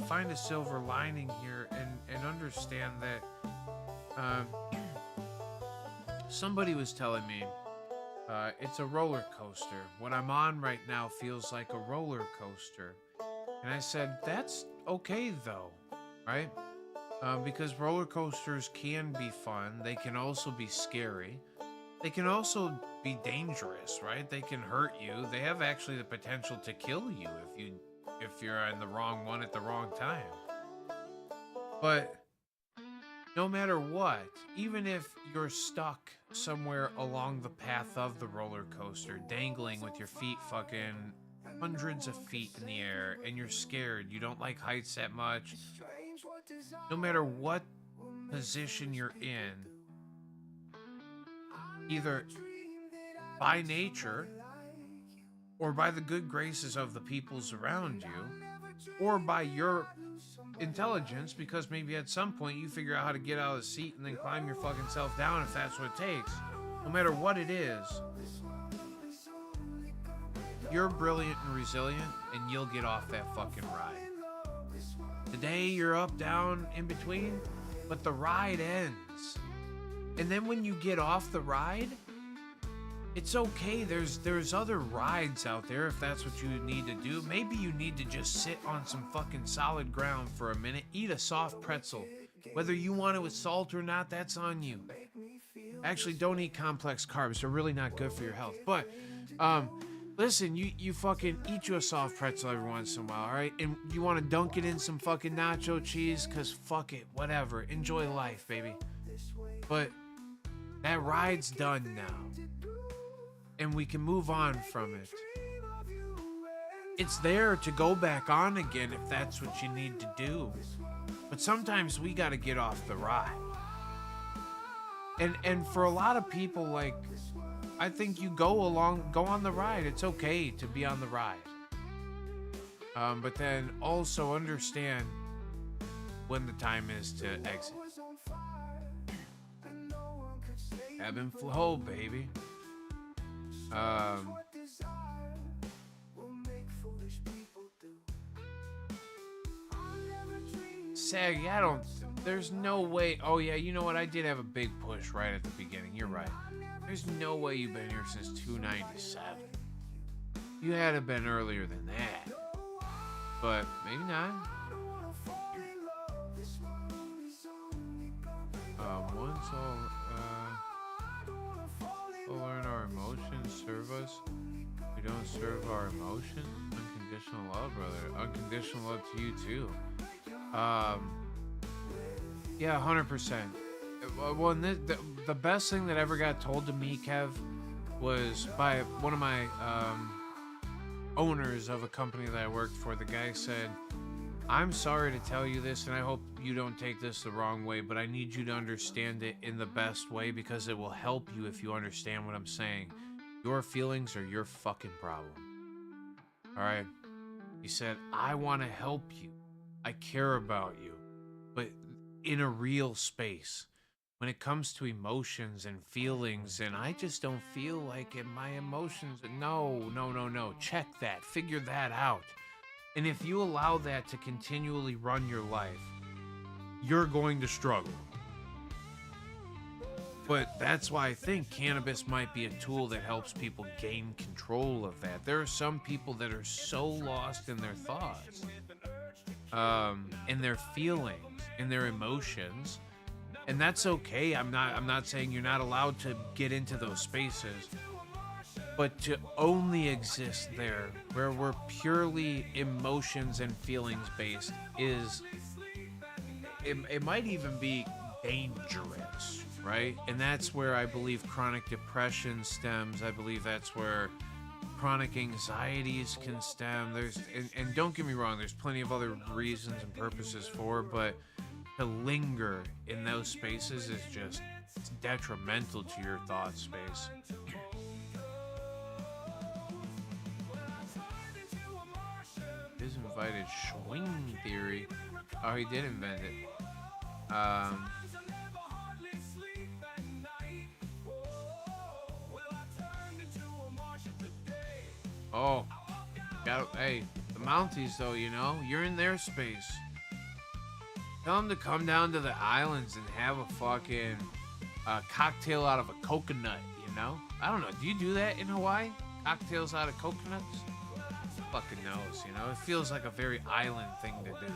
Find a silver lining here and understand that somebody was telling me It's a roller coaster. What I'm on right now feels like a roller coaster. And I said, that's okay though, right? Because roller coasters can be fun. They can also be scary. They can also be dangerous, right? They can hurt you. They have actually the potential to kill you if you're in the wrong one at the wrong time. But no matter what, even if you're stuck somewhere along the path of the roller coaster, dangling with your feet fucking hundreds of feet in the air, and you're scared, you don't like heights that much, no matter what position you're in, either by nature or by the good graces of the peoples around you, or by your intelligence, because maybe at some point you figure out how to get out of the seat and then climb your fucking self down if that's what it takes. No matter what it is, you're brilliant and resilient, and you'll get off that fucking ride. Today you're up, down, in between, but the ride ends. And then when you get off the ride, it's okay. There's other rides out there if that's what you need to do. Maybe you need to just sit on some fucking solid ground for a minute, eat a soft pretzel. Whether you want it with salt or not, that's on you. Actually, don't eat complex carbs. They're really not good for your health. But, listen, you fucking eat you a soft pretzel every once in a while, alright? And you want to dunk it in some fucking nacho cheese? Because fuck it, whatever. Enjoy life, baby. But that ride's done now. And we can move on from it. It's there to go back on again if that's what you need to do. But sometimes we gotta get off the ride. And for a lot of people, like, I think you go on the ride. It's okay to be on the ride. But then also understand when the time is to exit. Ebb and flow, baby. Saggy, there's no way. Oh yeah, you know what? I did have a big push right at the beginning. You're right. There's no way you've been here since 297. You had to have been earlier than that. But maybe not. Once we'll learn our emotions serve us. We don't serve our emotions. Unconditional love, brother. Unconditional love to you too. Yeah, 100%. Well, the best thing that ever got told to me, Kev, was by one of my owners of a company that I worked for. The guy said, I'm sorry to tell you this, and I hope you don't take this the wrong way, but I need you to understand it in the best way because it will help you if you understand what I'm saying. Your feelings are your fucking problem. Alright? He said, I want to help you. I care about you. But in a real space. When it comes to emotions and feelings, and I just don't feel like it, my emotions, no. Check that. Figure that out. And if you allow that to continually run your life, you're going to struggle. But that's why I think cannabis might be a tool that helps people gain control of that. There are some people that are so lost in their thoughts, in their feelings, in their emotions, and that's okay. I'm not saying you're not allowed to get into those spaces. But to only exist there, where we're purely emotions and feelings based, it might even be dangerous, right? And that's where I believe chronic depression stems. I believe that's where chronic anxieties can stem. And don't get me wrong, there's plenty of other reasons and purposes for, but to linger in those spaces is just, it's detrimental to your thought space. His invited swing theory. Oh, he did invent it. Hey, the Mounties though, you know, you're in their space. Tell them to come down to the islands and have a fucking cocktail out of a coconut, you know. I don't know. Do you do that in Hawaii? Cocktails out of coconuts? Fucking knows, you know. It feels like a very island thing to do.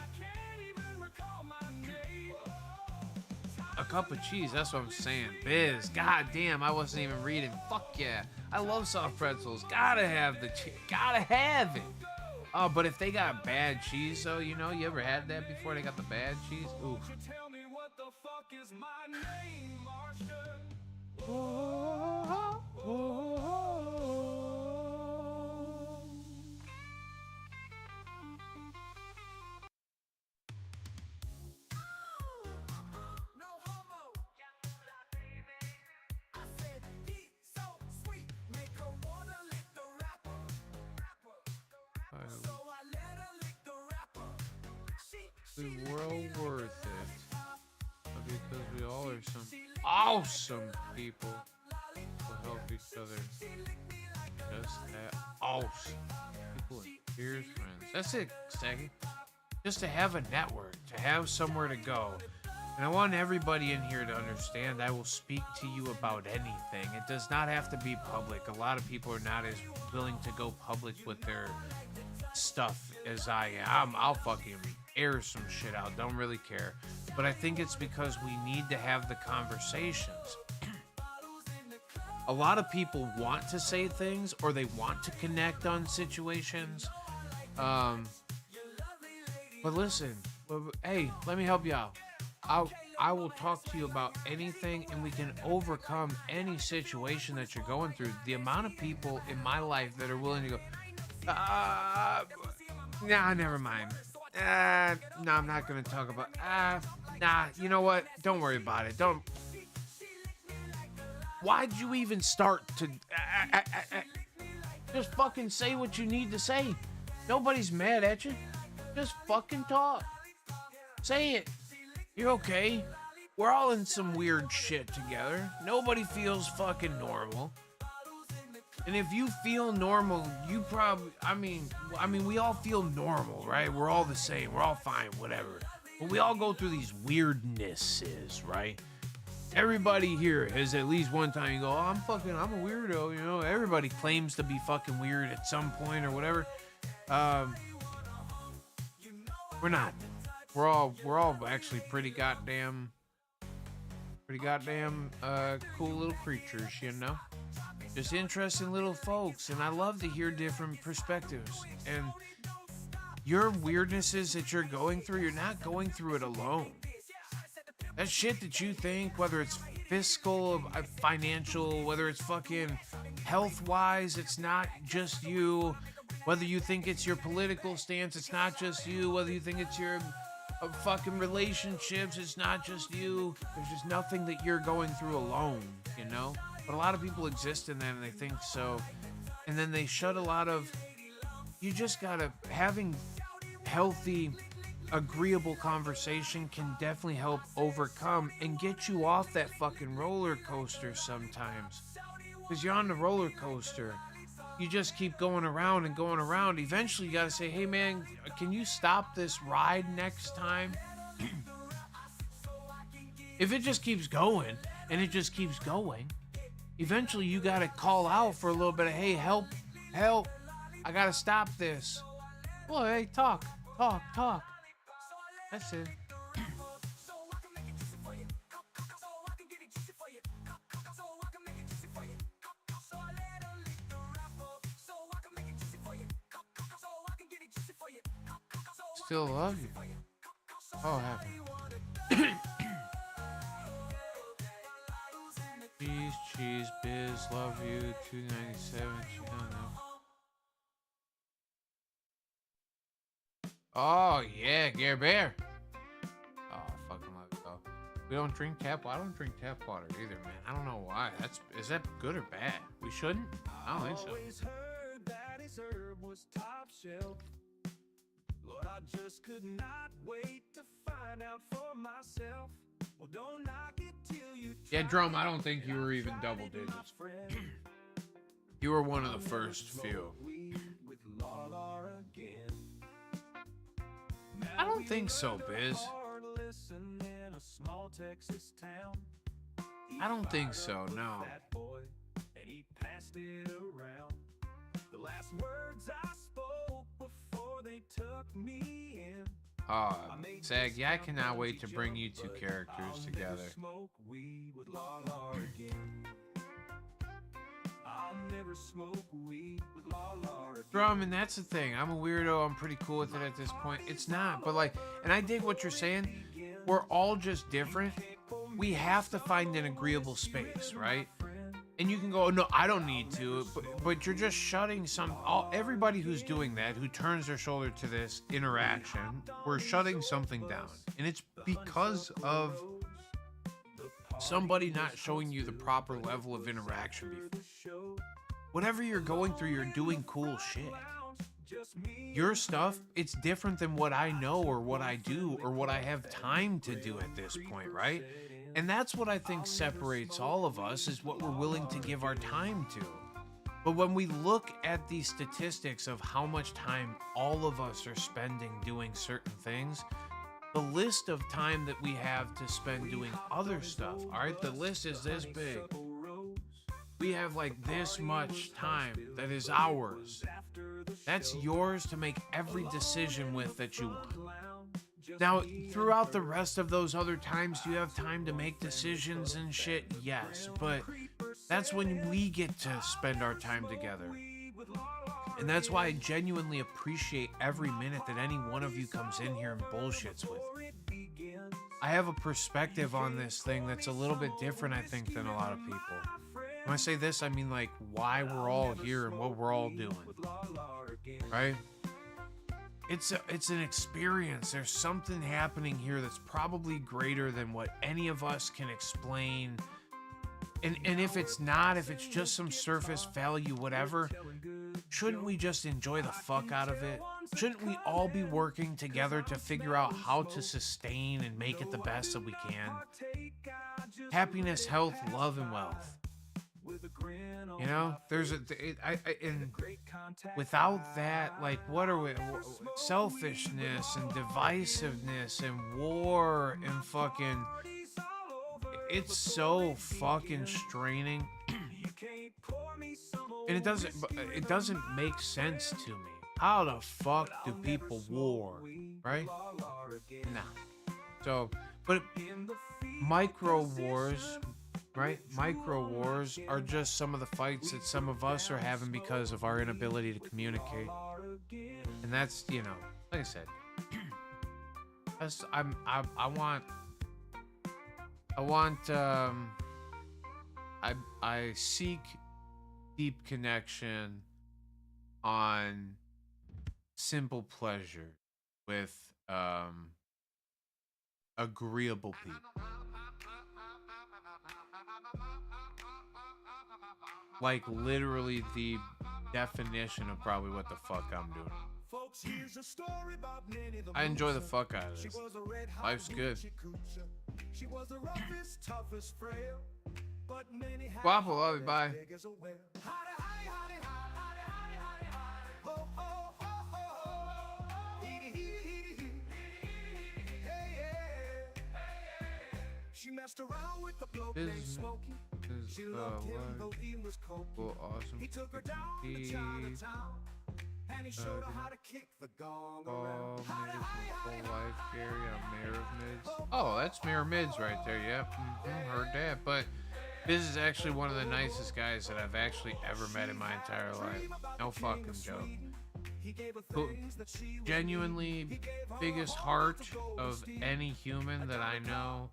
A cup of cheese, that's what I'm saying. Biz, god damn, I wasn't even reading. Fuck yeah. I love soft pretzels. Gotta have the cheese. Gotta have it. Oh, but if they got bad cheese, though, you know, you ever had that before they got the bad cheese? Ooh. The world worth it because we all are some awesome people who help each other. Just that awesome people and peers, friends. That's it, Saggy. Just to have a network, to have somewhere to go. And I want everybody in here to understand I will speak to you about anything. It does not have to be public. A lot of people are not as willing to go public with their stuff as I am. I'll fucking air some shit out, don't really care. But I think it's because we need to have the conversations. A lot of people want to say things or they want to connect on situations. But listen, hey, let me help you out. I will talk to you about anything and we can overcome any situation that you're going through. The amount of people in my life that are willing to go, nah, never mind. No, I'm not gonna talk about. Nah, you know what? Don't worry about it. Don't. Why'd you even start to? Just fucking say what you need to say. Nobody's mad at you. Just fucking talk. Say it. You're okay. We're all in some weird shit together. Nobody feels fucking normal. And if you feel normal, you probably, I mean, we all feel normal, right? We're all the same. We're all fine, whatever. But we all go through these weirdnesses, right? Everybody here has at least one time you go, oh, I'm a weirdo, you know? Everybody claims to be fucking weird at some point or whatever. We're not. We're all actually pretty goddamn cool little creatures, you know? Just interesting little folks, and I love to hear different perspectives. And your weirdnesses that you're going through, you're not going through it alone. That shit that you think, whether it's fiscal, financial, whether it's fucking health-wise, it's not just you. Whether you think it's your political stance, it's not just you. Whether you think it's your fucking relationships, it's not just you. There's just nothing that you're going through alone, you know? But a lot of people exist in that and they think so. And then they shut a lot of, you just gotta, having healthy, agreeable conversation can definitely help overcome and get you off that fucking roller coaster sometimes. Because you're on the roller coaster. You just keep going around and going around. Eventually you gotta say, hey man, can you stop this ride next time? If it just keeps going and it just keeps going, eventually you gotta call out for a little bit of, hey, help, I gotta stop this. Well, hey, talk. That's it. Still love you. Oh, happy. Cheese, biz, love you, 297, Oh, yeah, Gare Bear. Oh, I fucking love it, though. We don't drink tap water. I don't drink tap water either, man. I don't know why. Is that good or bad? We shouldn't? I don't think so. Always heard that his herb was top shelf. Lord, I just could not wait to find out for myself. Well, don't knock it till you try. Yeah, Drum, I don't think you were even double digits. You were one of the first few. I don't think so, Biz. I don't think so, no. it around. The last words I spoke before they took me in. Zag, yeah, I cannot wait to bring you two characters together. Smoke weed with Lala again. I'll never smoke weed with Lala again. Drum, and that's the thing. I'm a weirdo. I'm pretty cool with it at this point. It's not, but like, and I dig what you're saying. We're all just different. We have to find an agreeable space, right? And you can go, no, I don't need to, but you're just shutting everybody who's doing that, who turns their shoulder to this interaction, we're shutting something down. And it's because of somebody not showing you the proper level of interaction before. Whatever you're going through, you're doing cool shit. Your stuff, it's different than what I know or what I do or what I have time to do at this point, right? And that's what I think separates all of us, is what we're willing to give our time to. But when we look at these statistics of how much time all of us are spending doing certain things, the list of time that we have to spend doing other stuff, all right, the list is this big. We have like this much time that is ours. That's yours to make every decision with that you want. Now, throughout the rest of those other times, do you have time to make decisions and shit? Yes, but that's when we get to spend our time together. And that's why I genuinely appreciate every minute that any one of you comes in here and bullshits with me. I have a perspective on this thing that's a little bit different, I think, than a lot of people. When I say this, I mean like why we're all here and what we're all doing, right? It's an experience. There's something happening here that's probably greater than what any of us can explain. And if it's not, if it's just some surface value, whatever, shouldn't we just enjoy the fuck out of it? Shouldn't we all be working together to figure out how to sustain and make it the best that we can? Happiness, health, love, and wealth. You know, and without that, like, what are we? Selfishness and divisiveness and war and fucking. It's so fucking straining, and it doesn't make sense to me. How the fuck do people war, right? Nah. So, but micro wars. Right? Micro wars are just some of the fights that some of us are having because of our inability to communicate. And that's, you know, like I said, I seek deep connection on simple pleasure with agreeable people. Like literally the definition of probably what the fuck I'm doing. I enjoy the fuck out of this. Life's good. Guapo, love you, bye. She messed around with the bloke named Smokey. She loved him though he was cold. Awesome. He took her down to Chinatown, and he showed her how to kick the gong around. Full life, Gary. I'm Mayor of Mids. Oh, that's Mayor Mids right there. Yep, heard that. But Biz is actually one of the nicest guys that I've actually ever met in my entire life. No fucking joke. Genuinely biggest heart of any human that I know.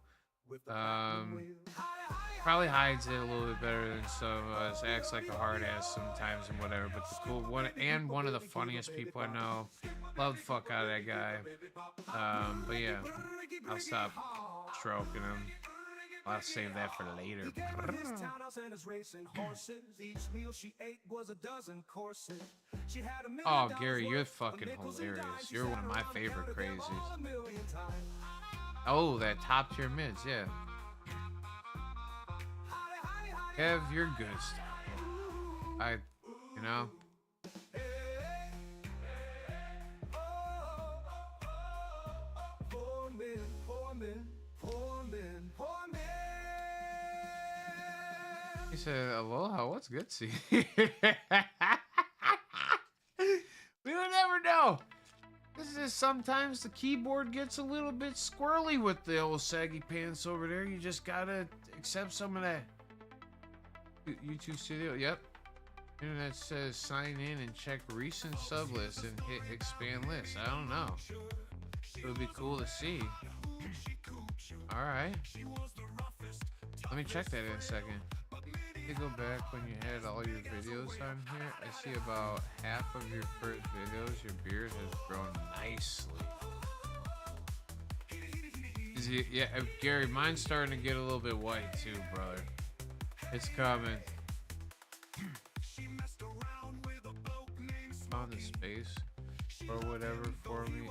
Probably hides it a little bit better than some of us. Acts like a hard ass sometimes and whatever. But the cool one, and one of the funniest people I know. Love the fuck out of that guy. But yeah, I'll stop stroking him. I'll save that for later. Oh, Gary, you're fucking hilarious. You're one of my favorite crazies. Oh, that top tier mids, yeah. Kev, you're good stuff. You know. He said, "Aloha, what's good, see?" We would never know. This is sometimes the keyboard gets a little bit squirrely with the old saggy pants over there. You just gotta accept some of that. YouTube Studio, yep. Internet says sign in and check recent sub list and hit expand list. I don't know. It would be cool to see. Alright. Let me check that in a second. You go back when you had all your videos on here. I see about half of your first videos. Your beard has grown nicely. Is it, yeah, Gary, mine's starting to get a little bit white too, brother. It's coming. Found the space or whatever for me.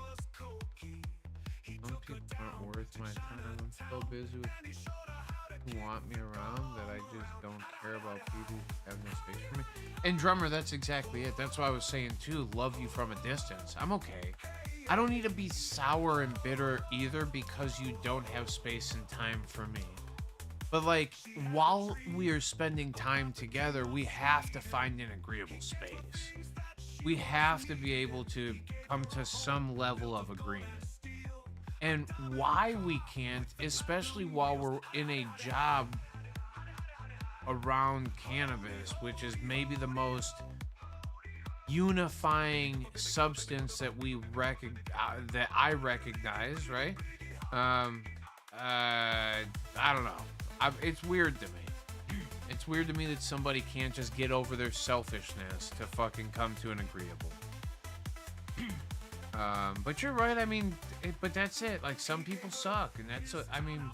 Some people aren't worth my time. I'm so busy with who want me around that I just don't care about people who have no space for me. And drummer, that's exactly it. That's what I was saying too. Love you from a distance. I'm okay. I don't need to be sour and bitter either because you don't have space and time for me. But like, while we are spending time together, we have to find an agreeable space. We have to be able to come to some level of agreement. And why we can't, especially while we're in a job around cannabis, which is maybe the most unifying substance that we that I recognize, right? I don't know. It's weird to me. It's weird to me that somebody can't just get over their selfishness to fucking come to an agreeable. But you're right. I mean, but that's it. Like, some people suck, and that's what I mean.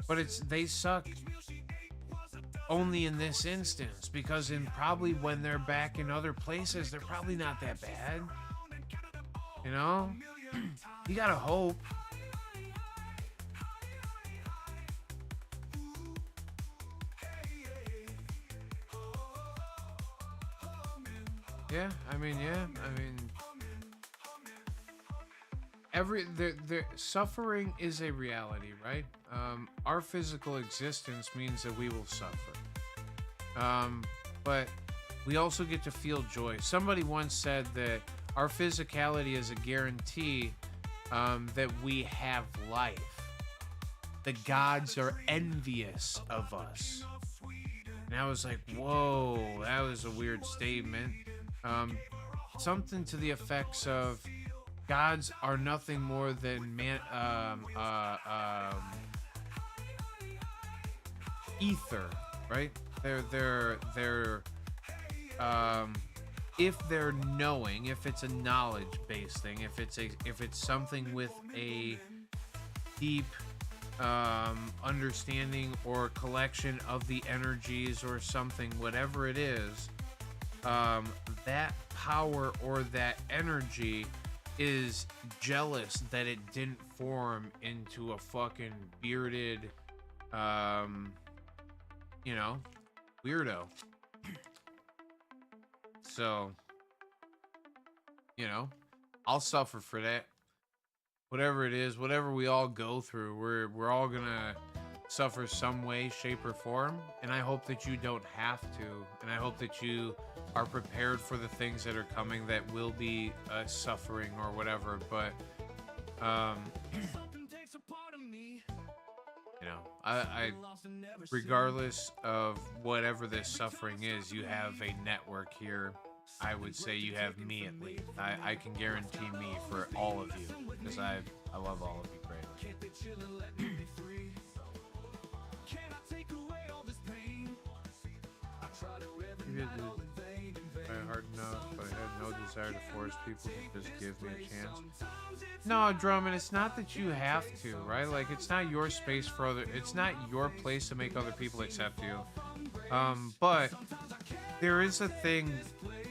But they suck only in this instance, because in probably when they're back in other places, they're probably not that bad. You know, you gotta hope. Yeah, I mean, the suffering is a reality, right? Our physical existence means that we will suffer. But we also get to feel joy. Somebody once said that our physicality is a guarantee that we have life. The gods are envious of us. And I was like, whoa, that was a weird statement. Something to the effects of gods are nothing more than ether, right? They're if they're knowing, if it's a knowledge-based thing, if it's something with a deep understanding or collection of the energies or something, whatever it is, that power or that energy is jealous that it didn't form into a fucking bearded, weirdo. So, I'll suffer for that. Whatever it is, whatever we all go through, we're all gonna suffer some way, shape, or form. And I hope that you don't have to. And I hope that you are prepared for the things that are coming that will be suffering or whatever. But, I regardless of whatever this suffering is, you have a network here. I would say you have me at least. I can guarantee me for all of you, because I love all of you greatly. Try hard enough, but I had no desire to force people to just give me a chance. No, Drummond, it's not that you have to, right? Like, it's not your space for it's not your place to make other people accept you. But there is a thing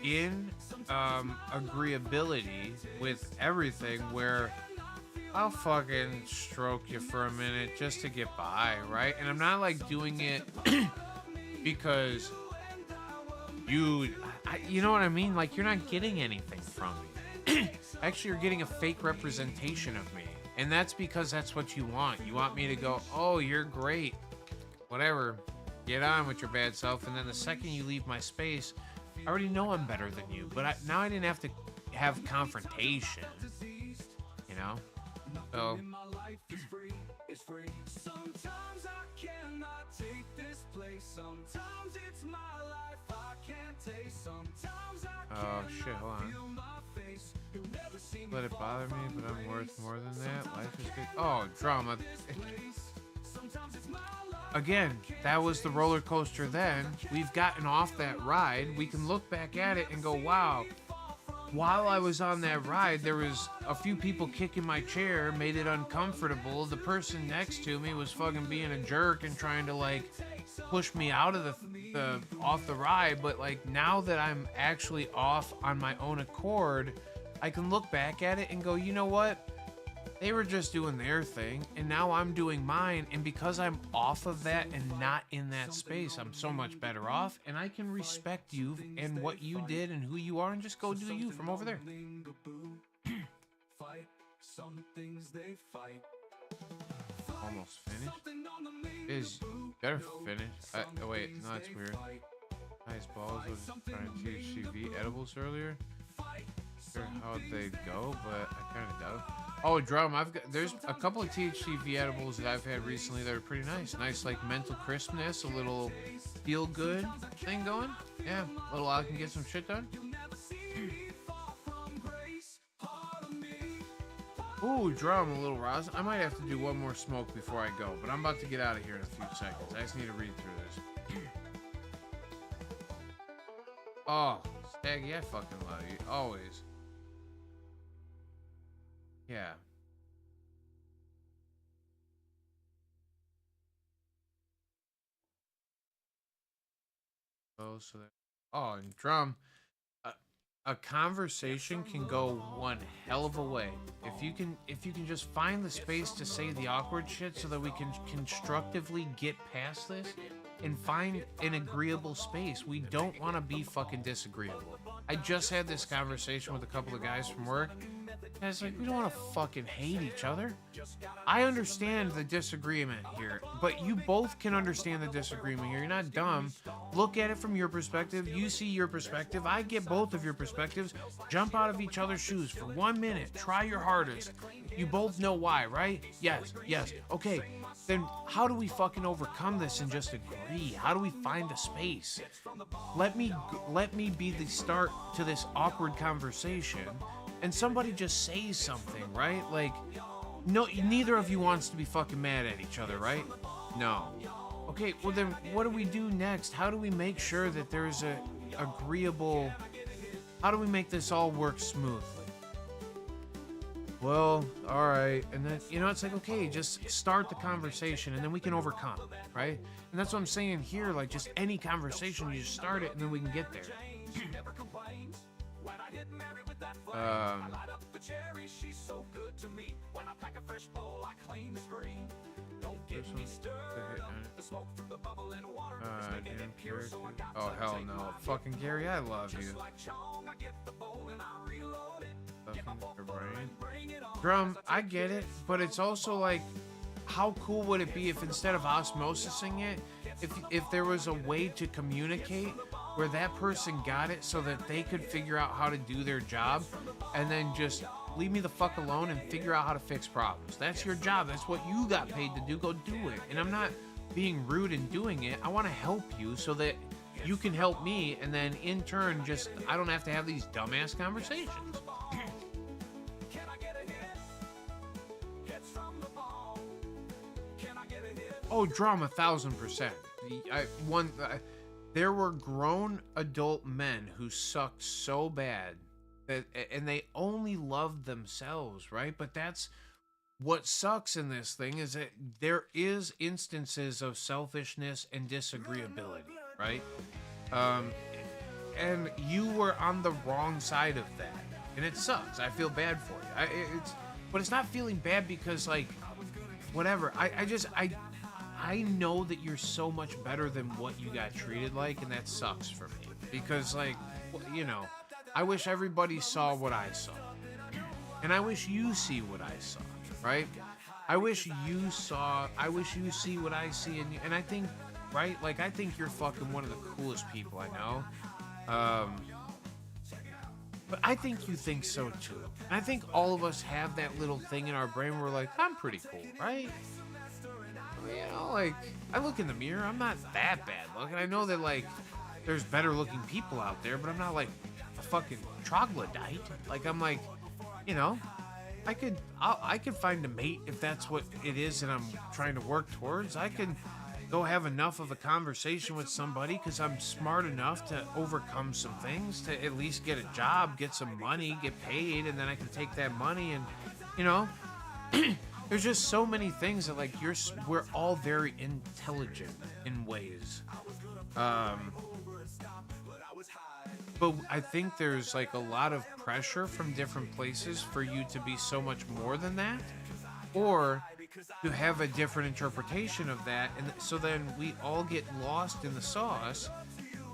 in agreeability with everything where I'll fucking stroke you for a minute just to get by, right? And I'm not like doing it because you know what I mean? Like, you're not getting anything from me. Actually, you're getting a fake representation of me. And that's because that's what you want. You want me to go, oh, you're great. Whatever. get on with your bad self, and then the second you leave my space, I already know I'm better than you. But now I didn't have to have confrontation, you know? So, Sometimes I cannot take this place. Sometimes it's my life I can't taste. Sometimes I oh shit, hold on. feel my face. You'll never see me Let it fall bother me, from but I'm worth grace. more than that. Life is good. Oh, drama. Sometimes it's my life. Again, that was the roller coaster then. We've gotten off that ride. We can look back at it and go, wow. While I was on that ride, there was a few people kicking my chair, made it uncomfortable. The person next to me was fucking being a jerk and trying to like push me out of the off the ride. But like now that I'm actually off on my own accord, I can look back at it and go, you know what? They were just doing their thing, and now I'm doing mine, and because I'm off of that and not in that space, I'm so much better off, and I can respect you and what you did and who you are, and just go do you from over there. Fight some things they fight. Almost finished. Is better finish. Oh wait, no, that's weird. Nice balls was trying to teach CV edibles earlier. Sure how they go, but I kind of doubt it. Oh, drum! There's a couple of THCV edibles that I've had recently that are pretty nice. Nice like mental crispness, a little feel good thing going. Yeah, a little I can get some shit done. Ooh, drum, a little rosin. I might have to do one more smoke before I go, but I'm about to get out of here in a few seconds. I just need to read through this. Oh, Staggy, I fucking love you. Always. Yeah. Oh, so that. Oh, and drum. A conversation can go one hell of a way if you can just find the space to say the awkward shit so that we can constructively get past this and find an agreeable space. We don't want to be fucking disagreeable. I just had this conversation with a couple of guys from work, and it's like, we don't want to fucking hate each other. I understand the disagreement here, but you both can understand the disagreement here. You're not dumb. Look at it from your perspective. You see your perspective. I get both of your perspectives. Jump out of each other's shoes for 1 minute. Try your hardest. You both know why, right? Yes, yes. Okay, then how do we fucking overcome this and just agree? How do we find a space? Let me be the start to this awkward conversation, and somebody just says something, right? Like, no, neither of you wants to be fucking mad at each other, right? No. Okay, well then what do we do next? How do we make sure that there's a agreeable... How do we make this all work smoothly? Well, all right. And then, you know, it's like, okay, just start the conversation and then we can overcome, right? And that's what I'm saying here. Like, just any conversation, you just start it and then we can get there. Oh, hell no. Fucking Gary, I love you. Drum, I get it, but it's also like, how cool would it be if instead of osmosising it, if there was a way to communicate where that person got it so that they could figure out how to do their job and then just leave me the fuck alone and figure out how to fix problems. That's your job. That's what you got paid to do. Go do it. And I'm not being rude in doing it. I want to help you so that you can help me, and then in turn, just I don't have to have these dumbass conversations. Oh, drum 1,000%. There were grown adult men who sucked so bad that, and they only loved themselves, right? But that's what sucks in this thing, is that there is instances of selfishness and disagreeability, right? And you were on the wrong side of that, and it sucks. I feel bad for you. But it's not feeling bad because, like, whatever. I know that you're so much better than what you got treated like, and that sucks for me. Because, like, you know, I wish everybody saw what I saw. And I wish you see what I saw, right? I wish you see what I see, and I think right? Like, I think you're fucking one of the coolest people I know. But I think you think so too. And I think all of us have that little thing in our brain where we're like, I'm pretty cool, right? You know, like, I look in the mirror, I'm not that bad looking. I know that, like, there's better looking people out there, but I'm not like a fucking troglodyte. Like, I'm like, you know, I could find a mate if that's what it is that I'm trying to work towards. I could go have enough of a conversation with somebody because I'm smart enough to overcome some things, to at least get a job, get some money, get paid, and then I can take that money and, you know, there's just so many things that, like, we're all very intelligent in ways. But I think there's, like, a lot of pressure from different places for you to be so much more than that, or to have a different interpretation of that, and so then we all get lost in the sauce,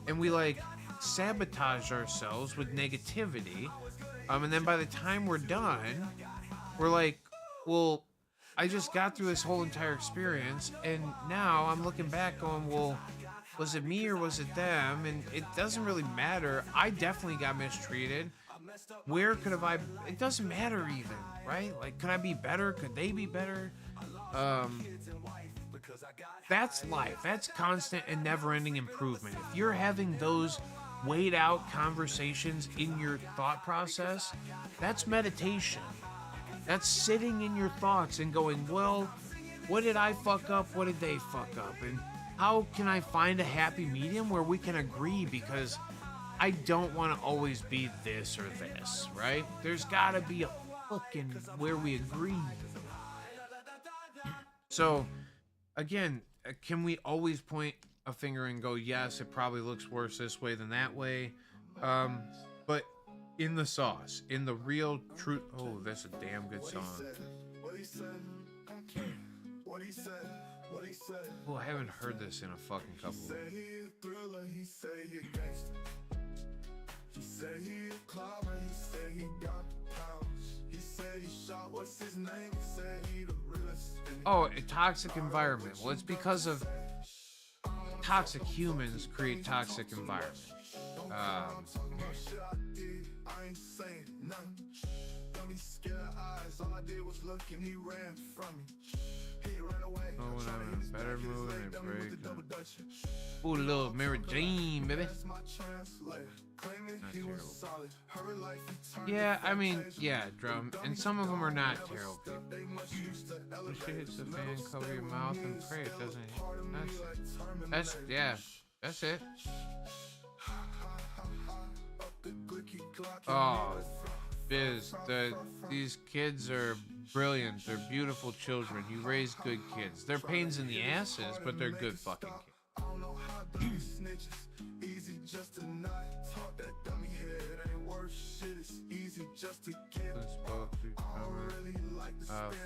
and we, like, sabotage ourselves with negativity, and then by the time we're done, we're like, well, I just got through this whole entire experience, and now I'm looking back going, well, was it me or was it them? And it doesn't really matter. I definitely got mistreated. Where could have I... It doesn't matter even, right? Like, could I be better? Could they be better? That's life. That's constant and never-ending improvement. If you're having those weighed out conversations in your thought process, that's meditation. That's sitting in your thoughts and going, well, what did I fuck up? What did they fuck up? And how can I find a happy medium where we can agree? Because I don't want to always be this or this, right? There's got to be a fucking where we agree. So, again, can we always point a finger and go, yes, it probably looks worse this way than that way? But in the sauce, in the real truth... Oh, that's a damn good song. Oh, I haven't heard this in a fucking couple of weeks. He said he a clobber, he said he got pounds. He said he shot, what's his name? He said he the realest. Oh, a toxic environment. Well, it's because of toxic humans create toxic environment. I ain't saying nothing. Dummy scared eyes, all I did was look and he ran from me. He ran away. Oh, when I'm in a better mood and break. Ooh, a little Mary Jane, baby. Yeah, I mean, yeah, drum, and some of them are not terrible. When shit hits the fan, cover your mouth and pray it doesn't hit. That's yeah, that's it. Oh, Biz, these kids are brilliant. They're beautiful children. You raise good kids. They're pains in the asses, but they're good fucking kids.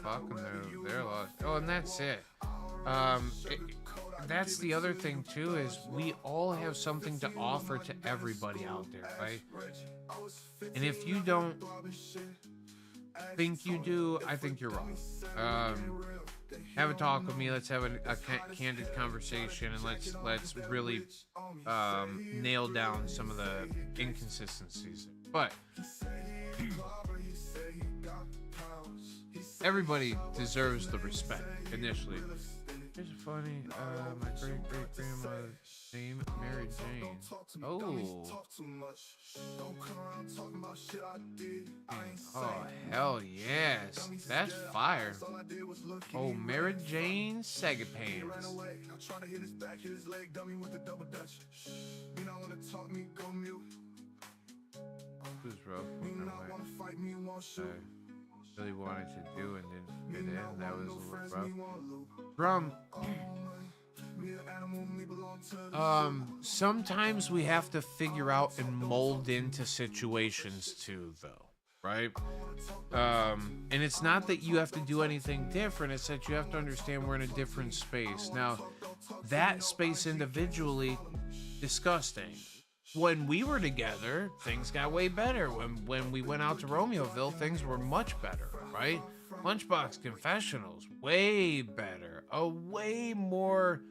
Fuck them, they're lost. Oh, and that's it. That's the other thing too, is we all have something to offer to everybody out there, right? And if you don't think you do, I think you're wrong. Have a talk with me. Let's have a candid conversation, and let's really nail down some of the inconsistencies. But everybody deserves the respect initially. Here's a funny, my great-great-grandma's name, Mary Jane. Oh. Oh, hell yes. That's fire. Oh, Mary Jane Segapans. This was rough. Really wanted to do and didn't fit in. That was a little rough. Drum. Sometimes we have to figure out and mold into situations too, though, right? And it's not that you have to do anything different. It's that you have to understand we're in a different space. Now, that space individually, disgusting. When we were together, things got way better. When we went out to Romeoville, things were much better, right? Lunchbox Confessionals, way better. A way more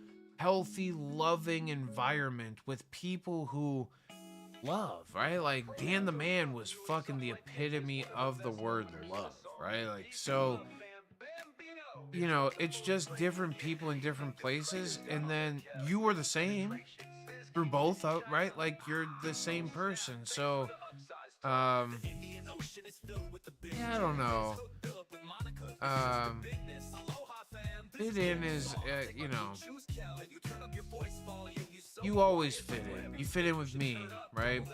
healthy, loving environment with people who love, right? Like Dan the Man was fucking the epitome of the word love, right? Like, so, you know, it's just different people in different places, and then you were the same through both, right? Like you're the same person. So, yeah, I don't know. Fit in is, you know, you always fit in. You fit in with me, right?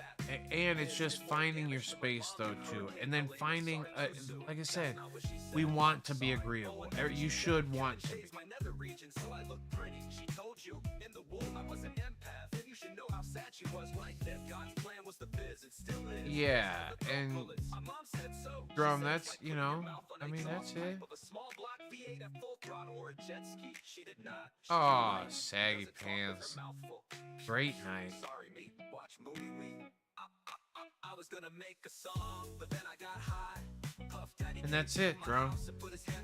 And it's just finding your space, though, too. And then finding, like I said, we want to be agreeable. You should want to be. Yeah, and Drum, that's, you know, I mean, that's it. Oh, saggy pants. Great night. And that's it, Drum.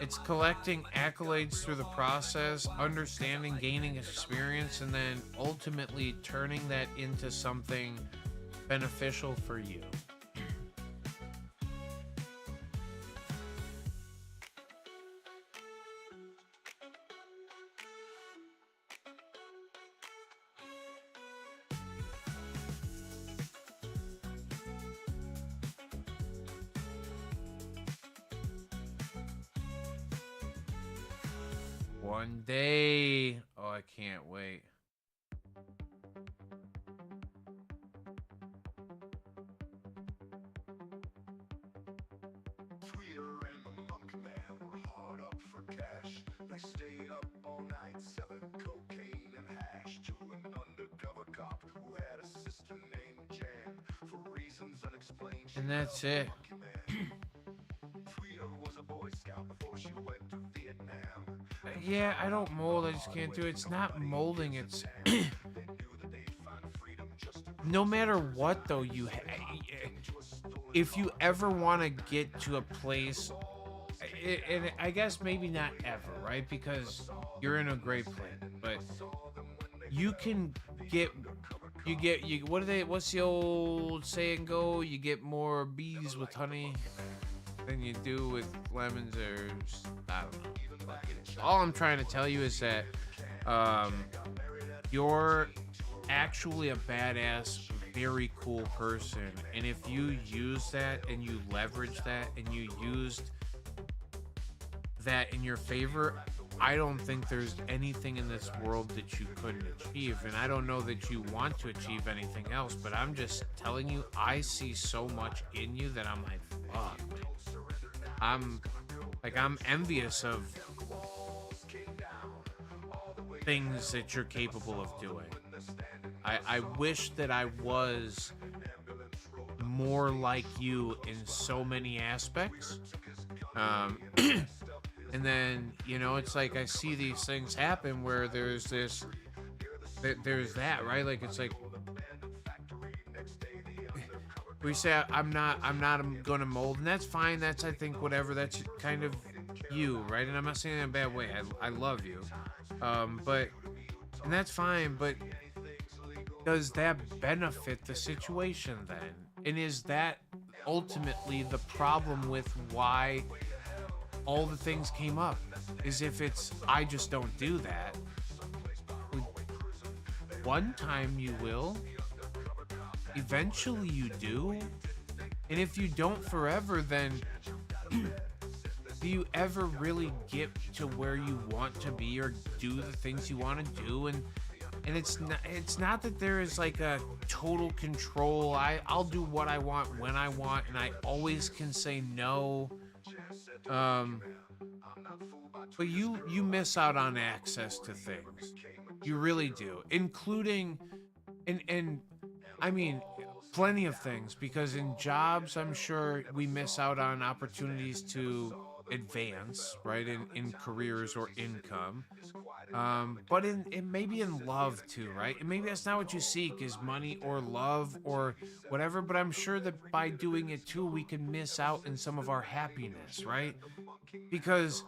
It's collecting accolades through the process, understanding, gaining experience, and then ultimately turning that into something beneficial for you. One day. Oh, I can't wait. Tweeter and the Monk Man were hard up for cash. They stayed up all night selling cocaine and hash to an undercover cop who had a sister named Jan. For reasons unexplained, And that's it. Tweeter was a Boy Scout before she went to Vietnam. Yeah, I don't mold. I just can't do it. It's not molding. It's no matter what, though. If you ever want to get to a place, and I guess maybe not ever, right? Because you're in a great place, but you can get. What's the old saying go? You get more bees with honey than you do with lemons, or I don't know. All I'm trying to tell you is that you're actually a badass, very cool person, and if you use that and you leverage that and you used that in your favor, I don't think there's anything in this world that you couldn't achieve, and I don't know that you want to achieve anything else, but I'm just telling you, I see so much in you that I'm like, fuck. I'm envious of things that you're capable of doing. I wish that I was more like you in so many aspects. And then, you know, it's like I see these things happen where there's that, right? Like, it's like we say I'm not gonna mold, and that's fine. That's, I think, whatever. That's kind of you, right? And I'm not saying it in a bad way. I love you, but and that's fine. But does that benefit the situation then? And is that ultimately the problem with why all the things came up? Is if it's I just don't do that. One time you will. Eventually you do. And if you don't forever, then do you ever really get to where you want to be or do the things you want to do? And it's not that there is like a total control. I'll do what I want when I want, and I always can say no. But you miss out on access to things. You really do, including and I mean plenty of things, because in jobs I'm sure we miss out on opportunities to advance, right, in careers or income. But in maybe in love too, right? And maybe that's not what you seek, is money or love or whatever, but I'm sure that by doing it too, we can miss out in some of our happiness, right? Because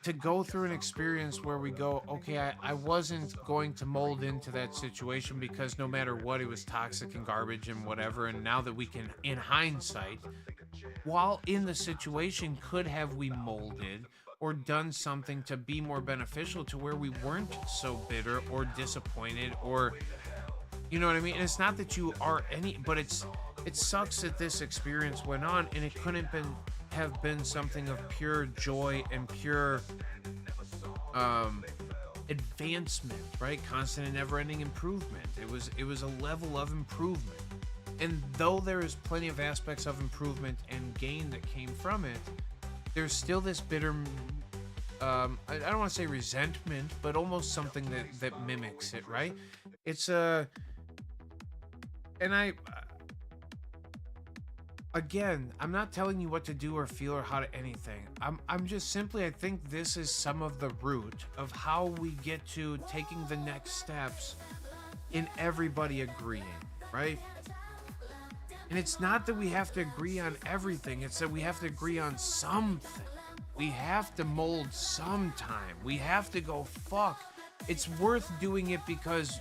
to go through an experience where we go, okay, I wasn't going to mold into that situation because no matter what, it was toxic and garbage and whatever, and now that we can, in hindsight, while in the situation, could have we molded or done something to be more beneficial to where we weren't so bitter or disappointed, or you know what I mean? And it's not that you are any, but it sucks that this experience went on and it couldn't have been something of pure joy and pure advancement, right? Constant and never-ending improvement. It was a level of improvement. And though there is plenty of aspects of improvement and gain that came from it, there's still this bitter, I don't want to say resentment, but almost something that mimics it, right? It's again, I'm not telling you what to do or feel or how to anything. I'm just simply, I think this is some of the root of how we get to taking the next steps in everybody agreeing, right? And it's not that we have to agree on everything, it's that we have to agree on something. We have to mold sometime. We have to go, fuck, it's worth doing it because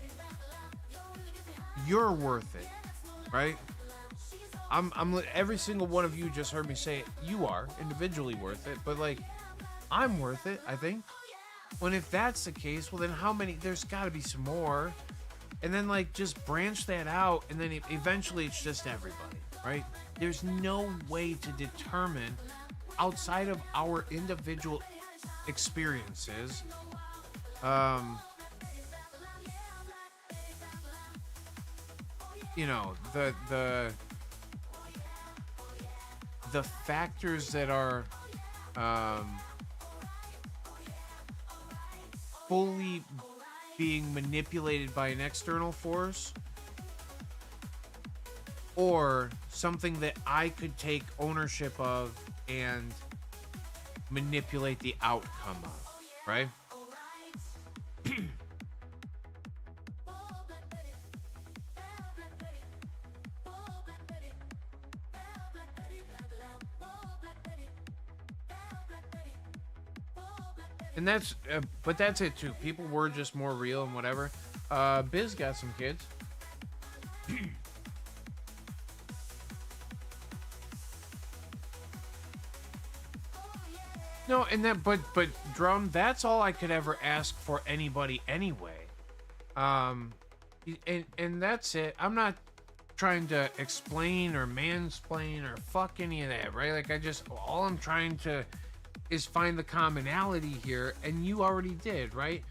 you're worth it, right? I'm every single one of you just heard me say it. You are individually worth it, but like, I'm worth it, I think. When if that's the case, well then how many, there's gotta be some more. And then like just branch that out, and then eventually it's just everybody, right? There's no way to determine outside of our individual experiences you know, the factors that are fully being manipulated by an external force, or something that I could take ownership of and manipulate the outcome of, right? And that's, but that's it too. People were just more real and whatever. Biz got some kids. No, and that, but Drum, that's all I could ever ask for anybody anyway. And that's it. I'm not trying to explain or mansplain or fuck any of that, right? Like all I'm trying to is find the commonality here, and you already did, right?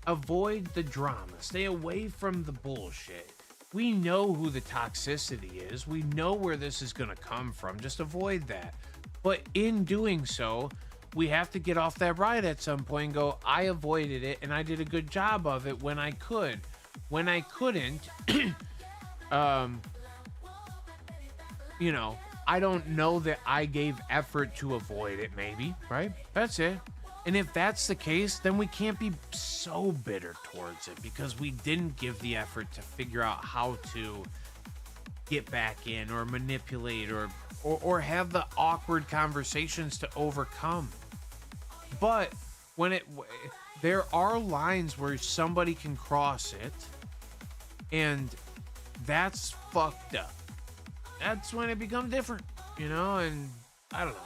Avoid the drama. Stay away from the bullshit. We know who the toxicity is. We know where this is gonna come from. Just avoid that. But in doing so, we have to get off that ride at some point and go, I avoided it and I did a good job of it when I could. When I couldn't, you know, I don't know that I gave effort to avoid it, maybe, right? That's it. And if that's the case, then we can't be so bitter towards it because we didn't give the effort to figure out how to get back in or manipulate or have the awkward conversations to overcome. But when there are lines where somebody can cross it, and that's fucked up. That's when it becomes different, you know, and I don't know.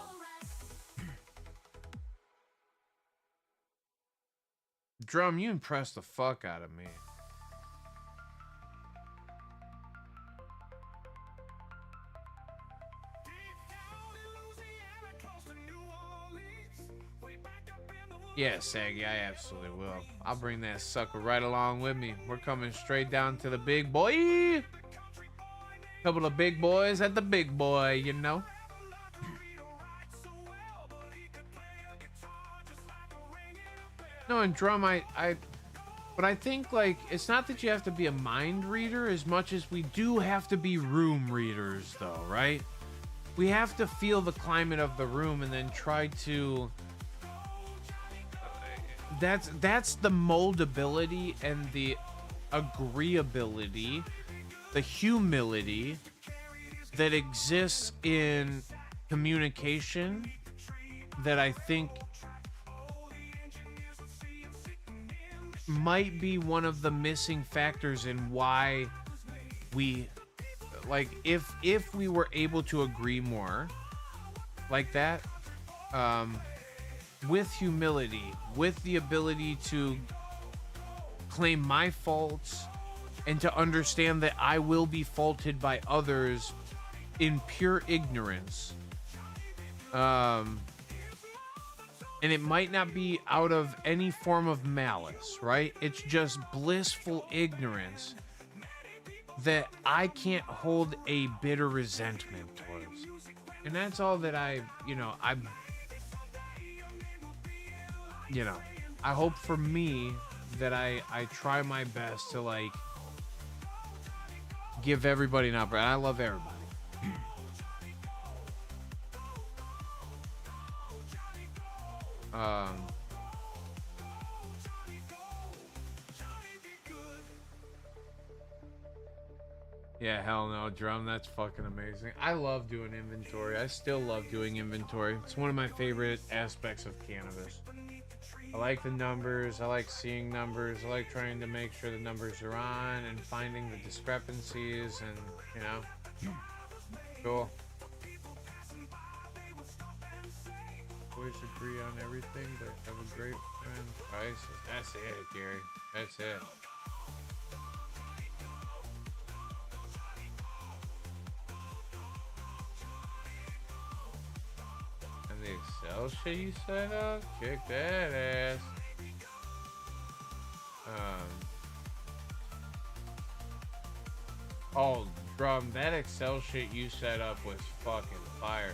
Drum, you impressed the fuck out of me. Yeah, Saggy, I absolutely will. I'll bring that sucker right along with me. We're coming straight down to the big boy. Couple of big boys at the big boy, you know. No, and Drum, but I think, like, it's not that you have to be a mind reader as much as we do have to be room readers, though, right? we have to feel the climate of the room and then try to that's the moldability and the agreeability, the humility that exists in communication that I think might be one of the missing factors in why we, like, if we were able to agree more like that, with humility, with the ability to claim my faults and to understand that I will be faulted by others in pure ignorance, and it might not be out of any form of malice, right? It's just blissful ignorance that I can't hold a bitter resentment towards. And that's all that I hope for me that I try my best to, like, give everybody an opportunity. I love everybody. Yeah, hell no, Drum. That's fucking amazing. I love doing inventory. I still love doing inventory. It's one of my favorite aspects of cannabis. I like the numbers. I like seeing numbers. I like trying to make sure the numbers are on and finding the discrepancies and, cool. Always agree on everything, but have a great friend. Right? That's it, Gary. That's it. And the Excel shit you set up? Kick that ass. Oh, Drum, that Excel shit you set up was fucking fire.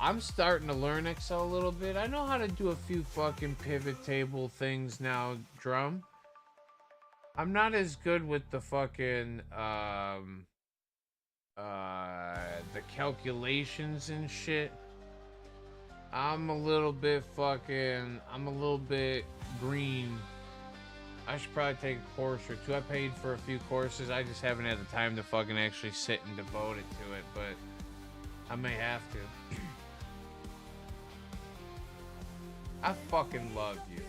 I'm starting to learn Excel a little bit. I know how to do a few fucking pivot table things now, Drum. I'm not as good with the fucking the calculations and shit. I'm a little bit green. I should probably take a course or two. I paid for a few courses. I just haven't had the time to fucking actually sit and devote it to it, but I may have to. I fucking love you.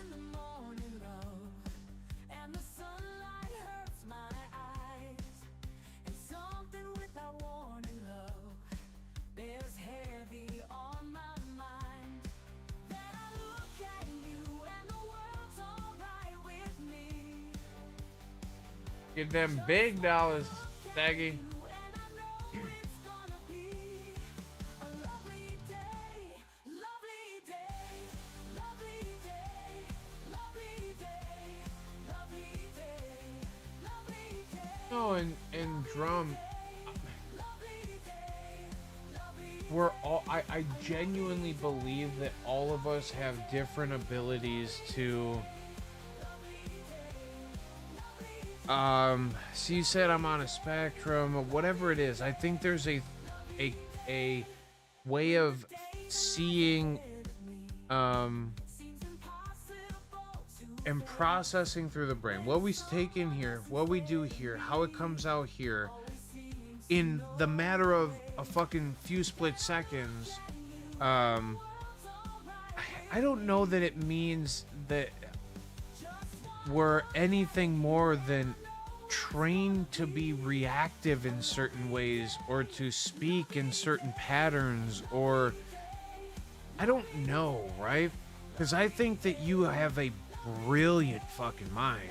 Get them big dollars, Staggy. No, and Drum, we're all, I genuinely believe that all of us have different abilities to so you said I'm on a spectrum or whatever it is. I think there's a way of seeing and processing through the brain what we take in here, what we do here, how it comes out here in the matter of a fucking few split seconds. I don't know that it means that we're anything more than trained to be reactive in certain ways or to speak in certain patterns, or I don't know, right? Because I think that you have a brilliant fucking mind,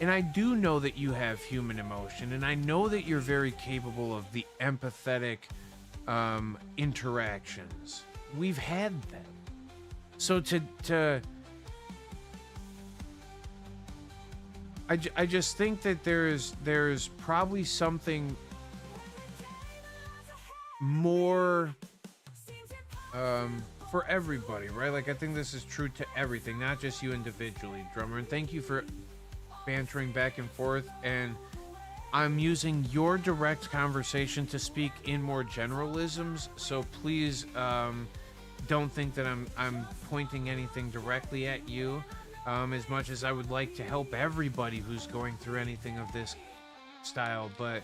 and I do know that you have human emotion, and I know that you're very capable of the empathetic interactions. We've had them. So I just think that there's probably something more for everybody, right? Like, I think this is true to everything, not just you individually, Drummer. And thank you for bantering back and forth. And I'm using your direct conversation to speak in more generalisms, so please don't think that I'm pointing anything directly at you. As much as I would like to help everybody who's going through anything of this style, but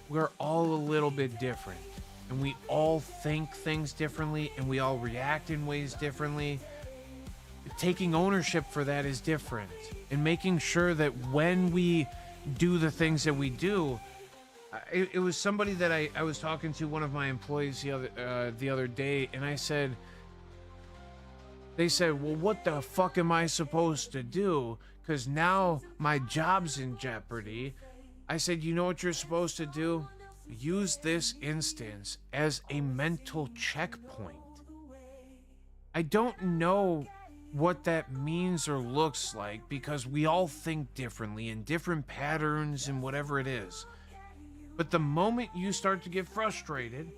we're all a little bit different, and we all think things differently, and we all react in ways differently. Taking ownership for that is different, and making sure that when we do the things that we do, it was somebody that I was talking to, one of my employees the other day, and they said, well, what the fuck am I supposed to do? Because now my job's in jeopardy. I said, you know what you're supposed to do? Use this instance as a mental checkpoint. I don't know what that means or looks like, because we all think differently in different patterns and whatever it is. But the moment you start to get frustrated,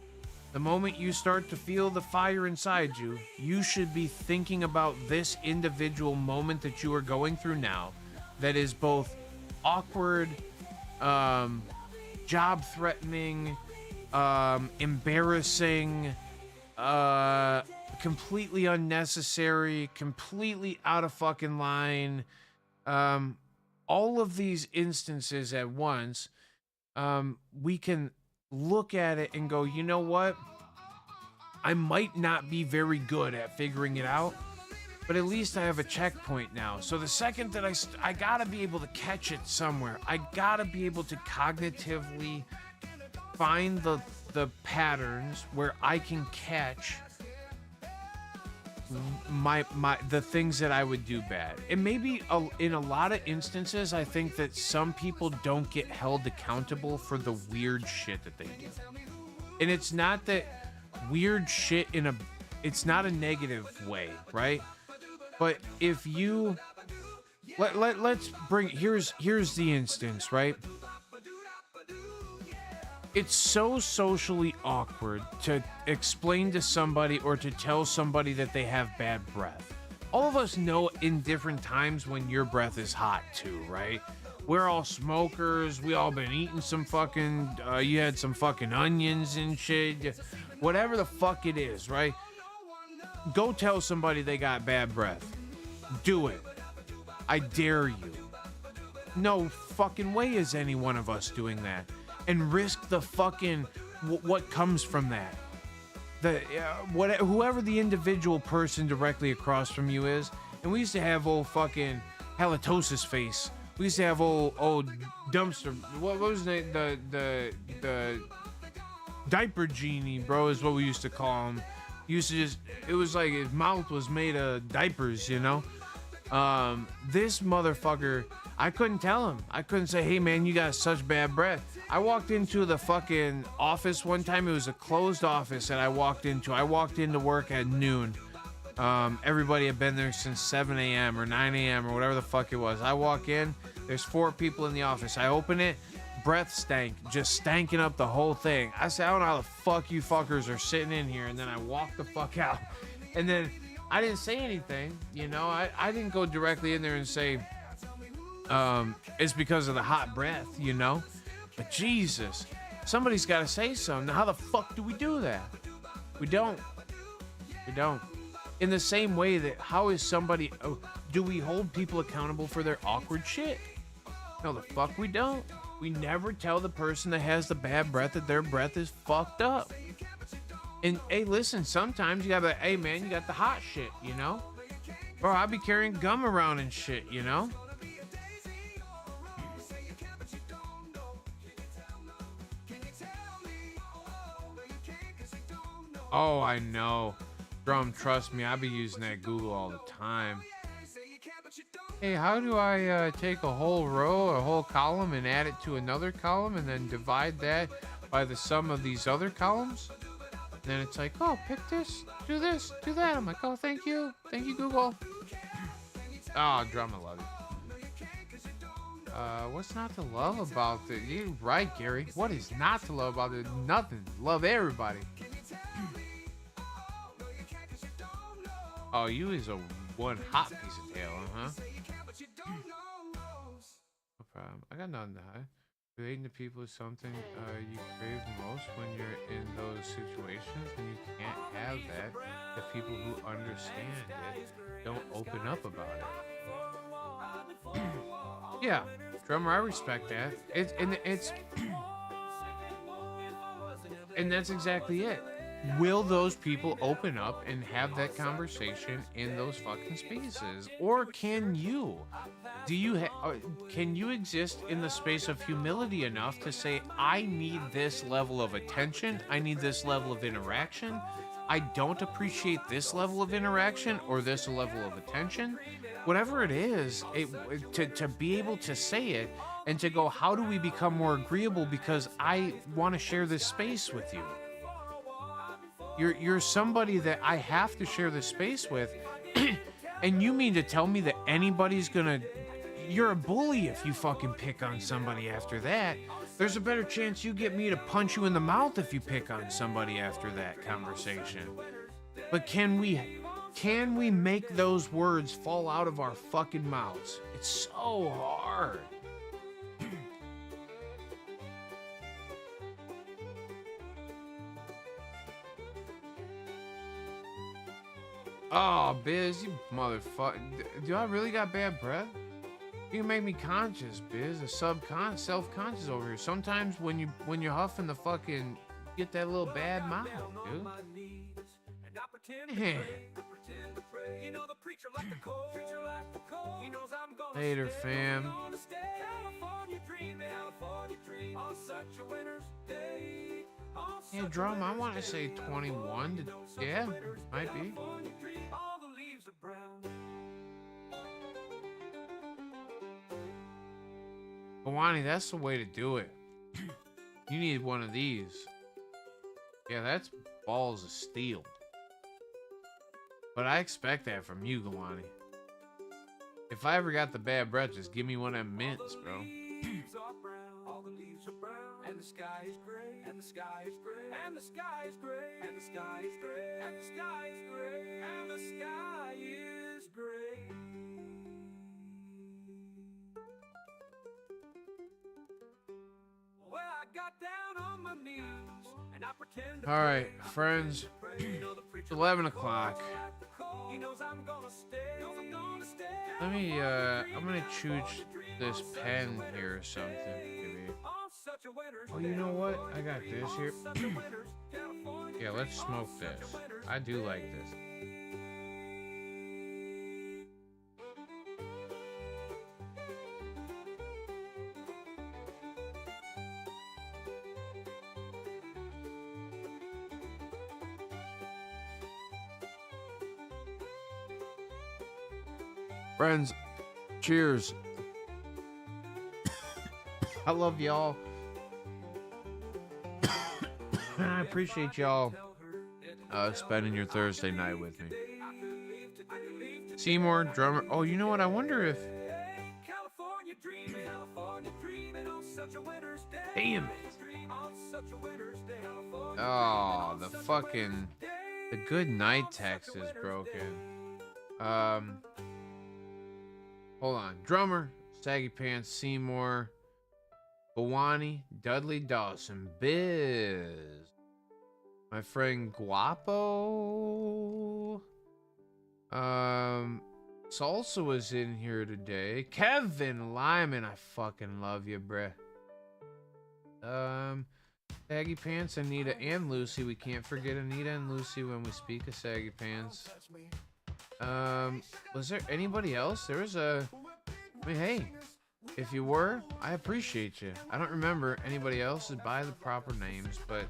the moment you start to feel the fire inside you, you should be thinking about this individual moment that you are going through now, that is both awkward, job threatening, embarrassing, completely unnecessary, completely out of fucking line. All of these instances at once, we can look at it and go, you know what? I might not be very good at figuring it out, but at least I have a checkpoint now. So the second that I gotta be able to catch it somewhere. I gotta be able to cognitively find the patterns where I can catch the things that I would do bad. And maybe in a lot of instances, I think that some people don't get held accountable for the weird shit that they do. And it's not that weird shit it's not a negative way, right? But if you let's bring here's the instance, right? It's so socially awkward to explain to somebody or to tell somebody that they have bad breath. All of us know in different times when your breath is hot too, right? We're all smokers. We all been eating some fucking, you had some fucking onions and shit. Whatever the fuck it is, right? Go tell somebody they got bad breath. Do it. I dare you. No fucking way is any one of us doing that. And risk the fucking what comes from that. Whoever the individual person directly across from you is. And we used to have old fucking halitosis face. We used to have old dumpster. What was the diaper genie, bro? Is what we used to call him. Used to just, it was like his mouth was made of diapers, you know. This motherfucker, I couldn't tell him. I couldn't say, hey man, you got such bad breath. I walked into the fucking office one time. It was a closed office that I walked into. I walked into work at noon. Everybody had been there since 7 a.m. or 9 a.m. or whatever the fuck it was. I walk in, there's 4 people in the office. I open it, breath stank, just stanking up the whole thing. I said, I don't know how the fuck you fuckers are sitting in here. And then I walked the fuck out. And then I didn't say anything, you know. I didn't go directly in there and say, it's because of the hot breath, you know. But Jesus, somebody's got to say something. Now, how the fuck do we do that? We don't. We don't. In the same way that how is somebody, do we hold people accountable for their awkward shit? No, the fuck we don't. We never tell the person that has the bad breath that their breath is fucked up. And hey, listen, sometimes you gotta be like, hey man, you got the hot shit, you know? Bro, I be carrying gum around and shit, you know? Oh, I know. Drum, trust me, I be using that Google all the time. Hey, how do I take a whole row, a whole column, and add it to another column, and then divide that by the sum of these other columns? And then it's like, oh, pick this, do that. I'm like, oh, thank you, Google. Oh, Drum, I love you. What's not to love about it? You're right, Gary. What is not to love about it? Nothing. Love everybody. Oh, you is a one hot piece of tail, huh? I got nothing to hide. Relating to people is something you crave most when you're in those situations, and you can't have that if people who understand it don't open up about it. Yeah, drummer, I respect that. It's and that's exactly it. Will those people open up and have that conversation in those fucking spaces, or can you? Can you exist in the space of humility enough to say, I need this level of attention, I need this level of interaction, I don't appreciate this level of interaction or this level of attention? Whatever it is, to be able to say it and to go, how do we become more agreeable because I want to share this space with you? You're somebody that I have to share this space with, and you mean to tell me that anybody's gonna... You're a bully if you fucking pick on somebody after that. There's a better chance you get me to punch you in the mouth if you pick on somebody after that conversation. But can we make those words fall out of our fucking mouths? It's so hard. Oh, Biz, you motherfucker. Do I really got bad breath? You can make me conscious, Biz. A self-conscious over here. Sometimes when you're huffing the fucking, get that little bad mouth, dude. Man. Later, fam. Yeah, drum. I want to say 21. Yeah, might be. Kawani, that's the way to do it. You need one of these. Yeah, that's balls of steel. But I expect that from you, Kawani. If I ever got the bad breath, just give me one of them mints, bro. All the leaves are brown, and the sky is gray, and the sky is gray, and the sky is gray, and the sky is gray, and the sky is gray, and the sky is gray. Well, I got down on my knees, and I pretend to... All right, friends. It's 11 o'clock. Let me, I'm gonna chooch this pen here or something, maybe. Oh, you know what? I got this here. Yeah, let's smoke this. I do like this. Friends, cheers. I love y'all. I appreciate y'all spending your Thursday night with me. Seymour, drummer. Oh, you know what? I wonder if... Damn it. Oh, the fucking... The good night text is broken. Hold on. Drummer, Saggy Pants, Seymour, Bawani, Dudley Dawson, Biz, my friend Guapo, Salsa was in here today. Kevin Lyman, I fucking love you, bruh. Saggy Pants, Anita, and Lucy. We can't forget Anita and Lucy when we speak of Saggy Pants. Was there anybody else? There was I mean, hey, if you were, I appreciate you. I don't remember anybody else by the proper names, but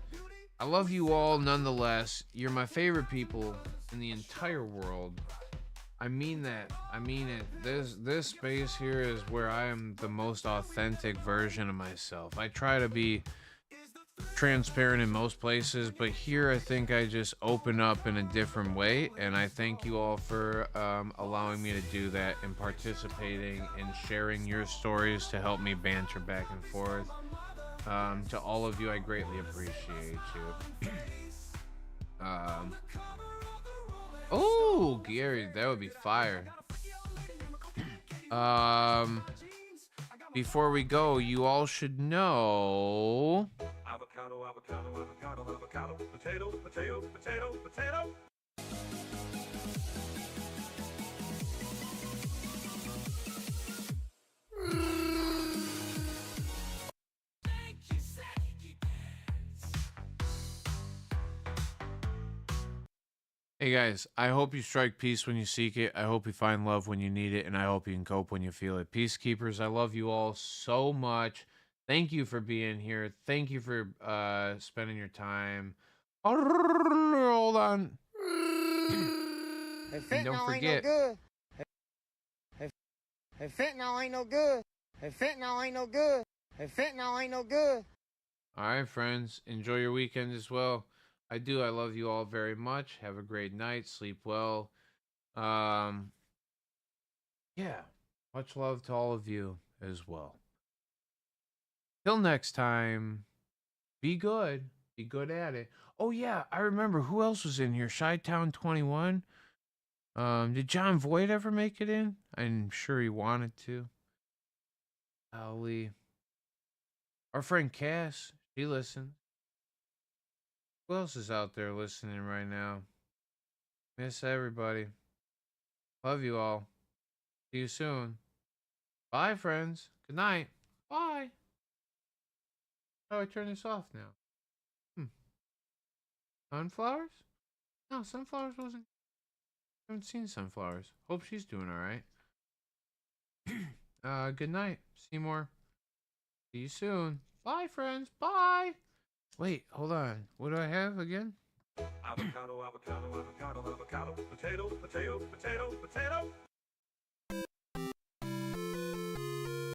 I love you all nonetheless. You're my favorite people in the entire world. I mean that. I mean it. This space here is where I am the most authentic version of myself. I try to be transparent in most places, but here I think I just open up in a different way, and I thank you all for allowing me to do that and participating and sharing your stories to help me banter back and forth. To all of you, I greatly appreciate you. Oh, Gary, that would be fire. before we go, you all should know. Avocado, avocado, avocado, avocado, potato, potato, potato, potato. Hey guys, I hope you strike peace when you seek it. I hope you find love when you need it, and I hope you can cope when you feel it. Peacekeepers, I love you all so much. Thank you for being here. Thank you for spending your time. Hold on. Hey, And don't fentanyl ain't no forget. good. Hey, fentanyl ain't no good. Hey, fentanyl ain't no good. Hey, fentanyl ain't no good. All right, friends. Enjoy your weekend as well. I do. I love you all very much. Have a great night. Sleep well. Yeah. Much love to all of you as well. Till next time, be good. Be good at it. Oh yeah, I remember who else was in here. Chi-Town 21. Did John Voight ever make it in? I'm sure he wanted to. Ali. Our friend Cass, she listens. Who else is out there listening right now? Miss everybody. Love you all. See you soon. Bye, friends. Good night. Bye. How do I turn this off now? Sunflowers? No, Sunflowers wasn't. I haven't seen Sunflowers. Hope she's doing alright. Good night, Seymour. See you soon. Bye, friends. Bye. Wait, hold on. What do I have again? Avocado, avocado, avocado, avocado, potato, potato, potato, potato.